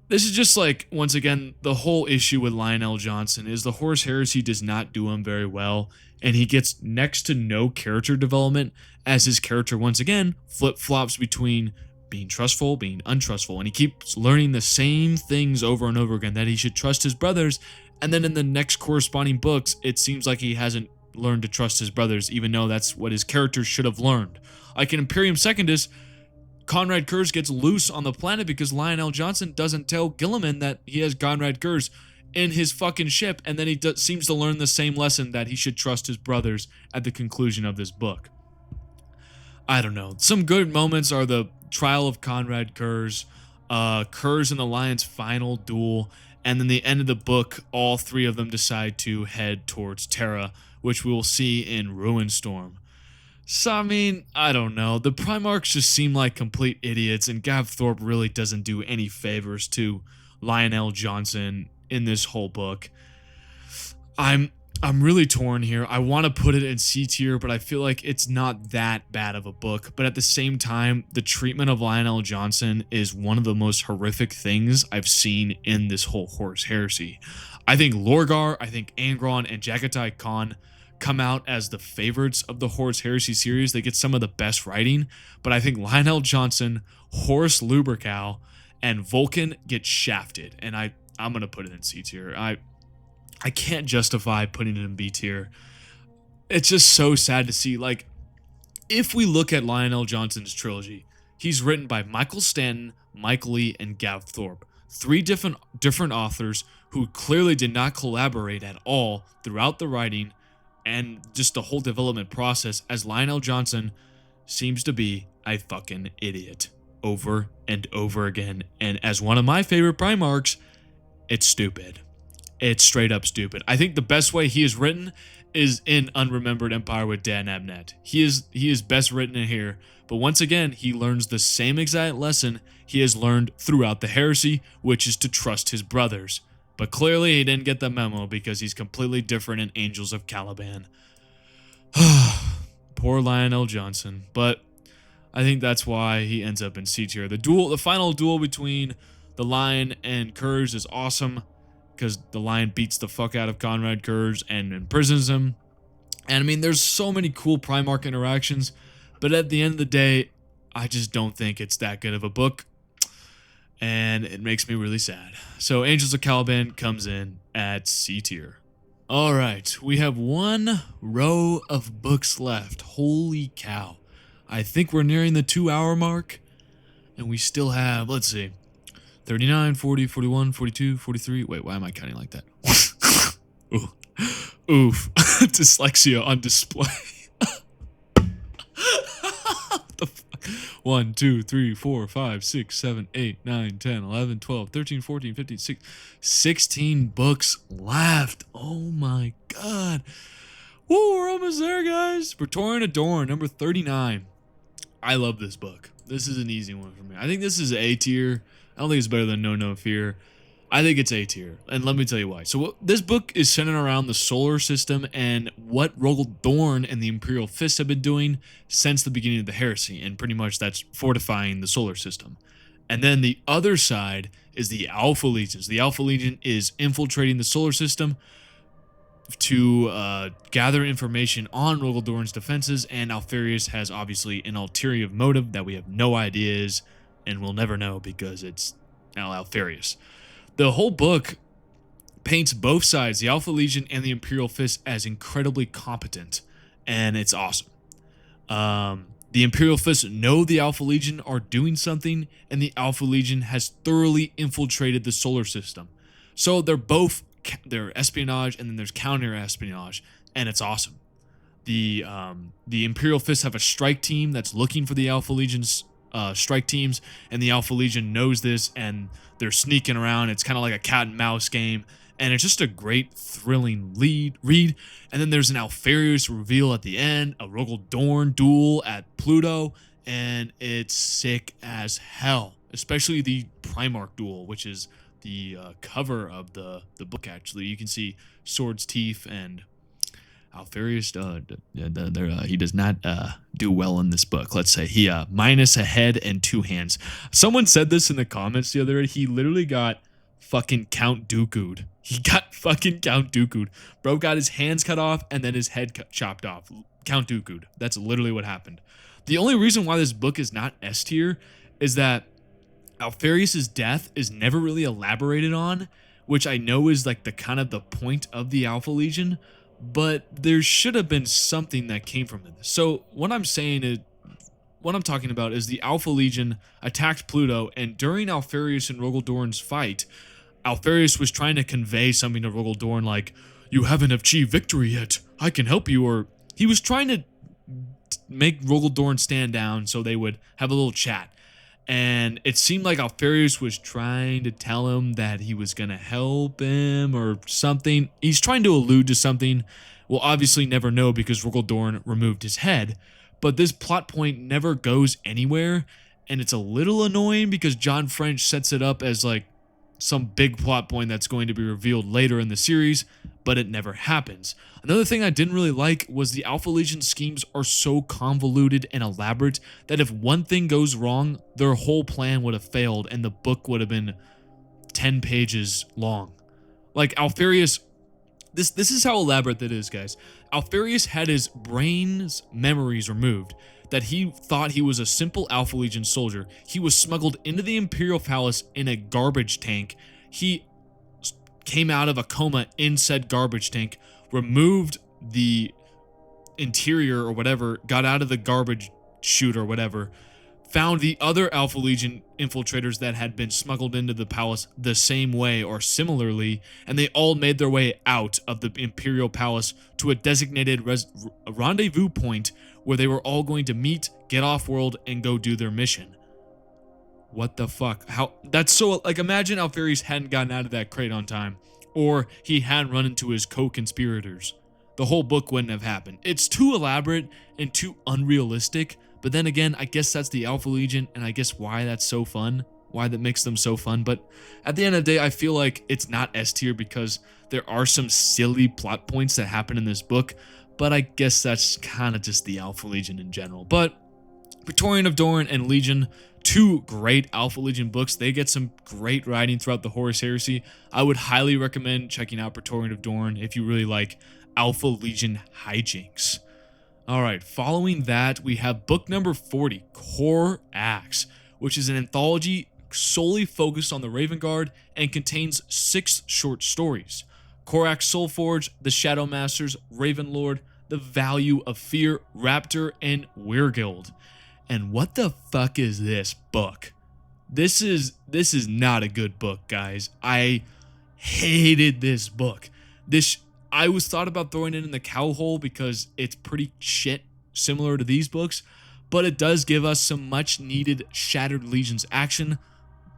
This is just like, once again, the whole issue with Lionel Johnson is the Horus Heresy does not do him very well, and he gets next to no character development, as his character, once again, flip-flops between being trustful, being untrustful, and he keeps learning the same things over and over again, that he should trust his brothers, and then in the next corresponding books, it seems like he hasn't learned to trust his brothers, even though that's what his character should have learned. Like in Imperium Secondus, Conrad Kurz gets loose on the planet because Lionel Johnson doesn't tell Guilliman that he has Conrad Kurz in his fucking ship, and then he seems to learn the same lesson, that he should trust his brothers at the conclusion of this book. I don't know. Some good moments are the trial of Conrad Kurz, Kurz and the Lion's final duel, and then the end of the book, all 3 of them decide to head towards Terra, which we will see in Ruinstorm. So, I mean, I don't know. The Primarchs just seem like complete idiots, and Gav Thorpe really doesn't do any favors to Lionel Johnson in this whole book. I'm I'm really torn here. I want to put it in C tier, but I feel like it's not that bad of a book. But at the same time, the treatment of Lionel Johnson is one of the most horrific things I've seen in this whole Horus Heresy. I think Lorgar, I think Angron, and Jagatai Khan come out as the favorites of the Horus Heresy series. They get some of the best writing, but I think Lionel Johnson, Horus Lubercal, and Vulkan get shafted, and I'm going to put it in C tier. I can't justify putting it in B tier. It's just so sad to see. Like, if we look at Lionel Johnson's trilogy, he's written by Michael Stanton, Mike Lee, and Gav Thorpe. 3 different authors who clearly did not collaborate at all throughout the writing and just the whole development process, as Lionel Johnson seems to be a fucking idiot over and over again. And as one of my favorite Primarchs, it's stupid. It's straight up stupid. I think the best way he is written is in Unremembered Empire with Dan Abnett. He is best written in here, but once again, he learns the same exact lesson he has learned throughout the heresy, which is to trust his brothers. But clearly he didn't get the memo because he's completely different in Angels of Caliban. Poor Lionel Johnson, but I think that's why he ends up in C tier. The final duel between the Lion and Kurz is awesome, because the Lion beats the fuck out of Conrad Kurz and imprisons him. And I mean, there's so many cool Primarch interactions, but at the end of the day, I just don't think it's that good of a book, and it makes me really sad. So Angels of Caliban comes in at C tier. All right, we have 1 row of books left. Holy cow. I think we're nearing the 2-hour mark, and we still have, let's see, 39, 40, 41, 42, 43. Wait, why am I counting like that? Ooh. Oof. Dyslexia on display. What the fuck? 1, 2, 3, 4, 5, 6, 7, 8, 9, 10, 11, 12, 13, 14, 15, 16 books left. Oh my god. Woo, we're almost there, guys. Praetorian of Dorn, number 39. I love this book. This is an easy one for me. I think this is A tier. I don't think it's better than No Fear. I think it's A tier, and let me tell you why. So this book is centered around the solar system and what Rogel Dorn and the Imperial Fist have been doing since the beginning of the heresy, and pretty much that's fortifying the solar system. And then the other side is the Alpha Legions. The Alpha Legion is infiltrating the solar system to gather information on Rogel Dorn's defenses, and Alfarius has obviously an ulterior motive that we have no idea is, and we'll never know because it's Alfarius. The whole book paints both sides, the Alpha Legion and the Imperial Fist, as incredibly competent, and it's awesome. The Imperial Fist know the Alpha Legion are doing something, and the Alpha Legion has thoroughly infiltrated the solar system. So they're espionage, and then there's counter-espionage, and it's awesome. The Imperial Fist have a strike team that's looking for the Alpha Legion's strike teams, and the Alpha Legion knows this, and they're sneaking around. It's kind of like a cat and mouse game, and it's just a great, thrilling read. And then there's an Alfarius reveal at the end, a Rogel Dorn duel at Pluto, and it's sick as hell, especially the Primarch duel, which is the cover of the book. Actually, you can see Sword's Teeth, and Alfarius, he does not do well in this book. Let's say he minus a head and 2 hands. Someone said this in the comments the other day. He literally got fucking Count Dooku'd. He got fucking Count Dooku'd. Bro got his hands cut off and then his head chopped off. Count Dooku'd. That's literally what happened. The only reason why this book is not S tier is that Alfarius' death is never really elaborated on, which I know is like the kind of the point of the Alpha Legion. But there should have been something that came from this. So what I'm talking about is the Alpha Legion attacked Pluto, and during Alfarius and Rogel Dorn's fight, Alfarius was trying to convey something to Rogel Dorn like, "You haven't achieved victory yet, I can help you," or he was trying to make Rogel Dorn stand down so they would have a little chat. And it seemed like Alfarius was trying to tell him that he was going to help him or something. He's trying to allude to something. We'll obviously never know because Rogel Dorn removed his head. But this plot point never goes anywhere. And it's a little annoying because John French sets it up as like some big plot point that's going to be revealed later in the series. but it never happens. Another thing I didn't really like was the Alpha Legion schemes are so convoluted and elaborate that if one thing goes wrong, their whole plan would have failed and the book would have been 10 pages long. Like Alfarius, this is how elaborate that is, guys. Alfarius had his brain's memories removed, that he thought he was a simple Alpha Legion soldier. He was smuggled into the Imperial Palace in a garbage tank. He came out of a coma in said garbage tank, removed the interior or whatever, got out of the garbage chute or whatever, found the other Alpha Legion infiltrators that had been smuggled into the palace the same way or similarly, and they all made their way out of the Imperial Palace to a designated rendezvous point where they were all going to meet, get off world, and go do their mission. What the fuck? How? That's so, like, imagine Alfarius hadn't gotten out of that crate on time, or he hadn't run into his co-conspirators. The whole book wouldn't have happened. It's too elaborate and too unrealistic. But then again, I guess that's the Alpha Legion, and I guess why that's so fun, why that makes them so fun. But at the end of the day, I feel like it's not S tier because there are some silly plot points that happen in this book, but I guess that's kind of just the Alpha Legion in general. But Praetorian of Dorn and Legion, two great Alpha Legion books. They get some great writing throughout the Horus Heresy. I would highly recommend checking out Praetorian of Dorn if you really like Alpha Legion hijinks. Alright, following that, we have book number 40, Corax, which is an anthology solely focused on the Raven Guard and contains 6 short stories. Corax Soulforge, The Shadow Masters, Raven Lord, The Value of Fear, Raptor, and Weirguild. And what the fuck is this book? This is not a good book, guys. I hated this book. I was thought about throwing it in the cow hole because it's pretty shit, similar to these books, but it does give us some much needed Shattered Legions action,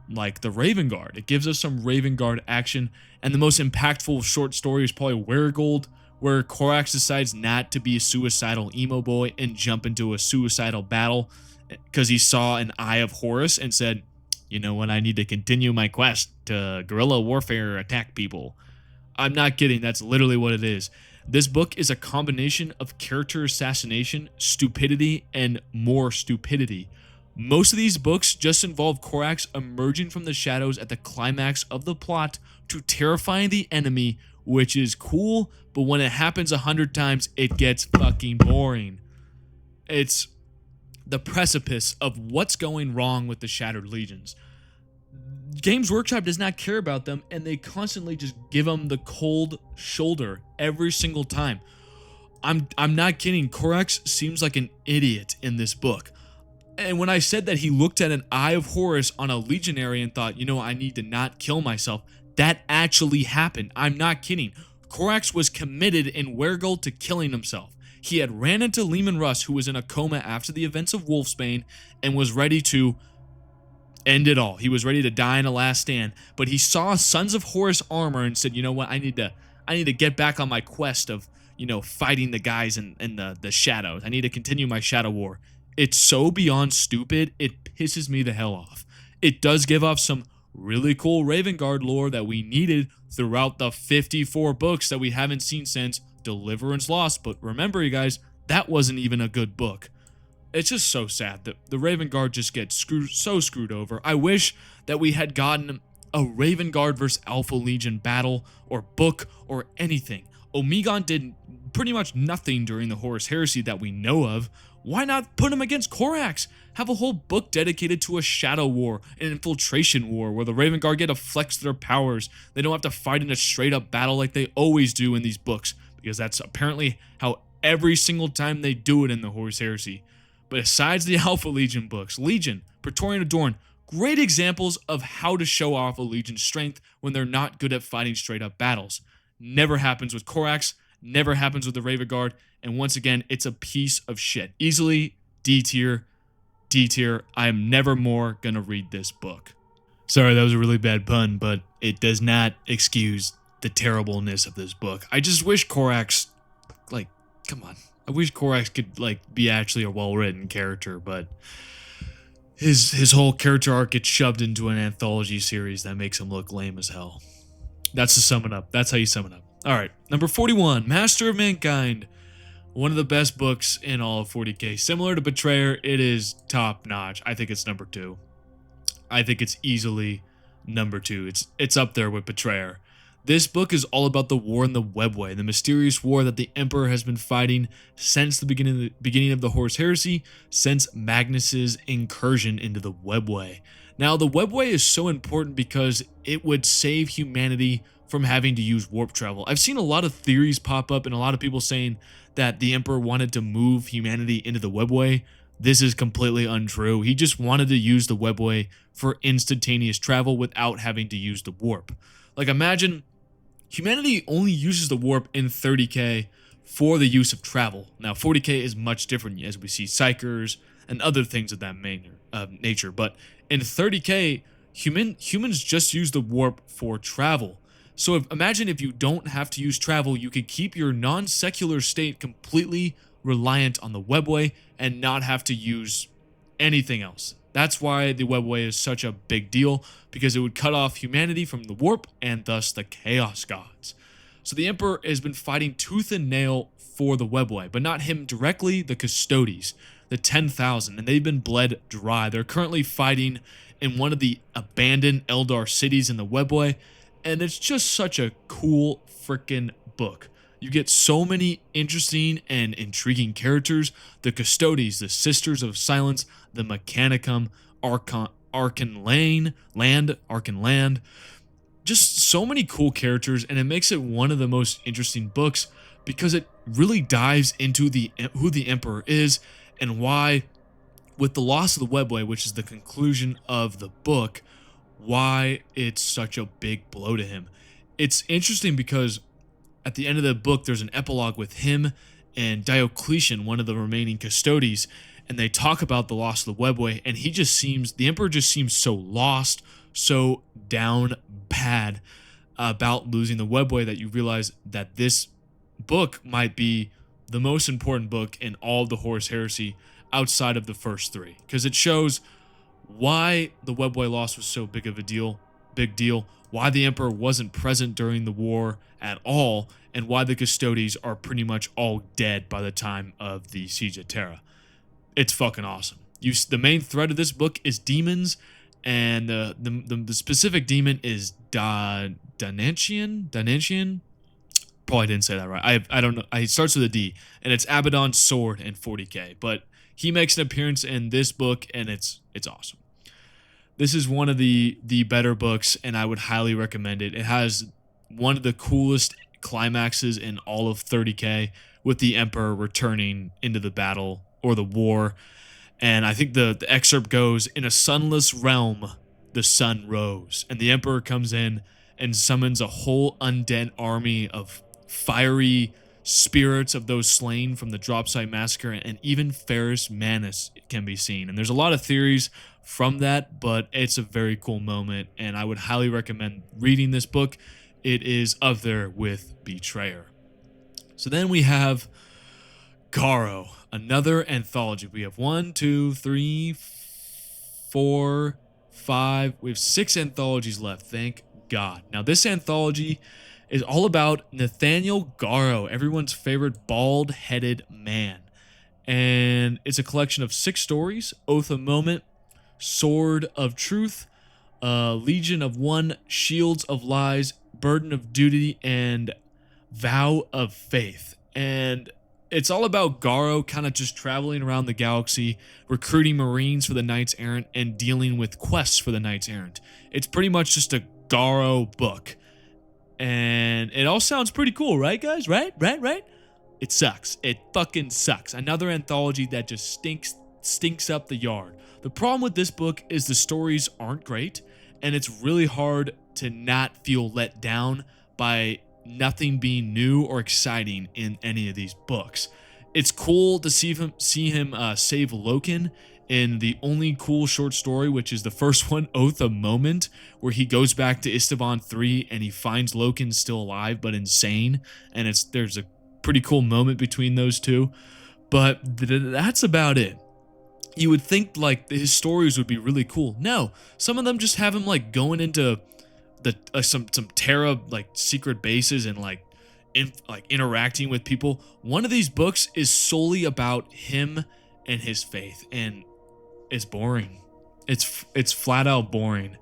like the Raven Guard. It gives us some Raven Guard action, and the most impactful short story is probably Weirguild, where Corax decides not to be a suicidal emo boy and jump into a suicidal battle because he saw an Eye of Horus and said, you know what, I need to continue my quest to guerrilla warfare attack people. I'm not kidding, that's literally what it is. This book is a combination of character assassination, stupidity, and more stupidity. Most of these books just involve Corax emerging from the shadows at the climax of the plot to terrify the enemy, which is cool, but when it happens 100 times, it gets fucking boring. It's the precipice of what's going wrong with the Shattered Legions. Games Workshop does not care about them, and they constantly just give them the cold shoulder every single time. I'm not kidding. Corax seems like an idiot in this book. And when I said that he looked at an Eye of Horus on a legionary and thought, you know, I need to not kill myself, that actually happened. I'm not kidding. Corax was committed in Weirguild to killing himself. He had ran into Leman Russ, who was in a coma after the events of Wolfsbane, and was ready to end it all. He was ready to die in a last stand, but he saw Sons of Horus armor and said, you know what, I need to get back on my quest of, you know, fighting the guys in the shadows. I need to continue my shadow war. It's so beyond stupid, it pisses me the hell off. It does give off some really cool Raven Guard lore that we needed throughout the 54 books that we haven't seen since Deliverance Lost, but remember, you guys, that wasn't even a good book. It's just so sad that the Raven Guard just gets screwed over. I wish that we had gotten a Raven Guard versus Alpha Legion battle or book or anything. Omegon did pretty much nothing during the Horus Heresy that we know of. Why not put him against Corax? Have a whole book dedicated to a shadow war, an infiltration war, where the Raven Guard get to flex their powers. They don't have to fight in a straight up battle like they always do in these books, because that's apparently how every single time they do it in the Horus Heresy. But besides the Alpha Legion books, Legion, Praetorian of Dorn, great examples of how to show off a Legion's strength when they're not good at fighting straight up battles. Never happens with Corax, never happens with the Raven Guard, and once again, it's a piece of shit. Easily D tier, D tier. I am never more gonna read this book. Sorry, that was a really bad pun, but it does not excuse the terribleness of this book. I just wish Corax, like, come on. I wish Corax could, like, be actually a well-written character, but his whole character arc gets shoved into an anthology series that makes him look lame as hell. That's to sum it up. That's how you sum it up. All right, number 41, Master of Mankind. One of the best books in all of 40k. Similar to Betrayer, it is top notch. I think it's number 2. I think it's easily number 2. It's up there with Betrayer. This book is all about the war in the Webway, the mysterious war that the Emperor has been fighting since the beginning of the Horus Heresy, since Magnus's incursion into the Webway. Now, the Webway is so important because it would save humanity from having to use warp travel. I've seen a lot of theories pop up and a lot of people saying that the Emperor wanted to move humanity into the Webway. This is completely untrue. He just wanted to use the Webway for instantaneous travel without having to use the warp. Like, imagine humanity only uses the warp in 30k for the use of travel. Now, 40k is much different as we see psychers and other things of that nature. But in 30k, humans just use the warp for travel. So imagine if you don't have to use travel, you could keep your non-secular state completely reliant on the Webway and not have to use anything else. That's why the Webway is such a big deal, because it would cut off humanity from the warp and thus the Chaos Gods. So the Emperor has been fighting tooth and nail for the Webway, but not him directly, the Custodes, the 10,000, and they've been bled dry. They're currently fighting in one of the abandoned Eldar cities in the Webway, and it's just such a cool freaking book. You get so many interesting and intriguing characters. The Custodes, the Sisters of Silence, the Mechanicum, Arkan Land. Just so many cool characters, and it makes it one of the most interesting books because it really dives into who the Emperor is and why, with the loss of the Webway, which is the conclusion of the book, why it's such a big blow to him. It's interesting because at the end of the book, there's an epilogue with him and Diocletian, one of the remaining Custodes, and they talk about the loss of the Webway, and the Emperor just seems so lost, so down bad about losing the Webway that you realize that this book might be the most important book in all of the Horus Heresy outside of the first 3, because it shows why the Webway loss was so big deal, why the Emperor wasn't present during the war at all, and why the Custodes are pretty much all dead by the time of the Siege of Terra. It's fucking awesome. The main thread of this book is demons, and the specific demon is Damnation. Probably didn't say that right. I don't know. It starts with a D, and it's Abaddon's sword in 40k. But he makes an appearance in this book, and it's awesome. This is one of the better books, and I would highly recommend it. It has one of the coolest climaxes in all of 30k, with the Emperor returning into the battle or the war. And I think the excerpt goes, "In a sunless realm, the sun rose." And the Emperor comes in and summons a whole undead army of fiery spirits of those slain from the Dropsite Massacre, and even Ferrus Manus can be seen. And there's a lot of theories from that, but it's a very cool moment, and I would highly recommend reading this book. It is up there with Betrayer. So then we have Garo, another anthology. We have 1, 2, 3, 4, 5. We have 6 anthologies left, thank God. Now this anthology is all about Nathaniel Garo, everyone's favorite bald-headed man. And it's a collection of 6 stories: Oath of Moment, Sword of Truth, Legion of One, Shields of Lies, Burden of Duty, and Vow of Faith. And it's all about Garo kind of just traveling around the galaxy, recruiting Marines for the Knights Errant, and dealing with quests for the Knights Errant. It's pretty much just a Garo book. And it all sounds pretty cool, right, guys? Right? It sucks. It fucking sucks. Another anthology that just stinks up the yard. The problem with this book is the stories aren't great, and it's really hard to not feel let down by nothing being new or exciting in any of these books. It's cool to see him save Loken in the only cool short story, which is the first one, Oath of Moment, where he goes back to Istavan 3 and he finds Loken still alive but insane, and there's a pretty cool moment between those two. But that's about it. You would think like his stories would be really cool. No, some of them just have him like going into some Terra like secret bases and like interacting with people. One of these books is solely about him and his faith, and it's boring. It's flat out boring.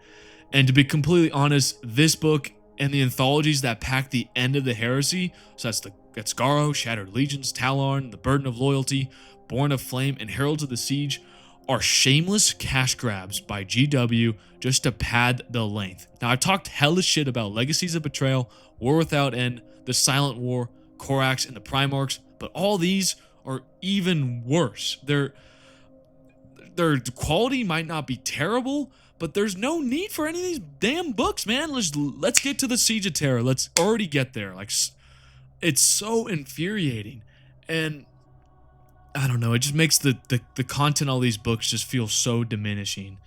And to be completely honest, this book and the anthologies that pack the end of the heresy, so that's Garo, Shattered Legions, Talarn, The Burden of Loyalty, Born of Flame, and Heralds of the Siege, are shameless cash grabs by GW just to pad the length. Now, I've talked hella shit about Legacies of Betrayal, War Without End, The Silent War, Corax, and the Primarchs, but all these are even worse. Their quality might not be terrible, but there's no need for any of these damn books, man. Let's get to the Siege of Terra. Let's already get there. Like, it's so infuriating. And I don't know, it just makes the content of all these books just feel so diminishing.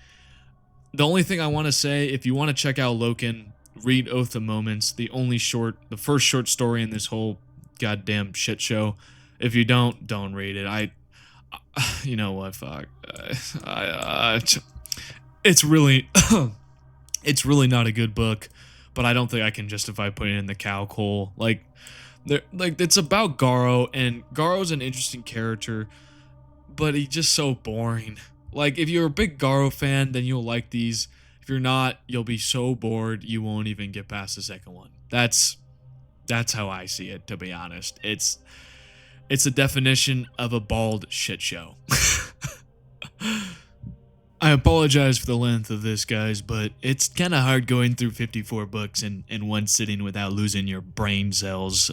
The only thing I want to say, if you want to check out Loken, read Oath of Moments, the first short story in this whole goddamn shit show. If you don't read it. You know what, fuck. It's really, it's really not a good book, but I don't think I can justify putting it in the cow hole. Like, it's about Garo, and Garo's an interesting character, but he's just so boring. Like, if you're a big Garo fan, then you'll like these. If you're not, you'll be so bored you won't even get past the second one. That's how I see it, to be honest. It's a definition of a bald shit show. I apologize for the length of this, guys, but it's kind of hard going through 54 books in one sitting without losing your brain cells.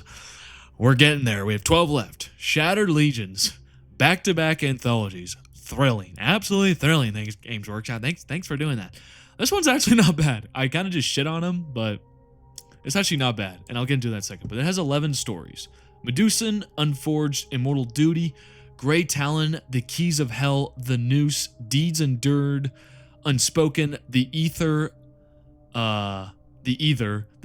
We're getting there. We have 12 left. Shattered Legions. Back-to-back anthologies. Thrilling. Absolutely thrilling. Thanks, Games Workshop. Thanks for doing that. This one's actually not bad. I kind of just shit on them, but it's actually not bad, and I'll get into that in a second. But it has 11 stories. Medusan, Unforged, Immortal Duty, Grey Talon, The Keys of Hell, The Noose, Deeds Endured, Unspoken, The Ether, The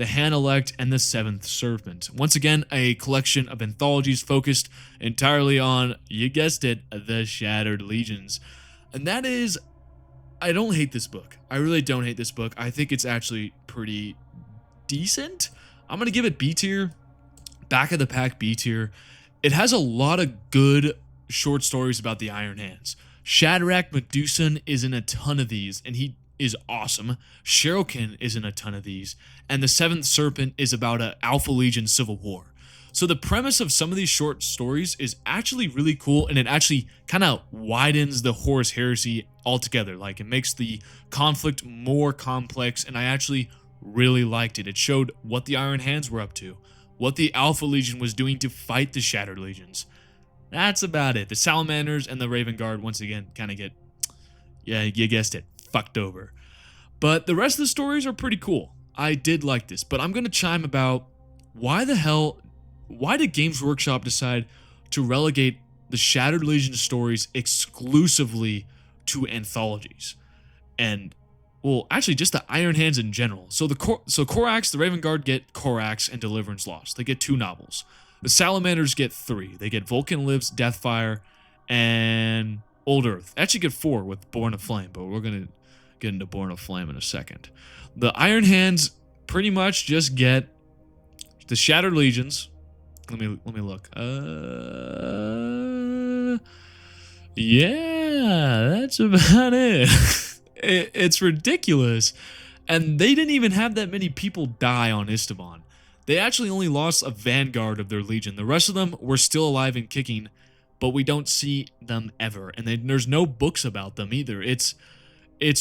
Hand Elect, and The Seventh Serpent. Once again, a collection of anthologies focused entirely on, you guessed it, the Shattered Legions. And that is, I don't hate this book. I really don't hate this book. I think it's actually pretty decent. I'm going to give it B tier. Back of the pack B tier. It has a lot of good short stories about the Iron Hands. Shadrach Medusan is in a ton of these, and he is awesome. Shuriken is in a ton of these, and the Seventh Serpent is about an Alpha Legion civil war. So the premise of some of these short stories is actually really cool, and it actually kind of widens the Horus Heresy altogether. Like, it makes the conflict more complex, and I actually really liked it. It showed what the Iron Hands were up to, what the Alpha Legion was doing to fight the Shattered Legions. That's about it. The Salamanders and the Raven Guard, once again, kind of get, yeah, you guessed it, fucked over. But the rest of the stories are pretty cool. I did like this, but I'm going to chime about why did Games Workshop decide to relegate the Shattered Legion stories exclusively to anthologies? And, well, actually just the Iron Hands in general. So Corax, the Raven Guard get Corax and Deliverance Lost. They get 2 novels. The Salamanders get 3. They get Vulkan Lives, Deathfire, and Old Earth. They actually get 4 with Born of Flame, but we're going to get into Born of Flame in a second. The Iron Hands pretty much just get the Shattered Legions. Let me look. Yeah, that's about it. It's ridiculous. And they didn't even have that many people die on Esteban. They actually only lost a vanguard of their legion. The rest of them were still alive and kicking, but we don't see them ever. And there's no books about them either. It's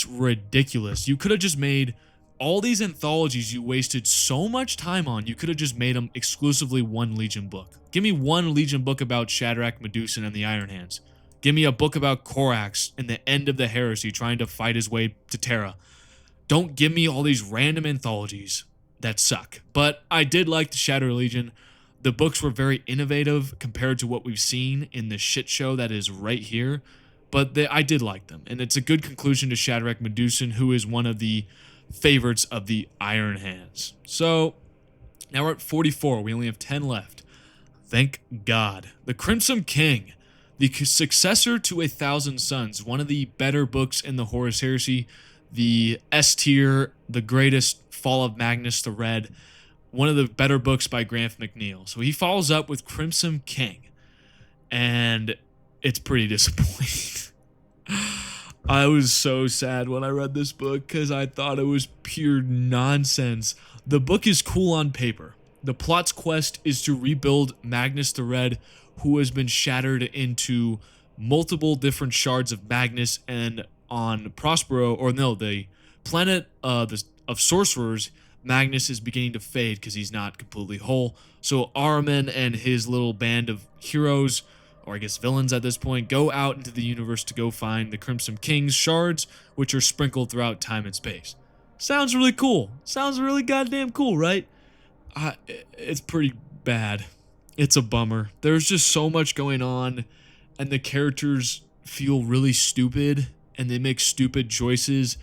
ridiculous. You could have just made all these anthologies you wasted so much time on. You could have just made them exclusively one Legion book. Give me one Legion book about Shadrach, Medusan, and the Iron Hands. Give me a book about Corax and the end of the heresy trying to fight his way to Terra. Don't give me all these random anthologies that suck. But I did like the Shattered Legion. The books were very innovative compared to what we've seen in the shit show that is right here. But I did like them. And it's a good conclusion to Shadrach Medusan, who is one of the favorites of the Iron Hands. So now we're at 44. We only have 10 left. Thank God. The Crimson King, the successor to 1,000 Suns, one of the better books in the Horus Heresy, the S tier, the greatest Fall of Magnus the Red. one of the better books by Grant McNeil. So he follows up with Crimson King, and it's pretty disappointing. I was so sad when I read this book because I thought it was pure nonsense. The book is cool on paper. The plot's quest is to rebuild Magnus the Red, who has been shattered into multiple different shards of Magnus, and on Prospero, or no, the planet of sorcerers, Magnus is beginning to fade because he's not completely whole. So Ahriman and his little band of heroes, or I guess villains at this point, go out into the universe to go find the Crimson King's shards, which are sprinkled throughout time and space. Sounds really cool. Sounds really goddamn cool, right? It's pretty bad. It's a bummer. There's just so much going on, and the characters feel really stupid, and they make stupid choices,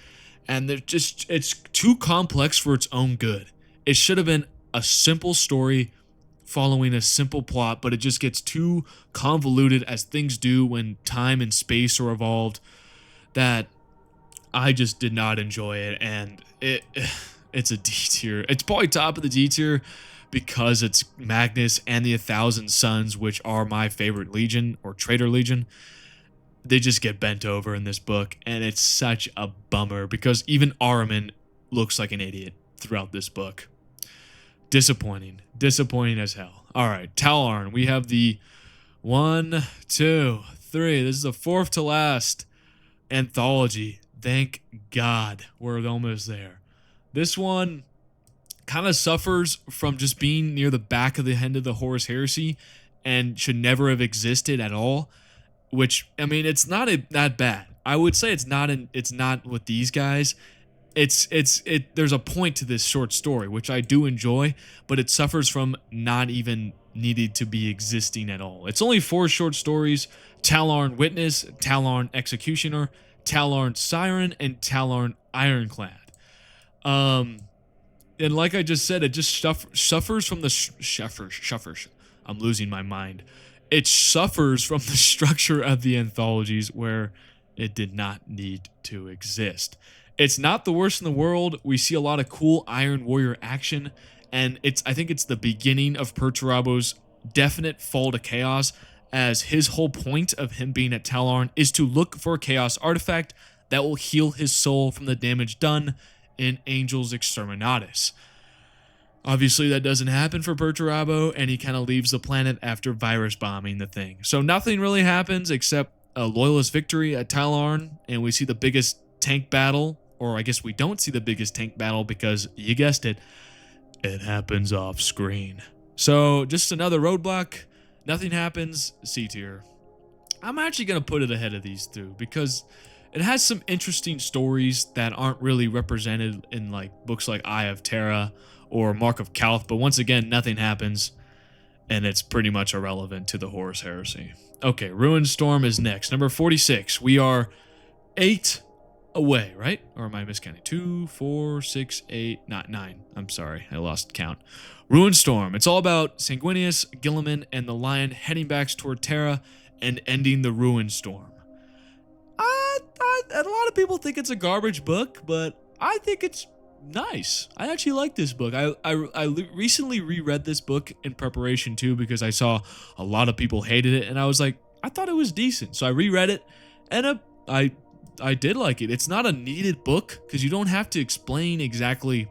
and it's too complex for its own good. It should have been a simple story following a simple plot, but it just gets too convoluted, as things do when time and space are evolved, that I just did not enjoy it, and it's a D tier. It's probably top of the D tier because it's Magnus and the 1,000 Sons, which are my favorite legion, or traitor legion. They just get bent over in this book, and it's such a bummer because even Ahriman looks like an idiot throughout this book. Disappointing as hell. All right, Talarn. We have the 1, 2, 3. This is the fourth to last anthology. Thank God we're almost there. This one kind of suffers from just being near the back of the end of the Horus Heresy and should never have existed at all. Which, I mean, it's not that bad. I would say it's not with these guys. There's a point to this short story, which I do enjoy, but it suffers from not even needed to be existing at all. It's only 4 short stories: Talarn Witness, Talarn Executioner, Talarn Siren, and Talarn Ironclad. And like I just said, it just suffers from the I'm losing my mind. It suffers from the structure of the anthologies, where it did not need to exist. It's not the worst in the world. We see a lot of cool Iron Warrior action, and I think it's the beginning of Perturabo's definite fall to chaos, as his whole point of him being at Talarn is to look for a chaos artifact that will heal his soul from the damage done in Angel's Exterminatus. Obviously, that doesn't happen for Perturabo, and he kind of leaves the planet after virus bombing the thing. So nothing really happens except a loyalist victory at Talarn, and we see the biggest tank battle, or I guess we don't see the biggest tank battle because, you guessed it, it happens off screen. So just another roadblock. Nothing happens. C tier. I'm actually going to put it ahead of these two because it has some interesting stories that aren't really represented in like books like Eye of Terra or Mark of Calth, but once again, nothing happens, and it's pretty much irrelevant to the Horus Heresy. Okay, Ruined Storm is next. Number 46. We are 8 away, right? Or am I miscounting? 2, 4, 6, 8, not 9. I'm sorry, I lost count. Ruined Storm. It's all about Sanguinius, Guilliman, and the Lion heading back toward Terra and ending the Ruined Storm. A lot of people think it's a garbage book, but I think it's nice. I actually like this book. I recently reread this book in preparation too because I saw a lot of people hated it, and I was like, I thought it was decent. So I reread it, and I did like it. It's not a needed book because you don't have to explain exactly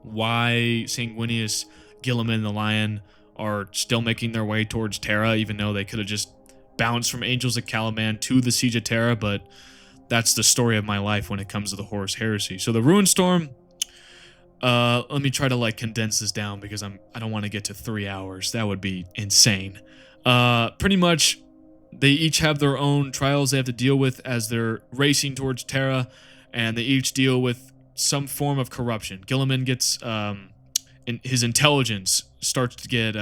why Sanguinius, Guilliman, and the Lion are still making their way towards Terra, even though they could have just bounced from Angels of Caliban to the Siege of Terra, but that's the story of my life when it comes to the Horus Heresy. So the Ruined Storm, let me try to like condense this down because I don't want to get to 3 hours. That would be insane. Pretty much, they each have their own trials they have to deal with as they're racing towards Terra, and they each deal with some form of corruption. Guilliman gets, his intelligence starts to get,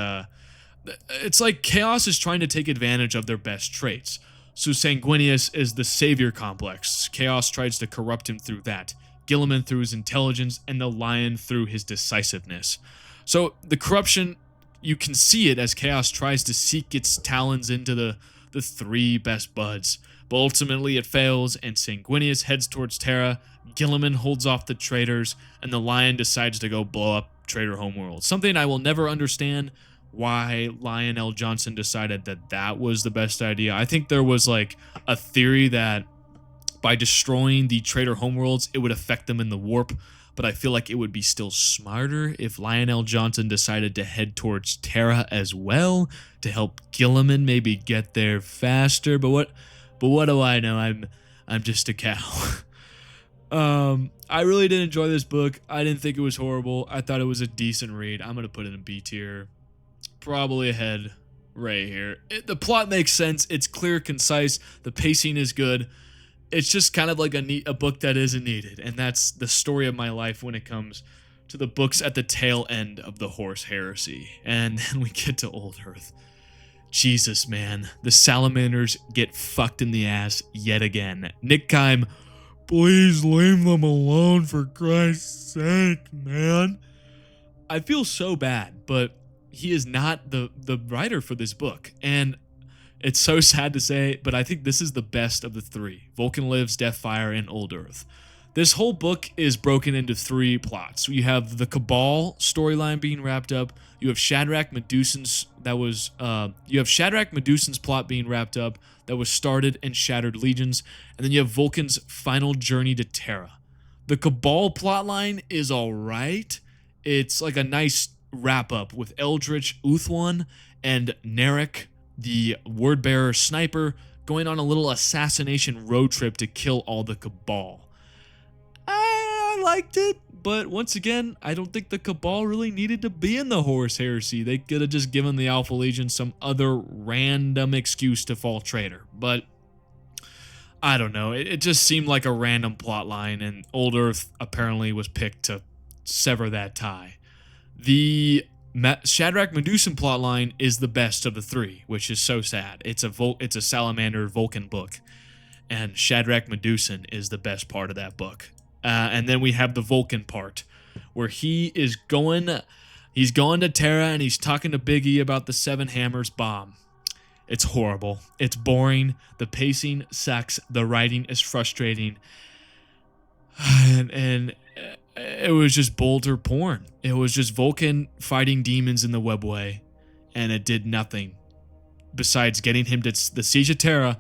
it's like Chaos is trying to take advantage of their best traits. So Sanguinius is the savior complex. Chaos tries to corrupt him through that. Guilliman through his intelligence, and the Lion through his decisiveness. So the corruption, you can see it as Chaos tries to seek its talons into the 3 best buds. But ultimately it fails, and Sanguinius heads towards Terra, Guilliman holds off the traitors, and the Lion decides to go blow up Traitor Homeworld. Something I will never understand why Lionel Johnson decided that that was the best idea. I think there was like a theory that by destroying the Traitor Homeworlds, it would affect them in the warp, but I feel like it would be still smarter if Lionel Johnson decided to head towards Terra as well to help Gilliman maybe get there faster. But what do I know? I'm just a cow. I really did enjoy this book. I didn't think it was horrible. I thought it was a decent read. I'm gonna put it in B tier, probably ahead right here. The plot makes sense. It's clear, concise. The pacing is good. It's just kind of like a book that isn't needed, and that's the story of my life when it comes to the books at the tail end of the Horus Heresy. And then we get to Old Earth. Jesus, man. The salamanders get fucked in the ass yet again. Nick Kime, please leave them alone for Christ's sake, man. I feel so bad, but he is not the writer for this book, and it's so sad to say, but I think this is the best of the three. Vulkan Lives, Deathfire, and Old Earth. This whole book is broken into three plots. You have the Cabal storyline being wrapped up. You have Shadrach Medusan's plot being wrapped up that was started in Shattered Legions, and then you have Vulkan's final journey to Terra. The Cabal plotline is alright. It's like a nice wrap up with Eldritch Uthwan and Narek, the word-bearer sniper, going on a little assassination road trip to kill all the Cabal. I liked it, but once again, I don't think the Cabal really needed to be in the Horus Heresy. They could have just given the Alpha Legion some other random excuse to fall traitor, but I don't know. It just seemed like a random plot line, and Old Earth apparently was picked to sever that tie. The Shadrach Medusan plotline is the best of the three, which is so sad. It's a Salamander Vulcan book, and Shadrach Medusan is the best part of that book. And then we have the Vulcan part, where he's going to Terra and he's talking to Big E about the Seven Hammers bomb. It's horrible. It's boring. The pacing sucks. The writing is frustrating, and it was just bolter porn. It was just Vulcan fighting demons in the webway, and it did nothing besides getting him to the Siege of Terra,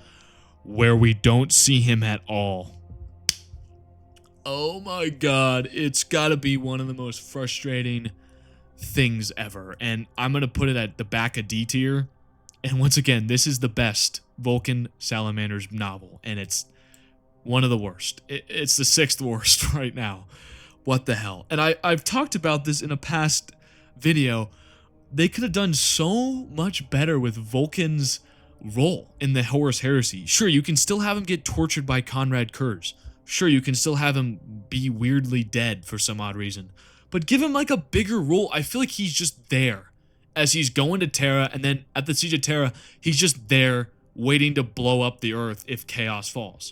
where we don't see him at all. Oh my god, it's gotta be one of the most frustrating things ever, and I'm gonna put it at the back of D tier. And once again, this is the best Vulcan Salamanders novel, and it's one of the worst. It's the 6th worst right now. What the hell? And I've talked about this in a past video. They could have done so much better with Vulcan's role in the Horus Heresy. Sure, you can still have him get tortured by Conrad Kurz. Sure, you can still have him be weirdly dead for some odd reason. But give him like a bigger role. I feel like he's just there as he's going to Terra, and then at the Siege of Terra, he's just there waiting to blow up the Earth if chaos falls.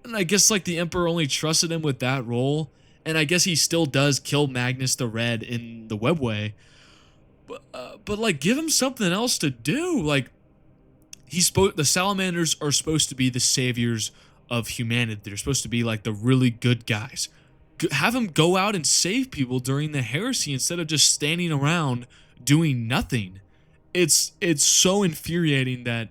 And I guess like the Emperor only trusted him with that role. And I guess he still does kill Magnus the Red in the webway. But like, give him something else to do. Like, the Salamanders are supposed to be the saviors of humanity. They're supposed to be like the really good guys. Have him go out and save people during the heresy instead of just standing around doing nothing. It's so infuriating that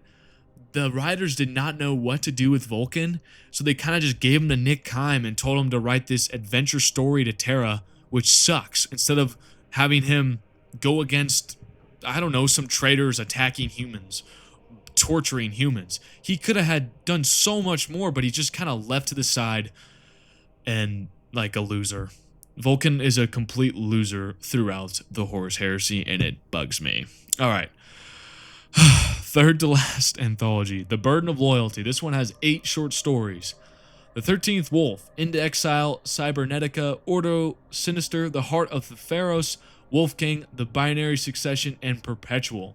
the writers did not know what to do with Vulcan, so they kind of just gave him to Nick Kime and told him to write this adventure story to Terra, which sucks, instead of having him go against, I don't know, some traitors attacking humans, torturing humans. He could have done so much more, but he just kind of left to the side and like a loser. Vulcan is a complete loser throughout the Horus Heresy, and it bugs me. All right. Third to last anthology, The Burden of Loyalty. This one has 8 short stories. The 13th Wolf, Into Exile, Cybernetica, Ordo, Sinister, The Heart of the Pharos, Wolf King, The Binary Succession, and Perpetual.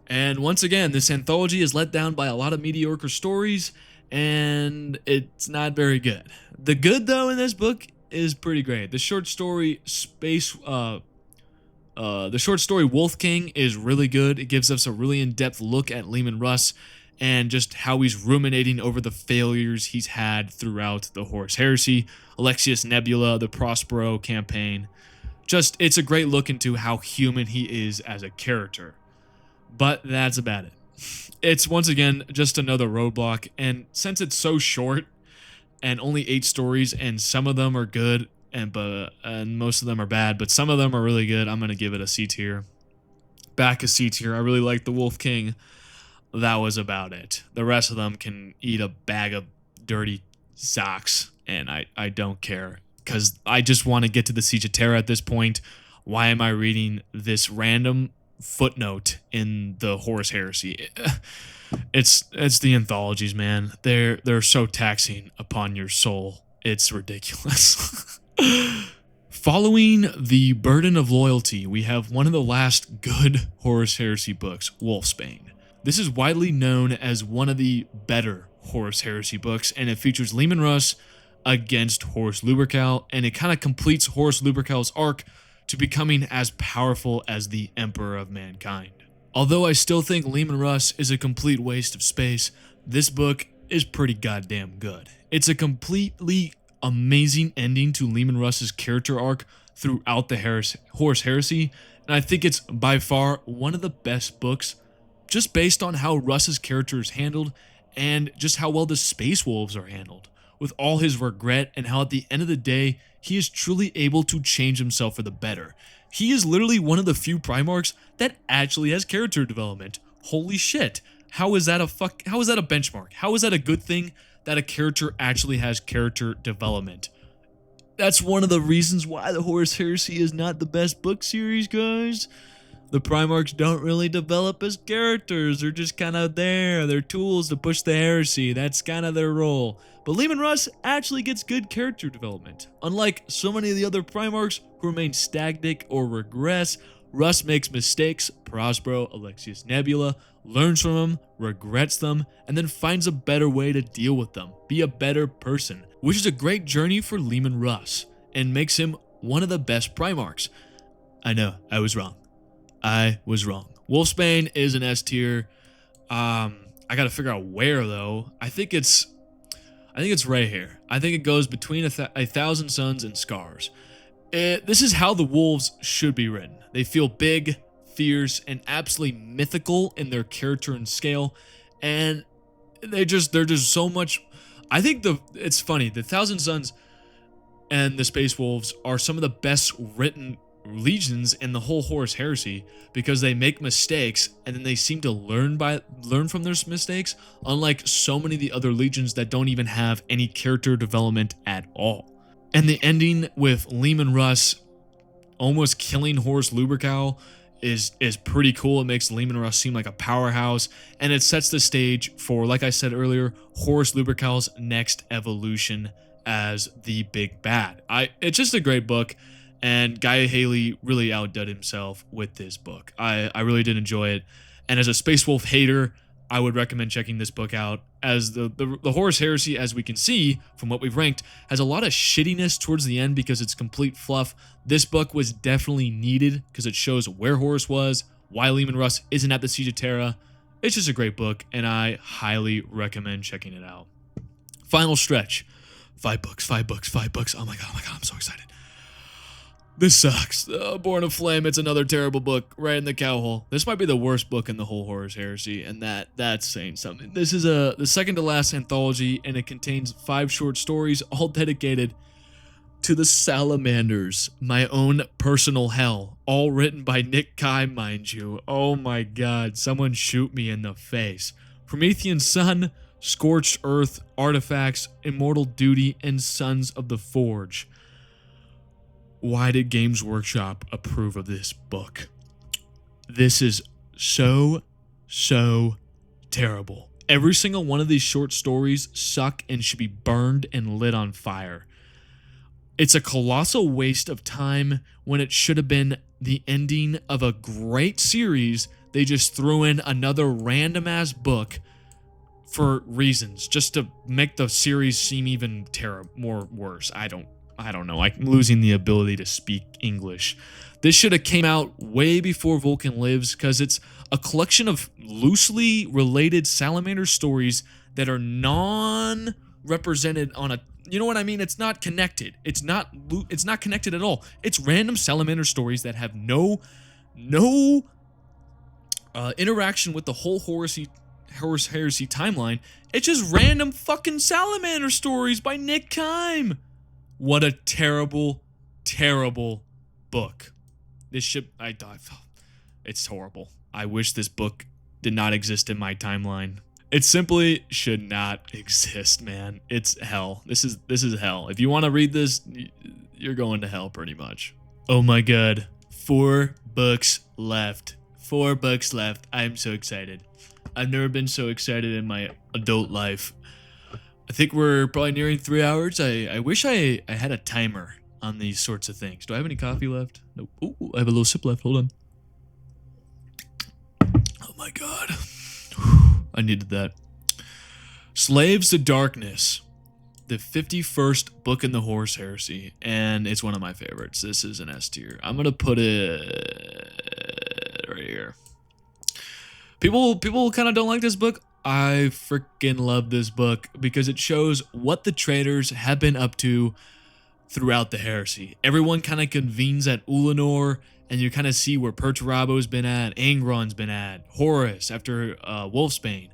And once again, this anthology is let down by a lot of mediocre stories, and it's not very good. The good, though, in this book is pretty great. The short story Wolf King is really good. It gives us a really in-depth look at Leman Russ and just how he's ruminating over the failures he's had throughout the Horus Heresy, Alexius Nebula, the Prospero campaign. Just, it's a great look into how human he is as a character. But that's about it. It's, once again, just another roadblock, and since it's so short, and only 8 stories, and some of them are good, and most of them are bad, but some of them are really good, I'm going to give it a C tier. Back a C tier. I really like the Wolf King. That was about it. The rest of them can eat a bag of dirty socks, and I don't care, because I just want to get to the Siege of Terra at this point. Why am I reading this random footnote in the Horus Heresy? It's the anthologies, man. They're so taxing upon your soul. It's ridiculous. Following the Burden of Loyalty, we have one of the last good Horus Heresy books, Wolfsbane. This is widely known as one of the better Horus Heresy books, and it features Leman Russ against Horus Lupercal, and it kind of completes Horus Lupercal's arc to becoming as powerful as the Emperor of Mankind. Although I still think Leman Russ is a complete waste of space, this book is pretty goddamn good. It's a completely amazing ending to Leman Russ's character arc throughout the Horus Heresy, and I think it's by far one of the best books just based on how Russ's character is handled and just how well the Space Wolves are handled, with all his regret and how at the end of the day, he is truly able to change himself for the better. He is literally one of the few Primarchs that actually has character development. Holy shit. How is that a benchmark? How is that a good thing that a character actually has character development? That's one of the reasons why the Horus Heresy is not the best book series, guys. The Primarchs don't really develop as characters. They're just kind of there. They're tools to push the heresy. That's kind of their role. But Leman Russ actually gets good character development. Unlike so many of the other Primarchs who remain stagnant or regress, Russ makes mistakes, Prospero, Alexius Nebula, learns from them, regrets them, and then finds a better way to deal with them, be a better person, which is a great journey for Leman Russ, and makes him one of the best Primarchs. I know, I was wrong. Wolfsbane is an S tier. I gotta figure out where though. I think it's right here. I think it goes between a Thousand Suns and Scars. This is how the wolves should be written. They feel big, fierce, and absolutely mythical in their character and scale, and they're just so much. I think it's funny. The Thousand Suns and the Space Wolves are some of the best written legions in the whole Horus Heresy because they make mistakes and then they seem to learn from their mistakes, unlike so many of the other legions that don't even have any character development at all. And the ending with Leman Russ almost killing Horus Lupercal is pretty cool. It makes Leman Russ seem like a powerhouse, and it sets the stage for, like I said earlier, Horus Lupercal's next evolution as the big bad. It's just a great book. And Guy Haley really outdid himself with this book. I really did enjoy it. And as a Space Wolf hater, I would recommend checking this book out. As the Horus Heresy, as we can see from what we've ranked, has a lot of shittiness towards the end because it's complete fluff. This book was definitely needed because it shows where Horus was, why Leman Russ isn't at the Siege of Terra. It's just a great book, and I highly recommend checking it out. Final stretch. 5 books. Oh my god, I'm so excited. This sucks. Born of Flame, it's another terrible book, right in the cow hole. This might be the worst book in the whole Horus Heresy, and that's saying something. This is the second to last anthology, and it contains 5 short stories, all dedicated to the Salamanders, my own personal hell, all written by Nick Kai, mind you. Oh my god, someone shoot me in the face. Promethean Sun, Scorched Earth, Artifacts, Immortal Duty, and Sons of the Forge. Why did Games Workshop approve of this book? This is so terrible. Every single one of these short stories suck and should be burned and lit on fire. It's a colossal waste of time when it should have been the ending of a great series. They just threw in another random-ass book for reasons, just to make the series seem even worse. I don't know. I'm losing the ability to speak English. This should have came out way before Vulkan Lives because it's a collection of loosely related salamander stories that are non-represented on a You know what I mean? It's not connected. It's not connected at all. It's random salamander stories that have no interaction with the whole Horus Heresy timeline. It's just random fucking salamander stories by Nick Kime. What a terrible, terrible book. This ship, it's horrible. I wish this book did not exist in my timeline. It simply should not exist, man. It's hell. This is hell. If you want to read this, you're going to hell pretty much. Oh my god. 4 books left. 4 books left. I'm so excited. I've never been so excited in my adult life. I think we're probably nearing 3 hours. I wish I had a timer on these sorts of things. Do I have any coffee left? Nope. Ooh, I have a little sip left. Hold on. Oh my god. I needed that. Slaves to Darkness. The 51st book in the Horus Heresy. And it's one of my favorites. This is an S tier. I'm going to put it right here. People kind of don't like this book. I freaking love this book because it shows what the traitors have been up to throughout the heresy. Everyone kind of convenes at Ulanor, and you kind of see where Perturabo's been at, Angron's been at, Horus after Wolfsbane.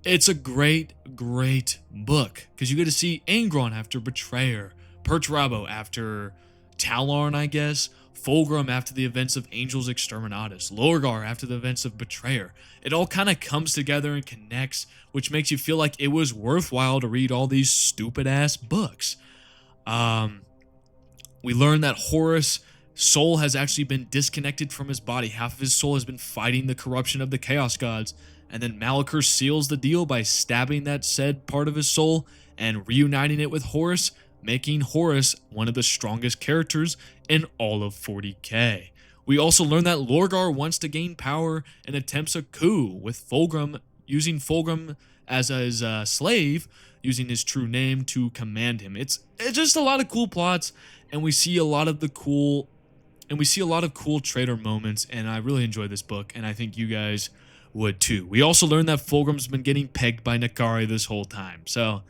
It's a great, great book because you get to see Angron after Betrayer, Perturabo after Tallarn, I guess, Fulgrim after the events of Angel's Exterminatus, Lorgar after the events of Betrayer. It all kind of comes together and connects, which makes you feel like it was worthwhile to read all these stupid-ass books. We learn that Horus' soul has actually been disconnected from his body. Half of his soul has been fighting the corruption of the Chaos Gods, and then Malachor seals the deal by stabbing that said part of his soul and reuniting it with Horus, making Horus one of the strongest characters in all of 40k. We also learn that Lorgar wants to gain power and attempts a coup with Fulgrim, using Fulgrim as his slave, using his true name to command him. It's just a lot of cool plots, and we see a lot of cool traitor moments, and I really enjoy this book, and I think you guys would too. We also learn that Fulgrim's been getting pegged by Nakari this whole time, so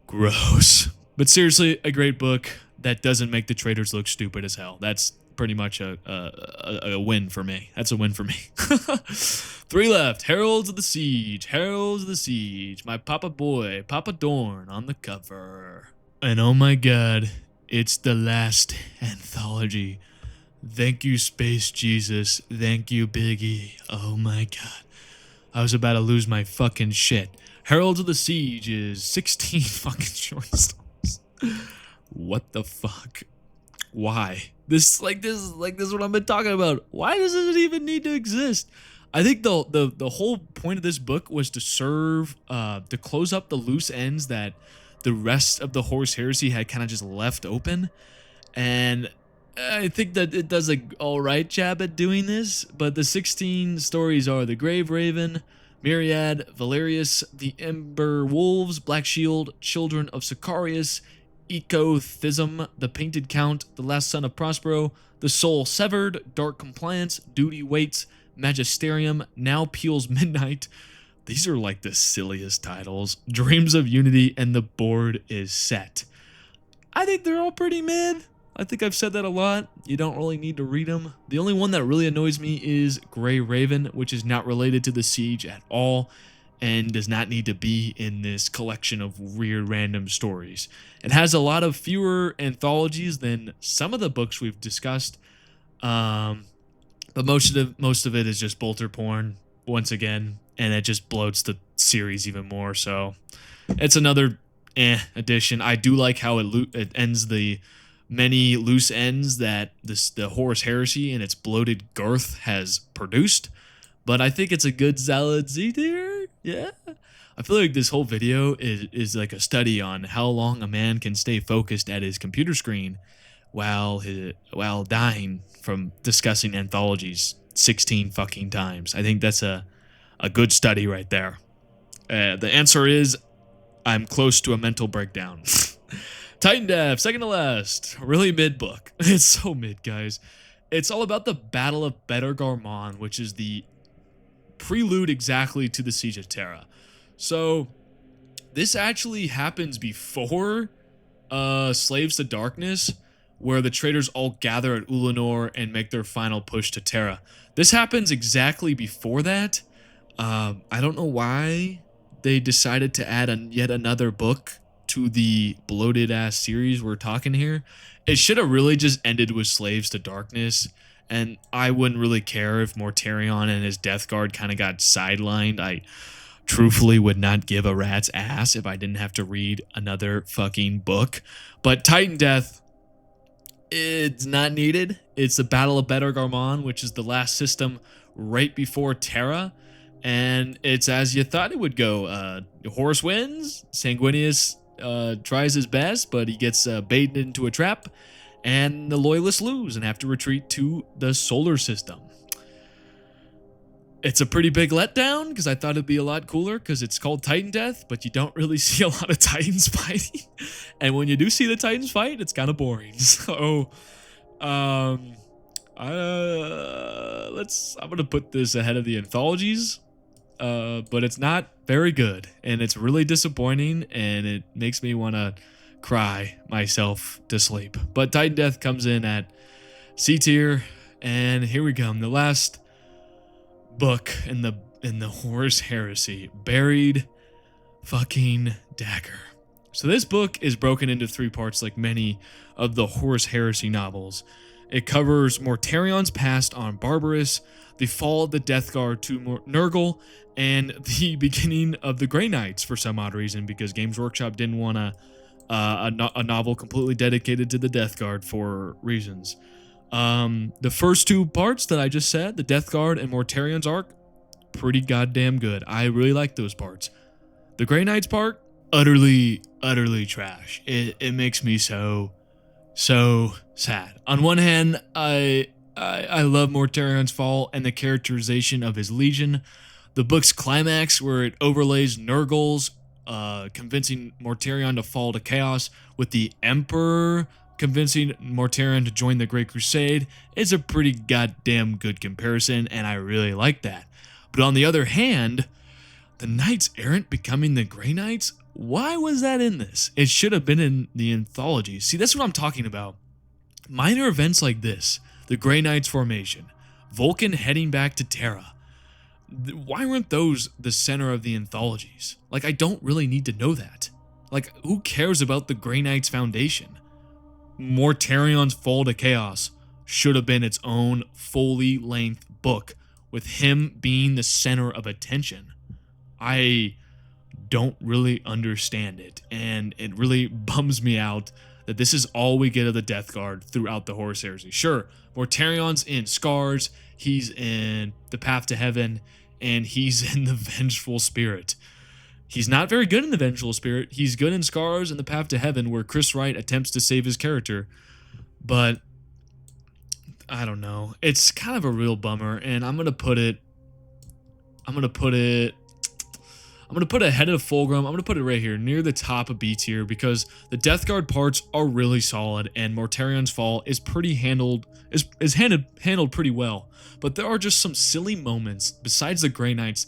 gross. But seriously, a great book that doesn't make the traitors look stupid as hell. That's pretty much a win for me. That's a win for me. 3 left. Heralds of the Siege. Heralds of the Siege. My Papa Boy, Papa Dorn on the cover. And oh my god, it's the last anthology. Thank you, Space Jesus. Thank you, Biggie. Oh my god. I was about to lose my fucking shit. Heralds of the Siege is 16 fucking short stories. What the fuck? Why? This is what I've been talking about. Why does it even need to exist? I think the whole point of this book was to serve to close up the loose ends that the rest of the Horus Heresy had kind of just left open, and I think that it does a alright job at doing this. But the 16 stories are the Grave Raven, Myriad, Valerius, the Ember Wolves, Black Shield, Children of Sicarius, Ecothism, the Painted Count, the Last Son of Prospero, the Soul Severed, Dark Compliance, Duty Waits, Magisterium, Now Peels Midnight. These are like the silliest titles. Dreams of Unity, and The Board is Set. I think they're all pretty mid. I think I've said that a lot. You don't really need to read them. The only one that really annoys me is Grey Raven, which is not related to the Siege at all and does not need to be in this collection of weird random stories. It has a lot of fewer anthologies than some of the books we've discussed, but most of it is just bolter porn once again, and it just bloats the series even more. So it's another edition. I do like how it ends the many loose ends that the Horus Heresy and its bloated girth has produced, but I think it's a good solid Z tier. Yeah, I feel like this whole video is like a study on how long a man can stay focused at his computer screen while dying from discussing anthologies 16 fucking times. I think that's a good study right there. The answer is I'm close to a mental breakdown. Titan Death, second to last. Really mid book. It's so mid, guys. It's all about the Battle of Better-Garmon, which is the prelude exactly to the Siege of Terra. So This actually happens before Slaves to Darkness, where the traitors all gather at Ulanor and make their final push to Terra. This happens exactly before that. I don't know why they decided to add yet another book to the bloated ass series we're talking here. It should have really just ended with Slaves to Darkness, and I wouldn't really care if Mortarion and his Death Guard kind of got sidelined. I truthfully would not give a rat's ass if I didn't have to read another fucking book. But Titan Death, it's not needed. It's the Battle of Better Garmon, which is the last system right before Terra. And it's as you thought it would go. Horus wins. Sanguinius tries his best, but he gets baited into a trap. And the Loyalists lose and have to retreat to the solar system. It's a pretty big letdown because I thought it'd be a lot cooler because it's called Titan Death, but you don't really see a lot of Titans fighting. And when you do see the Titans fight, it's kind of boring. So, I'm gonna put this ahead of the anthologies, but it's not very good, and it's really disappointing, and it makes me want to cry myself to sleep. But Titan Death comes in at C tier, and here we come, the last book in the Horus Heresy, Buried fucking Dagger. So this book is broken into 3 parts like many of the Horus Heresy novels. It covers Mortarion's past on Barbarous, the fall of the Death Guard to Nurgle, and the beginning of the Grey Knights for some odd reason, because Games Workshop didn't want a novel completely dedicated to the Death Guard for reasons. The first 2 parts that I just said, the Death Guard and Mortarion's arc, pretty goddamn good. I really like those parts. The Grey Knights part, utterly trash. It makes me so sad. On one hand, I love Mortarion's fall and the characterization of his legion. The book's climax, where it overlays Nurgle's convincing Mortarion to fall to chaos with the Emperor convincing Mortarion to join the Great Crusade, is a pretty goddamn good comparison, and I really like that. But on the other hand, the Knights Errant becoming the Grey Knights, why was that in this? It should have been in the anthology. See, that's what I'm talking about. Minor events like this, the Grey Knights formation, Vulkan heading back to Terra, why weren't those the center of the anthologies? Like, I don't really need to know that. Like, who cares about the Grey Knights Foundation? Mortarion's Fall to Chaos should have been its own fully length book, with him being the center of attention. I don't really understand it, and it really bums me out that this is all we get of the Death Guard throughout the Horus Heresy. Sure, Mortarion's in Scars, he's in the Path to Heaven, and he's in the Vengeful Spirit. He's not very good in the Vengeful Spirit. He's good in Scars and the Path to Heaven, where Chris Wright attempts to save his character. But I don't know. It's kind of a real bummer, and I'm gonna put it ahead of Fulgrim. I'm gonna put it right here, near the top of B tier, because the Death Guard parts are really solid, and Mortarion's Fall is handled pretty well. But there are just some silly moments besides the Grey Knights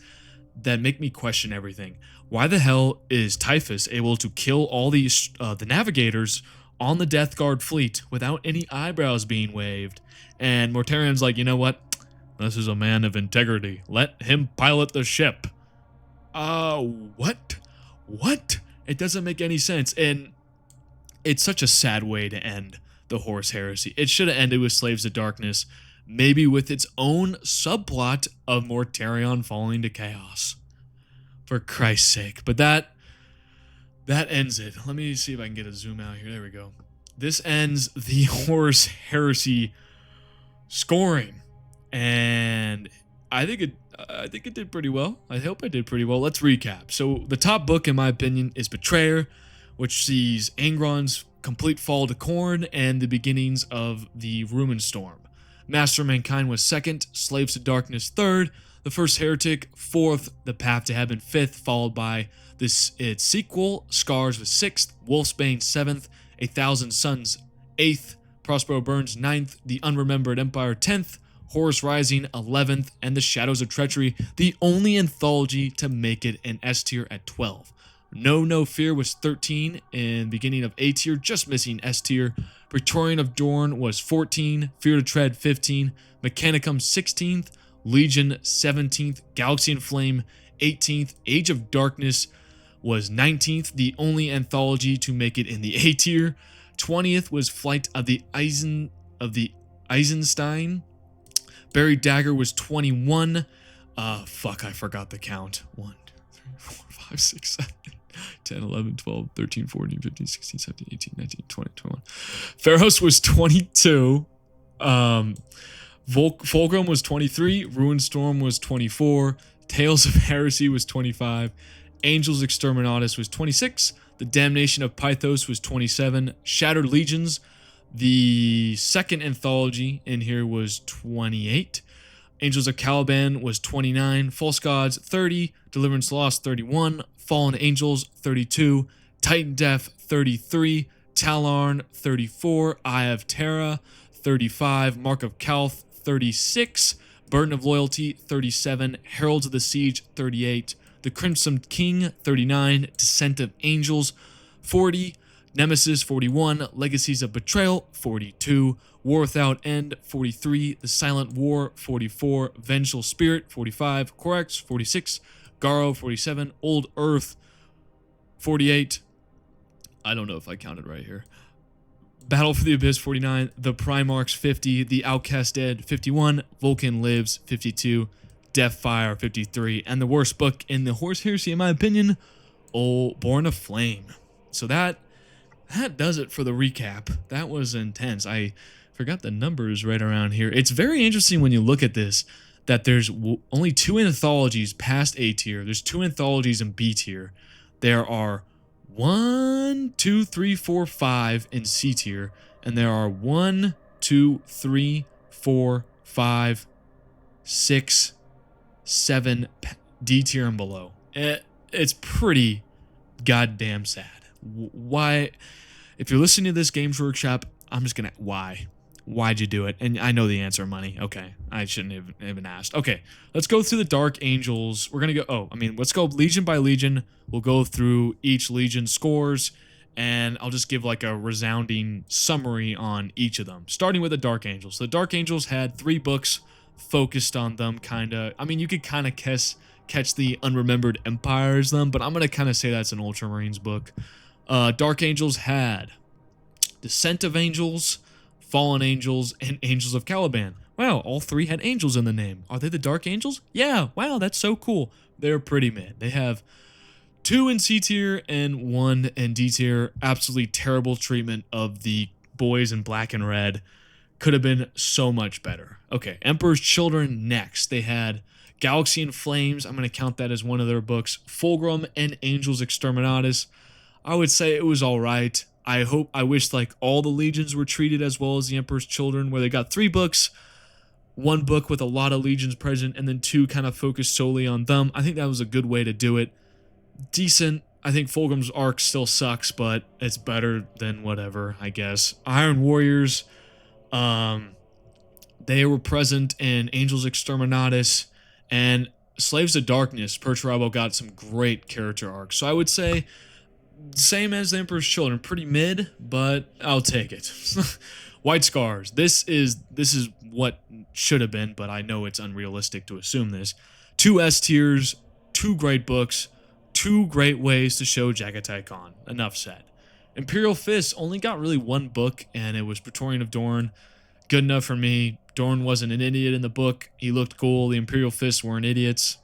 that make me question everything. Why the hell is Typhus able to kill all these the navigators on the Death Guard fleet without any eyebrows being waved? And Mortarion's like, you know what? This is a man of integrity. Let him pilot the ship. What? It doesn't make any sense, and it's such a sad way to end the Horus Heresy. It should have ended with Slaves of Darkness, maybe with its own subplot of Mortarion falling to chaos. For Christ's sake. But that ends it. Let me see if I can get a zoom out here. There we go. This ends the Horus Heresy scoring, and I think it did pretty well. I hope I did pretty well. Let's recap. So the top book, in my opinion, is Betrayer, which sees Angron's complete fall to Khorne and the beginnings of the Rumen Storm. Master of Mankind was second, Slaves to Darkness third, the First Heretic fourth, The Path to Heaven fifth, followed by its sequel, Scars was sixth, Wolfsbane seventh, 1,000 Suns eighth, Prospero Burns ninth, The Unremembered Empire 10th, Horus Rising 11th, and The Shadows of Treachery, the only anthology to make it an S tier at 12. No Fear was 13 in beginning of A tier, just missing S tier. Praetorian of Dorn was 14, Fear to Tread 15, Mechanicum 16th, Legion 17th, Galaxy in Flame 18th, Age of Darkness was 19th, the only anthology to make it in the A tier. 20th was Flight of the Eisenstein. Buried Dagger was 21. I forgot the count. 1, 2, 3, 4, 5, 6, 7, 10, 11, 12, 13, 14, 15, 16, 17, 18, 19, 20, 21. Pharos was 22. Fulgrim was 23. Ruinstorm was 24. Tales of Heresy was 25. Angels Exterminatus was 26. The Damnation of Pythos was 27. Shattered Legions, the second anthology in here, was 28. Angels of Caliban was 29. False Gods 30. Deliverance Lost 31. Fallen Angels 32. Titan Death 33. Talarn 34. Eye of Terra 35. Mark of Calth 36. Burden of Loyalty 37. Heralds of the Siege 38. The Crimson King 39. Descent of Angels 40. Nemesis 41. Legacies of Betrayal 42. War Without End 43. The Silent War 44. Vengeful Spirit 45. Corax 46. Garo 47. Old Earth 48. I don't know if I counted right here. Battle for the Abyss 49. The Primarchs 50. The Outcast Dead 51. Vulkan Lives 52. Deathfire 53. And the worst book in the Horus Heresy, in my opinion, Born of Flame. So that does it for the recap. That was intense. I forgot the numbers right around here. It's very interesting when you look at this that there's only 2 anthologies past A tier. There's 2 anthologies in B tier. There are 1, 2, 3, 4, 5 in C tier, and there are 1, 2, 3, 4, 5, 6, 7 D tier and below. It's pretty goddamn sad. Why? If you're listening to this Games Workshop, I'm just gonna, why'd you do it? And I know the answer, money. Okay, I shouldn't have even asked. Okay, let's go through the Dark Angels. We're gonna go, let's go Legion by Legion. We'll go through each Legion scores, and I'll just give like a resounding summary on each of them. Starting with the Dark Angels. The Dark Angels had 3 books focused on them, kinda. You could kind of catch the Unremembered Empire as them, but I'm gonna kind of say that's an Ultramarines book. Dark Angels had Descent of Angels, Fallen Angels, and Angels of Caliban. Wow, all 3 had angels in the name. Are they the Dark Angels? Yeah, wow, that's so cool. They're pretty mid. They have 2 in C tier and 1 in D tier. Absolutely terrible treatment of the boys in black and red. Could have been so much better. Okay, Emperor's Children next. They had Galaxy in Flames. I'm going to count that as one of their books. Fulgrim and Angels Exterminatus. I would say it was alright. I wish like all the legions were treated as well as the Emperor's Children, where they got 3 books, 1 book with a lot of legions present, and then 2 kind of focused solely on them. I think that was a good way to do it. Decent. I think Fulgrim's arc still sucks, but it's better than whatever, I guess. Iron Warriors, they were present in Angels Exterminatus, and Slaves of Darkness. Perturabo got some great character arcs. So I would say same as the Emperor's Children, pretty mid, but I'll take it. White Scars. This is what should have been, but I know it's unrealistic to assume this. 2 S tiers, 2 great books, 2 great ways to show Jagatai Khan. Enough said. Imperial Fist only got really 1 book, and it was Praetorian of Dorn. Good enough for me. Dorn wasn't an idiot in the book. He looked cool. The Imperial Fists weren't idiots.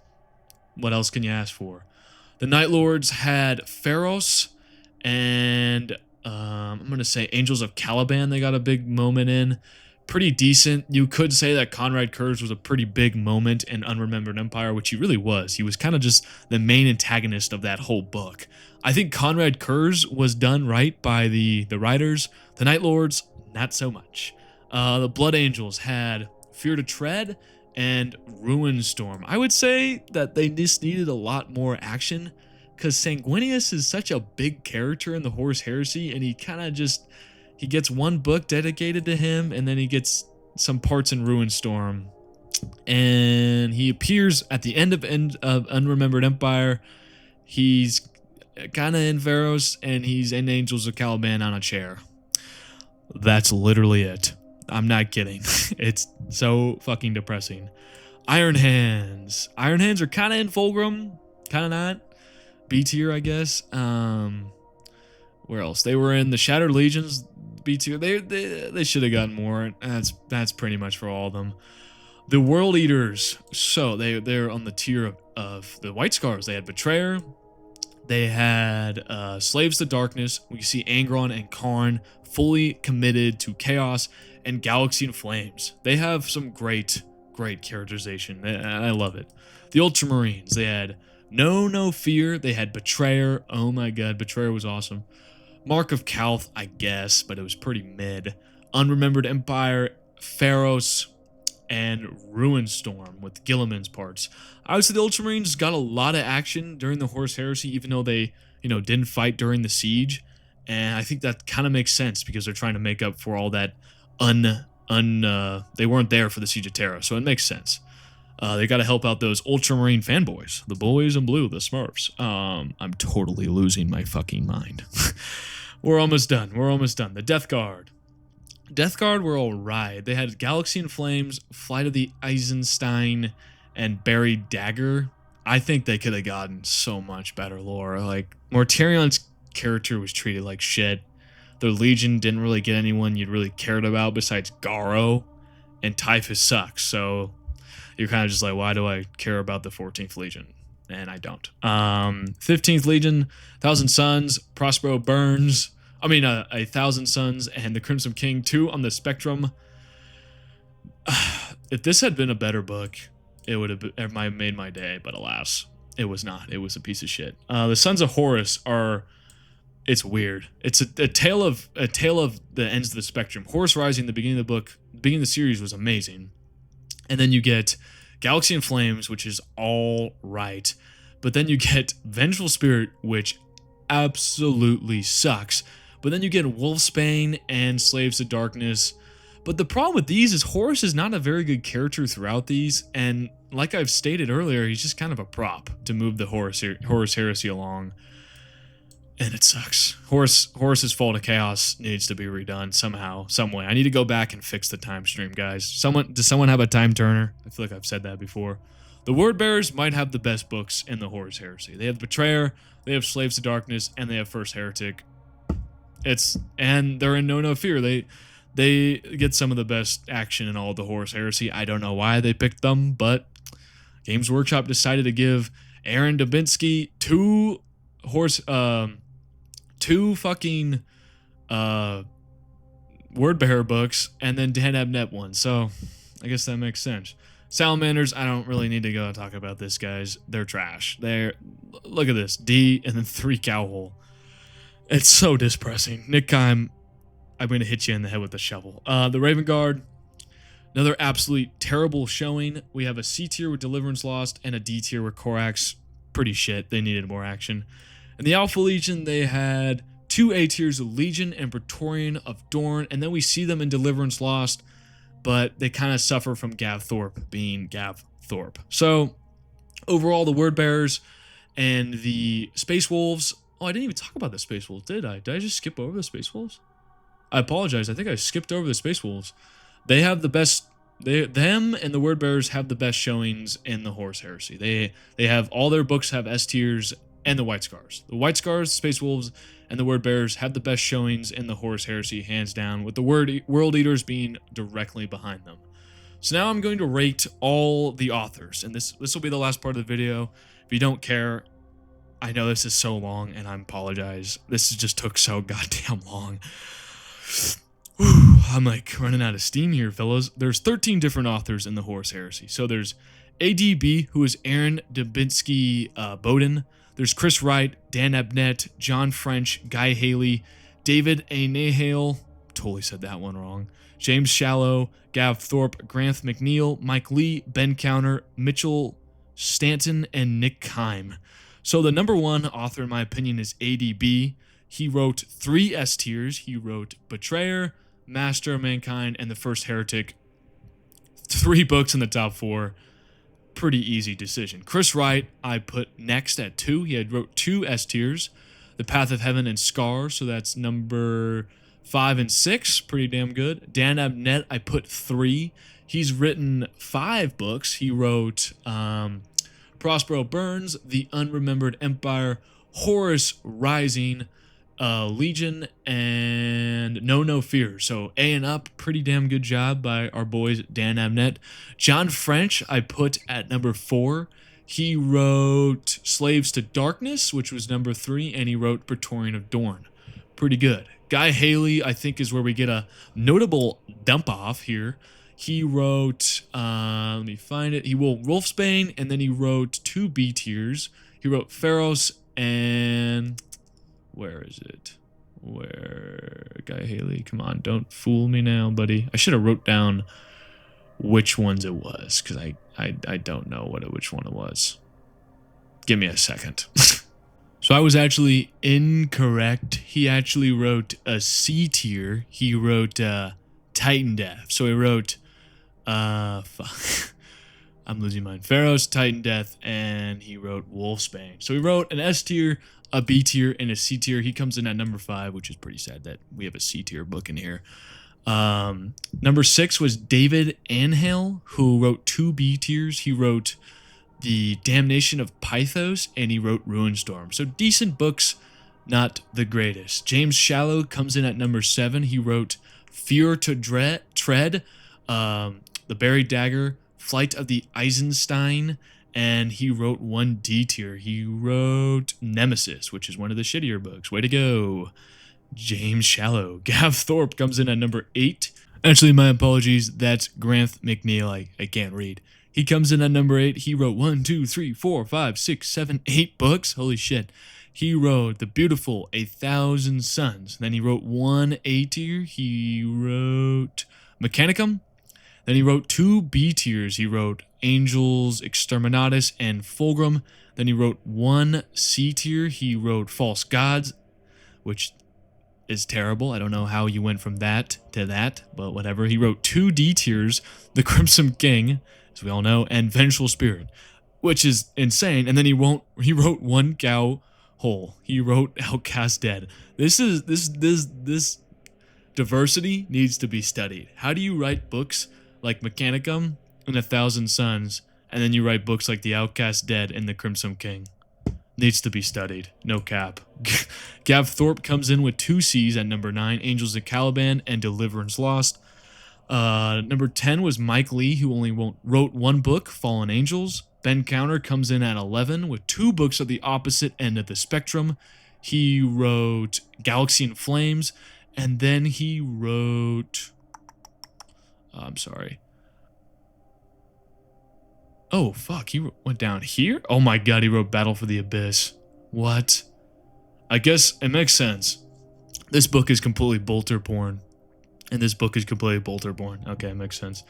What else can you ask for? The Night Lords had Pharos and I'm going to say Angels of Caliban. They got a big moment in. Pretty decent. You could say that Conrad Kurz was a pretty big moment in Unremembered Empire, which he really was. He was kind of just the main antagonist of that whole book. I think Conrad Kurz was done right by the writers. The Night Lords, not so much. The Blood Angels had Fear to Tread and Ruinstorm. I would say that they just needed a lot more action, because Sanguinius is such a big character in the Horus Heresy, and he kind of just, he gets 1 book dedicated to him, and then he gets some parts in Ruinstorm, and he appears at the end of Unremembered Empire. He's kind of in Pharos, and he's in Angels of Caliban on a chair. That's literally it. I'm not kidding. It's so fucking depressing. Iron Hands. Iron Hands are kind of in Fulgrim, kind of not. B tier, I guess. Where else? They were in the Shattered Legions, B tier. They should have gotten more. That's pretty much for all of them. The World Eaters. So they're on the tier of the White Scars. They had Betrayer. They had Slaves to Darkness. We see Angron and Karn fully committed to chaos, and Galaxy in Flames. They have some great characterization. I love it. The Ultramarines. They had No Fear. They had Betrayer. Oh my god, Betrayer was awesome. Mark of Calth, I guess, but it was pretty mid. Unremembered Empire, Pharos, and Ruinstorm with Gilliman's parts. Obviously, the Ultramarines got a lot of action during the Horus Heresy, even though they, didn't fight during the siege. And I think that kind of makes sense because they're trying to make up for all that they weren't there for the Siege of Terra, so it makes sense. They got to help out those Ultramarine fanboys, the boys in blue, the Smurfs. I'm totally losing my fucking mind. We're almost done. The Death Guard. Death Guard were alright. They had Galaxy in Flames, Flight of the Eisenstein, and Buried Dagger. I think they could have gotten so much better lore. Like, Mortarion's character was treated like shit. Their Legion didn't really get anyone you'd really cared about besides Garo, and Typhus sucks, so you're kind of just like, why do I care about the 14th Legion? And I don't. 15th Legion, Thousand Suns, Prospero Burns, a Thousand Suns, and the Crimson King 2 on the Spectrum. If this had been a better book, it would have made my day, but alas, it was not. It was a piece of shit. The Sons of Horus are... It's weird. It's a tale of the ends of the spectrum. Horus Rising, the beginning of the book, the beginning of the series was amazing. And then you get Galaxy in Flames, which is all right. But then you get Vengeful Spirit, which absolutely sucks. But then you get Wolfsbane and Slaves to Darkness. But the problem with these is Horus is not a very good character throughout these. And like I've stated earlier, he's just kind of a prop to move the Horus Heresy along. And it sucks. Horus's Fall to Chaos needs to be redone somehow, some way. I need to go back and fix the time stream, guys. Does someone have a time turner? I feel like I've said that before. The Word Bearers might have the best books in the Horus Heresy. They have Betrayer, they have Slaves to Darkness, and they have First Heretic. And they're in No Fear. They get some of the best action in all of the Horus Heresy. I don't know why they picked them, but Games Workshop decided to give Aaron Dubinsky two fucking Word Bearer books, and then Dan Abnett one. So I guess that makes sense. Salamanders, I don't really need to go and talk about this, guys. They're trash. Look at this. D and then 3 Cowhole. It's so depressing. Nick Kime, I'm going to hit you in the head with a shovel. The Raven Guard, another absolutely terrible showing. We have a C tier with Deliverance Lost and a D tier with Corax. Pretty shit. They needed more action. And the Alpha Legion, they had 2 A tiers of Legion and Praetorian of Dorn, and then we see them in Deliverance Lost, but they kind of suffer from Gav Thorpe being Gav Thorpe. So, overall, the Word Bearers and the Space Wolves... Oh, I didn't even talk about the Space Wolves, did I? Did I just skip over the Space Wolves? I apologize. I think I skipped over the Space Wolves. They have the best... Them and the Word Bearers have the best showings in the Horus Heresy. They have... All their books have S tiers and the White Scars. The White Scars, Space Wolves, and the Word Bearers have the best showings in the Horus Heresy, hands down, with the World Eaters being directly behind them. So now I'm going to rate all the authors, and this will be the last part of the video. If you don't care, I know this is so long, and I apologize. This just took so goddamn long. Whew, I'm like running out of steam here, fellas. There's 13 different authors in the Horus Heresy. So there's ADB, who is Aaron Dubinsky Bowden. There's Chris Wright, Dan Abnett, John French, Guy Haley, David A. Nahale, totally said that one wrong, James Shallow, Gav Thorpe, Grant McNeil, Mike Lee, Ben Counter, Mitchell Stanton, and Nick Kime. So the number one author, in my opinion, is ADB. He wrote 3 S tiers. He wrote Betrayer, Master of Mankind, and the First Heretic. 3 books in the top 4. Pretty easy decision. Chris Wright, I put next at 2. He had wrote 2 S tiers. The Path of Heaven and Scar, so that's number 5 and 6, pretty damn good. Dan Abnett, I put 3. He's written 5 books. He wrote Prospero Burns, The Unremembered Empire, Horus Rising, Legion, and No Fear. So A and up, pretty damn good job by our boys Dan Abnett. John French, I put at number 4. He wrote Slaves to Darkness, which was number 3, and he wrote Praetorian of Dorn. Pretty good. Guy Haley, I think, is where we get a notable dump off here. He wrote, let me find it. He wrote Wolfsbane, and then he wrote 2 B tiers. He wrote Pharos and where is it? Guy Haley, come on, don't fool me now, buddy. I should have wrote down which ones it was, because I don't know which one it was. Give me a second. So I was actually incorrect. He actually wrote a C tier. He wrote Titan Death. So he wrote fuck. I'm losing mine. Pharos, Titan Death, and he wrote Wolfsbane. So he wrote an S tier, a B tier, and a C tier. He comes in at number 5, which is pretty sad that we have a C tier book in here. Number 6 was David Anhale, who wrote 2 B tiers. He wrote The Damnation of Pythos, and he wrote Ruinstorm. So decent books, not the greatest. James Shallow comes in at number 7. He wrote Fear to Tread, The Buried Dagger, Flight of the Eisenstein, and he wrote 1 D tier. He wrote Nemesis, which is one of the shittier books. Way to go, James Shallow. Gav Thorpe comes in at number 8. Actually, my apologies. That's Granth McNeil. I can't read. He comes in at number 8. He wrote 1, 2, 3, 4, 5, 6, 7, 8 books. Holy shit. He wrote The Beautiful 1,000 Suns. Then he wrote 1 A tier. He wrote Mechanicum. Then he wrote 2 B tiers. He wrote Angels, Exterminatus, and Fulgrim. Then he wrote 1 C tier. He wrote False Gods, which is terrible. I don't know how you went from that to that, but whatever. He wrote 2 D tiers, The Crimson King, as we all know, and Vengeful Spirit, which is insane. And then he wrote 1 cow hole. He wrote Outcast Dead. This diversity needs to be studied. How do you write books like Mechanicum and 1,000 Suns, and then you write books like The Outcast Dead and The Crimson King? Needs to be studied. No cap. Gav Thorpe comes in with 2 C's at number 9, Angels of Caliban and Deliverance Lost. Number 10 was Mike Lee, who only wrote 1 book, Fallen Angels. Ben Counter comes in at 11 with 2 books at the opposite end of the spectrum. He wrote Galaxy in Flames, and then he wrote... I'm sorry. Oh, fuck, he went down here? Oh my god, he wrote Battle for the Abyss. What? I guess it makes sense. This book is completely bolter porn. And this book is completely bolter porn. Okay, it makes sense.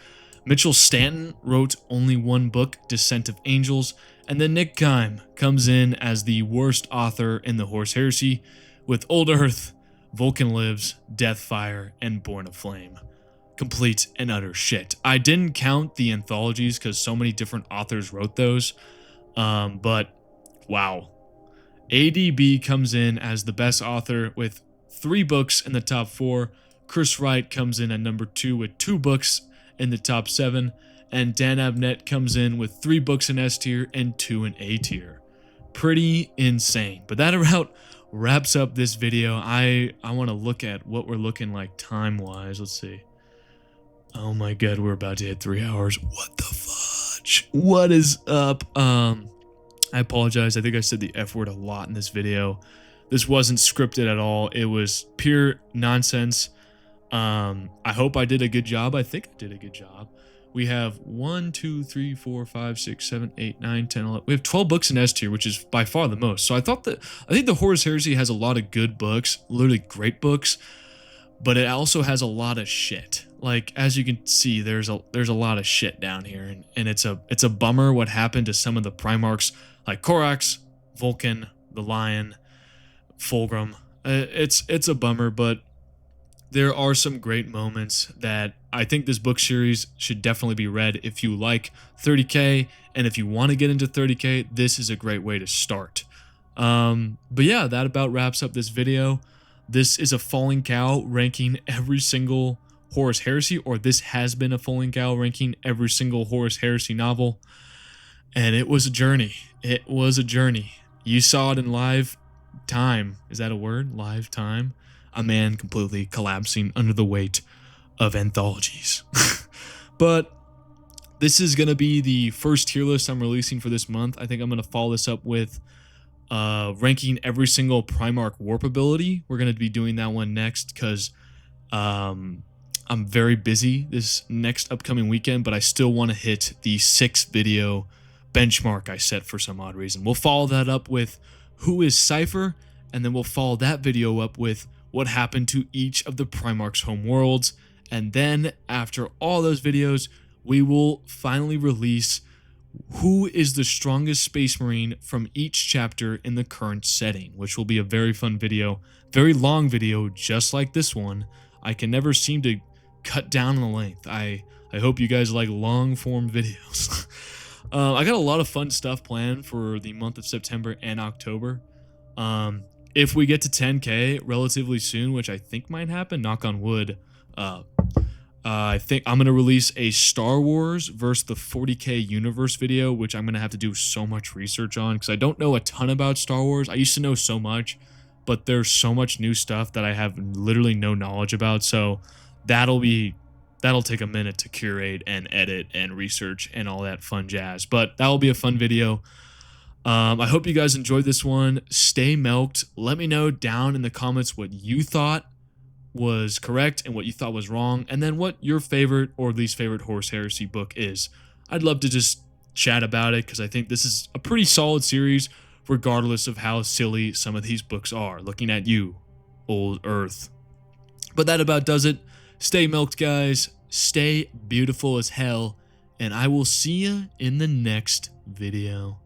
Mitchell Stanton wrote only 1 book, Descent of Angels. And then Nick Kime comes in as the worst author in the Horus Heresy with Old Earth, Vulkan Lives, Deathfire, and Born of Flame. Complete and utter shit. I didn't count the anthologies because so many different authors wrote those. But wow. ADB comes in as the best author with 3 books in the top 4. Chris Wright comes in at number 2 with 2 books in the top 7. And Dan Abnett comes in with 3 books in S tier and 2 in A tier. Pretty insane. But that about wraps up this video. I want to look at what we're looking like time-wise. Let's see. Oh my god, we're about to hit 3 hours. What the fudge? What is up? I apologize. I think I said the F word a lot in this video. This wasn't scripted at all. It was pure nonsense. I hope I did a good job. I think I did a good job. We have 1, 2, 3, 4, 5, 6, 7, 8, 9, 10, 11. We have 12 books in S tier, which is by far the most. So I think the Horus Heresy has a lot of good books, literally great books, but it also has a lot of shit. Like, as you can see, there's a lot of shit down here, and it's a bummer what happened to some of the Primarchs, like Corax, Vulkan, the Lion, Fulgrim. It's a bummer, but there are some great moments that I think this book series should definitely be read if you like 30k, and if you want to get into 30k, this is a great way to start. But yeah, that about wraps up this video. This is a Falling Cow ranking every single Horus Heresy, or this has been a Falling Cow ranking every single Horus Heresy novel. And it was a journey. It was a journey. You saw it in live time. Is that a word? Live time? A man completely collapsing under the weight of anthologies. But this is going to be the first tier list I'm releasing for this month. I think I'm going to follow this up with ranking every single Primarch warp ability. We're going to be doing that one next because I'm very busy this next upcoming weekend, but I still want to hit the 6-video benchmark I set for some odd reason. We'll follow that up with who is Cypher, and then we'll follow that video up with what happened to each of the Primarch's home worlds. And then after all those videos, we will finally release who is the strongest Space Marine from each chapter in the current setting, which will be a very fun video, very long video, just like this one. I can never seem to cut down on the length. I hope you guys like long form videos. I got a lot of fun stuff planned for the month of September and October. If we get to 10K relatively soon, which I think might happen, knock on wood, I think I'm going to release a Star Wars versus the 40K universe video, which I'm going to have to do so much research on because I don't know a ton about Star Wars. I used to know so much, but there's so much new stuff that I have literally no knowledge about. So that'll take a minute to curate and edit and research and all that fun jazz. But that will be a fun video. I hope you guys enjoyed this one. Stay milked. Let me know down in the comments what you thought was correct and what you thought was wrong, and then what your favorite or least favorite Horus Heresy book is. I'd love to just chat about it because I think this is a pretty solid series regardless of how silly some of these books are, looking at you, old Earth. But that about does it. Stay milked, guys. Stay beautiful as hell, and I will see you in the next video.